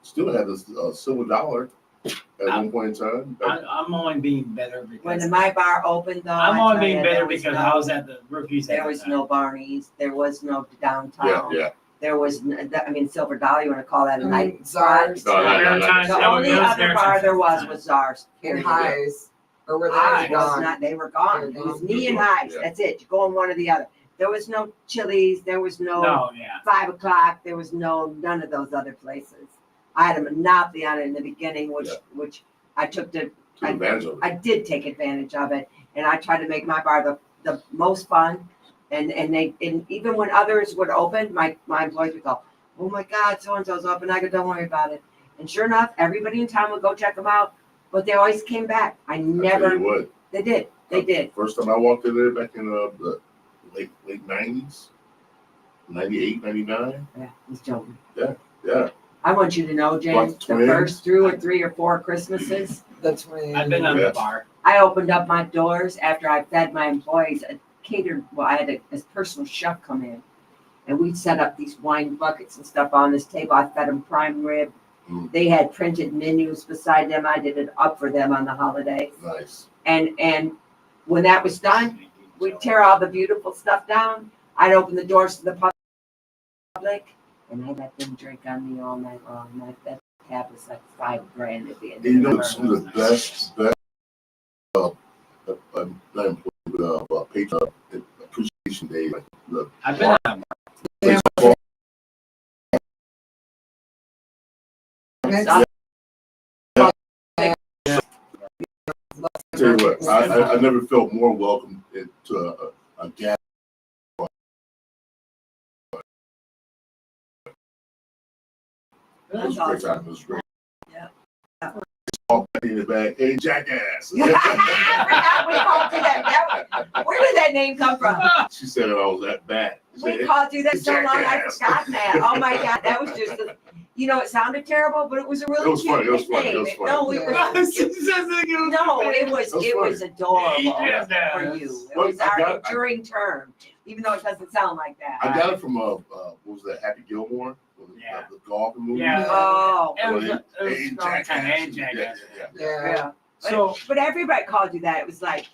still had the silver dollar at one point in time. I'm only being better When because my bar opened though, I'm I only tell being you, better there was because no- I was at the rookies. there at was the time. no Barney's, there was no downtown. Yeah. There was, I mean, Silver Dollar, you want to call that a night? Czars No, Maritime. The No, only it was other Maritime bar there at the was time. Czars. and period. Highs. Or were they Highs was gone? not, they were gone. They It were was gone. me and Highs. Yeah. That's it. You go on one or the other. There was no Chili's. There was No, yeah. 5 o'clock. There was none of those other places. I had a monopoly on it in the beginning, which I took Took advantage of it. I did take advantage of it, and I tried to make my bar the most fun. And even when others would open, my employees would go, "Oh my God, so and so's open." I go, "Don't worry about it." And sure enough, everybody in town would go check them out, but they always came back. I tell you what. They did. They did. First time I walked in there back in the late 90s, 98, 99. Yeah, he's joking. Yeah. I want you to know, James, Like the twins. first 3 or 4 Christmases, The twins. I've been on Yeah. the bar. I opened up my doors after I fed my employees catered. Well, I had this personal chef come in, and we'd set up these wine buckets and stuff on this table. I fed them prime rib. They had printed menus beside them. I did it up for them on the holidays. Nice. And when that was done, we'd tear all the beautiful stuff down. I'd open the doors to the public, and I let them drink on me all night long. That tab was like $5,000 at the end. And you know, some of the best not employee, but patron appreciation day. Like the I've been on tell you what, I never felt more welcome to a gas. It was a great time. It was great. Yeah. All back in the bag. Hey, jackass. I forgot we called you that. Where did that name come from? She said I was that bad. She We said, called you that so long, I've Jackass. forgotten that. Oh my God, that was just, it sounded terrible, but it was a really It was cute funny, it was funny, it nickname. was funny. No, it was adorable for you. It But was I our got- enduring term, even though it doesn't sound like that. I got it from what was that, Happy Gilmore? Yeah. The golf movie. Yeah. Oh, It was Hey, a strong time, jackass. hey, jackass. Yeah. yeah. So But everybody called you that. It was like,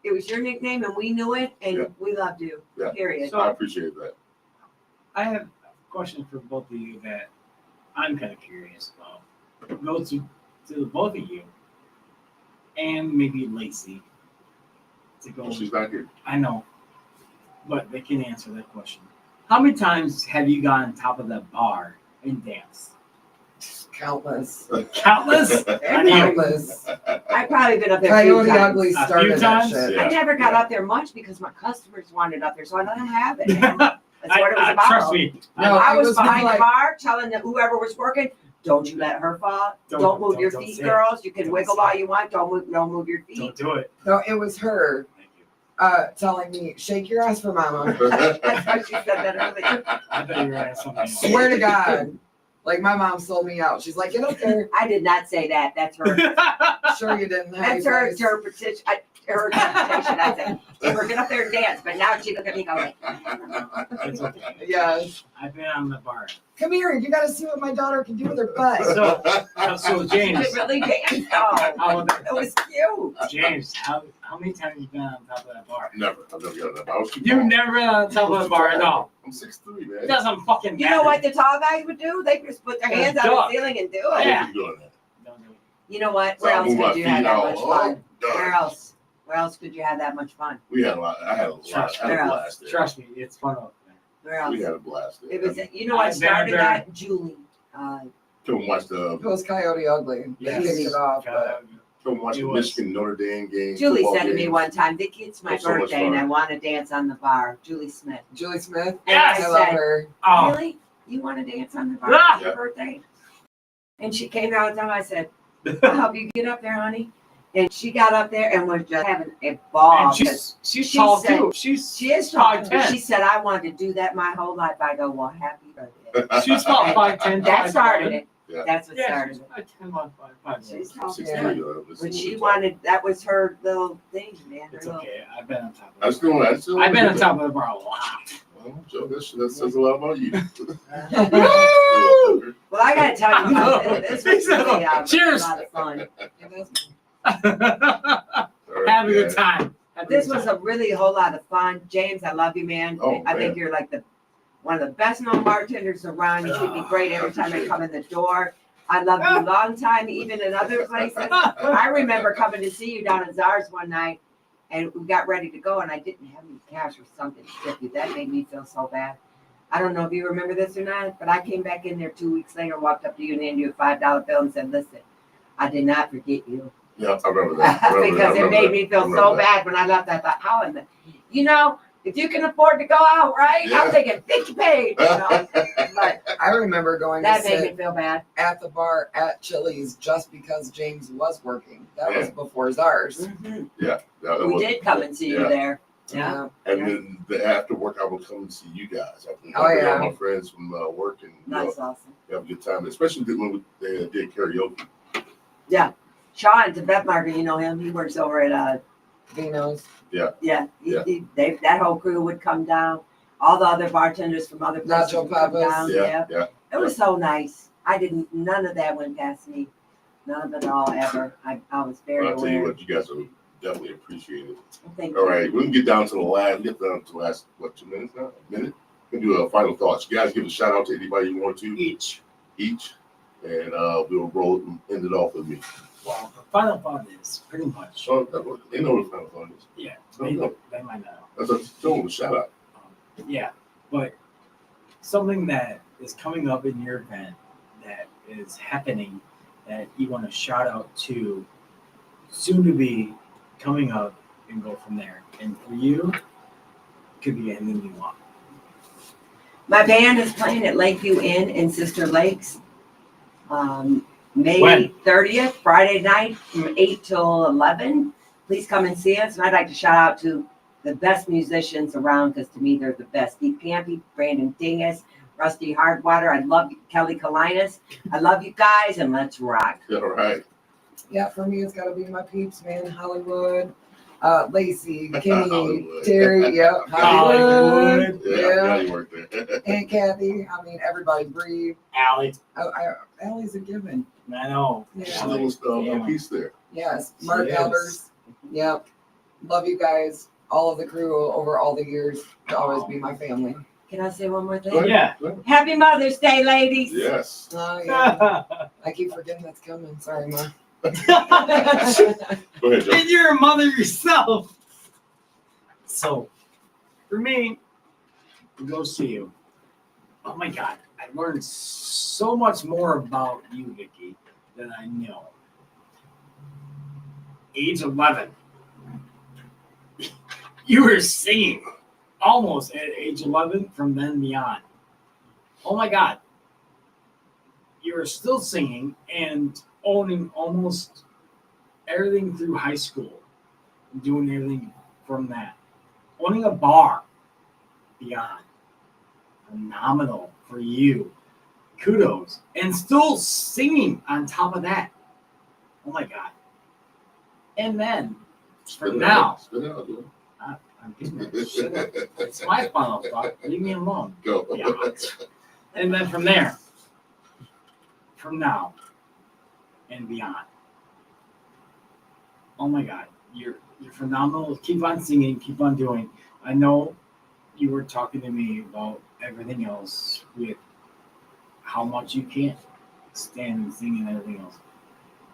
it was your nickname and we knew it Yeah. and we loved you, Yeah. period. So- I appreciate that. I have a question for both of you that I'm kind of curious about. Go to the both of you and maybe Lacey to go. Oh, she's not here. I know, but they can answer that question. How many times have you gone on top of the bar and danced? Countless. Countless. I mean, Countless. I've probably been up there a few Coyote times. Ugly A few started that times? shit. Yeah. I never got up there much because my customers wanted up there, so I let them have it. Man. That's what it was about. Trust me. No, I it was was behind like- the bar telling whoever was working, don't you let her fall. Don't move your feet, say it. girls. You can Don't wiggle say all it. you want. Don't move your feet. Don't do it. No, it was her Thank you. telling me, shake your ass for mama. That's how she said that earlier. I bet you were at something else. Swear to God. Like my mom sold me out. She's like, get up there. I did not say that. That's her. Sure you didn't. That's her interpretation. Her interpretation. I said, we're get up there and dance. But now she look at me going, It's okay. Yes. I've been on the bar. Come here. You got to see what my daughter can do with her butt. So she James, did really dance. Oh, how, it was cute. James, how many times have you been on top of that bar? Never. I've never got that. I was too You've tall. never been on top of the bar at all. I'm 6'3", man. It doesn't fucking You know matter. what the tall guys would do? They just put their hands on Duck. the ceiling and do I it. Yeah. wasn't doing that. Don't do it. You know what? So Where I else moved my could you feet have that out. much fun? Done. Where else? Where else could you have that much fun? We had a lot. I had a lot. I had a blast there. Trust me, it's fun up there. Where else? We had a blast there. It was, you know, I I've been started there. that, Julie. Come watch the It was Coyote Ugly. They Yes. kicked it off. But come watch It the was. Michigan Notre Dame game. Julie football said to me games. one time, Vickie, it's my It was so much birthday and fun. I want to dance on the bar. Julie Smith. Julie Smith. Yes. I And love I said, her. Oh, really? You want to dance on the bar Ah! for your birthday? And she came out and I said, I'll help you get up there, honey. And she got up there and was just having a ball. and she's she tall said- too. She's She is tall. 5'10". She said, I wanted to do that my whole life. I go, well, happy birthday. She's tall 5'10". That started it. Yeah. That's what Yeah, started she's it. 5'10", 5'5". She's tall. 6'3", Yeah. it's a But she little wanted, that was her little thing, man. Her It's little, okay. I've been on top I of still it. want. I still I've been on want top of the bar a lot. Well, Joe, that says a lot about you. Well, I gotta tell you, this was really Cheers. a lot of fun. It was- Have a good time. Have a This good was time. a really whole lot of fun. James, I love you, man. Oh, I think man. you're like one of the best known bartenders around. You treat me great every time I come in the door. I love you a long time, even in other places. I remember coming to see you down at Czar's one night, and we got ready to go, and I didn't have any cash or something to tip you. That made me feel so bad. I don't know if you remember this or not, but I came back in there 2 weeks later, walked up to you and handed you a $5 bill and said, listen, I did not forget you. Yeah, I remember that. I remember Because that. it made me feel I so remember that. bad when I left. I thought, how in the, if you can afford to go out, right? Yeah. I'm thinking, Vickie paid, But I remember going to that made me sit feel bad. at the bar at Chili's just because James was working. That was Yeah. before Czar's. Mhm. Yeah, that We was- did come and see you yeah. there. Yeah. And Yeah. then after work, I would come and see you guys. I would Oh, get yeah. all my friends from work and That's awesome. have a good time, especially when they did karaoke. Sean, the vet market, you know him. He works over at Vino's. Yeah, Yeah. that whole crew would come down. All the other bartenders from other places Nacho would come Papas. down. Yeah. It was so nice. None of that went past me. None of it all ever. I was very I'll tell you aware. what, you guys will definitely appreciate it. Thank All you. right, we can get down to the last, what, 2 minutes now? A minute? We can do a final thoughts. You guys give a shout out to anybody you want to, Each. and we'll roll it and end it off with me. Well, the final thought is pretty much. So, they know what the final thought is. Yeah, Oh, they, no. they might know. That's a tell them a shout out. Yeah, but something that is coming up in your event that is happening that you want to shout out to, soon to be coming up, and go from there. And for you, it could be anything you want. My band is playing at Lakeview Inn in Sister Lakes. May When? 30th, Friday night from 8 till 11. Please come and see us. And I'd like to shout out to the best musicians around, because to me they're the best. Steve Campy, Brandon Dingus, Rusty Hardwater. I love you, Kelly Kalinas. I love you guys, and let's rock. All right. Yeah, for me, it's got to be my peeps, man. Hollywood, Lacey, Kenny, Hollywood. Terry, yeah, Hollywood, Yeah, yeah, you work there. and Kathy. I mean, everybody. Bree. Alex, Allie's a given. I know. Yeah. She's almost a piece there. Yes, Mark is. Elders. Yep. Love you guys. All of the crew over all the years to always be my family. Can I say one more Go thing? ahead. Yeah. Go ahead. Happy Mother's Day, ladies. Yes. Oh, yeah. I keep forgetting that's coming. Sorry, Ma. Go ahead, Joe. And you're a mother yourself. So, for me, to go see you. Oh my God, I learned so much more about you, Vickie, than I know. Age 11, you were singing almost at age 11 from then beyond. Oh my God, you were still singing and owning almost everything through high school, doing everything from that. Owning a bar beyond. Phenomenal for you. Kudos. And still singing on top of that. Oh my God. And then, for Spit it now, out. Spit it out, dude. I'm getting that shit up. It's my final thought. Leave me alone. Go. Yeah. And then from there, from now and beyond. Oh my God, you're phenomenal. Keep on singing, keep on doing. I know you were talking to me about everything else with how much you can't stand and sing and everything else.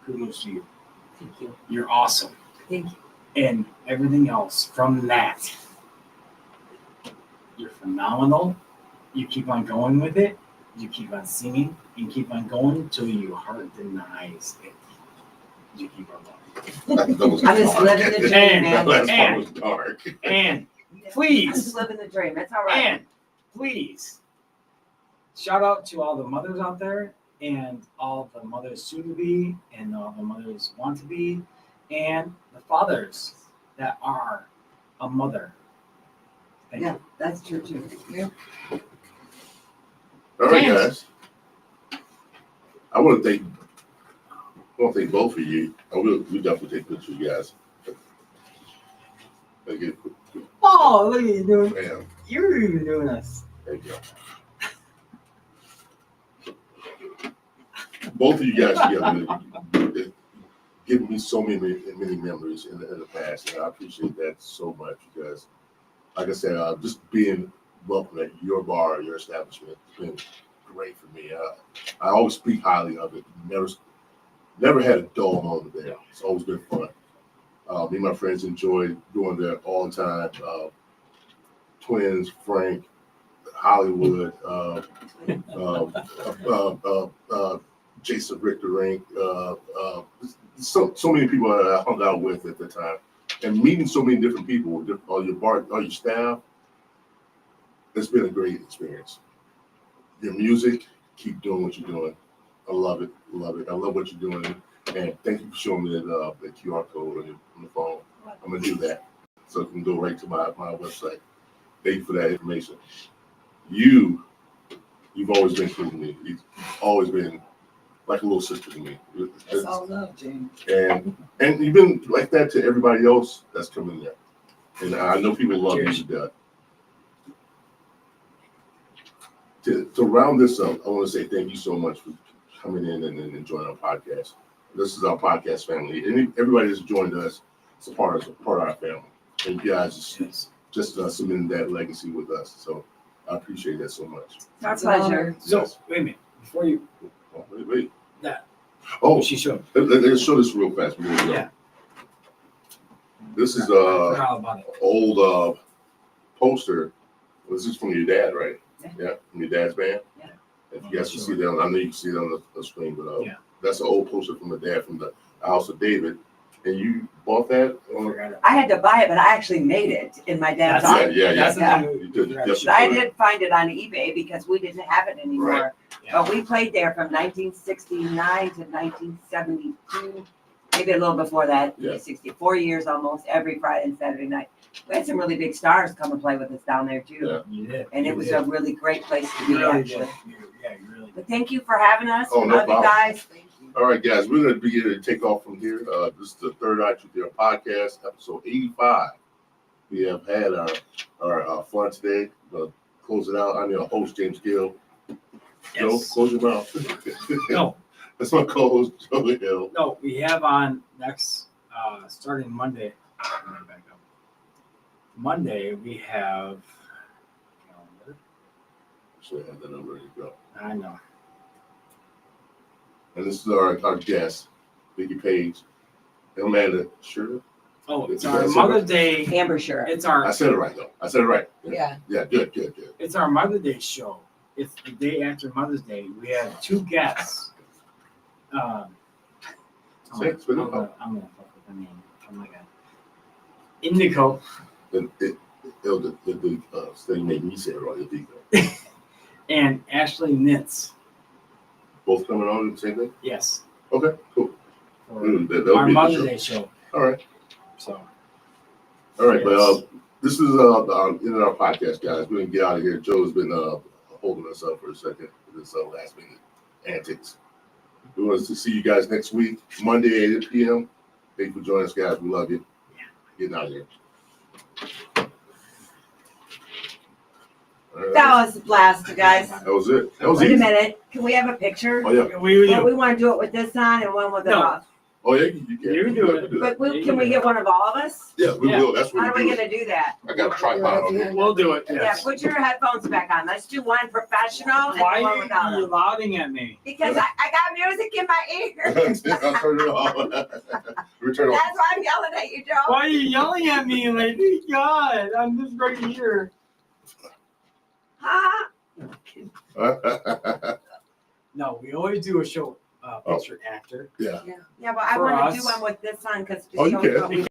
Kudos to you. Thank you. You're awesome. Thank you. And everything else from that. You're phenomenal. You keep on going with it. You keep on singing and keep on going until your heart denies it. You keep on going. That was I'm just dark. living the dream, And- That man. last part And- was dark. And I'm just please, living the dream. That's all right. and please, shout out to all the mothers out there and all the mothers soon to be and all the mothers want to be and the fathers that are a mother. Thank Yeah, you. that's true too. All right, Thanks. guys. I want to thank both of you. We definitely take pictures, you guys. Thank you. Oh, look at you doing. Bam. You're even doing this. There you go. Both of you guys together give me so many memories in the past, and I appreciate that so much because, like I said, just being welcome at your bar, your establishment, has been great for me. I always speak highly of it. Never had a dull moment there. It's always been fun. Me and my friends enjoy going there all the time. Twins, Frank, Hollywood, Jason Richter Rink, so many people that I hung out with at the time, and meeting so many different people, all your staff. It's been a great experience. Your music, keep doing what you're doing. I love it, love it. I love what you're doing, and thank you for showing me that QR code on the phone. I'm gonna do that so it can go right to my website. Thank you for that information. You've always been cool to me. You've always been like a little sister to me. It's all love, James. And you've been like that to everybody else that's coming there. And I know people love you to death. To round this up, I want to say thank you so much for coming in and enjoying our podcast. This is our podcast family, and everybody that's joined us is a part of our family. And you guys just submitting that legacy with us. So I appreciate that so much. Our pleasure. So wait a minute, before you Wait. that Oh, she showed. let's show this real fast. Before we go. Yeah. This is I forgot all about it. old poster. This is from your dad, right? Yeah. From your dad's band. Yeah. If you guys can see that, I know you can see it on the screen, but Yeah. that's an old poster from the dad from the House of David. And you bought that? I forgot it. I had to buy it, but I actually made it in my dad's That's office. Yeah. That's the Yeah. thing we You did. forgot Yes, to you show. I did find it on eBay because we didn't have it anymore. Right. Yeah. But we played there from 1969 to 1972, maybe a little before that, Yeah. 64 years almost, every Friday and Saturday night. We had some really big stars come and play with us down there too. Yeah. You did. And You it was did. a really great place to You be, really actually. did. You really did. But thank you for having us. Oh, no Love you problem. guys. Thank you. All right, guys, we're going to begin to take off from here. This is the Third Eye Truth There podcast, episode 85. We have had our fun today. Close it out. I'm your host, James Gill. Joe, Yes. close your mouth. No, That's my co-host, Joe Hill. no, we have on next, starting Monday. Let me back up. Monday, we have, calendar. Should have the number. There you go. I know. And this is our guest, Vickie Page, and Amanda Shureb. Oh, it's Yeah, our that's Mother's Day. Amber Sure. It's I our said it right, though. I said it right. Yeah. Yeah, good. It's our Mother's Day show. It's the day after Mother's Day. We have two guests. Say it, spit it I'm out. gonna fuck with the name. Oh my god. Indigo The thing made me say it right. Indigo. and Ashley Nitz. Both coming on at the same thing? Yes. Okay, cool. For That'll our be a good Mother's show. Day show. All right. So All right, but Yes. this is the end of our podcast, guys. We're gonna get out of here. Joe's been holding us up for a second for this last minute antics. We want to see you guys next week, Monday, 8 p.m. Thank you for joining us, guys. We love you. Getting out of here. All right. That was a blast, guys. That was it. That was Wait a easy. minute. Can we have a picture? Oh yeah. Well, we want to do it with this on and one with it No. off. Oh yeah. You can. You can do it. that. But can we get one of all of us? Yeah, we Yeah. will. That's How what are we we do. going to do that? I got a tripod on here. We'll do it. Yeah, Yes. put your headphones back on. Let's do one professional and Why one are without you them. lauding at me? Because I got music in my ear. I'll turn it off. Return off. That's why I'm yelling at you, Joe. Why are you yelling at me? Like, God, I'm just right here. Huh? No, we always do a show picture after. Yeah. Yeah, but I For want to us. do one with this on because Oh, you can.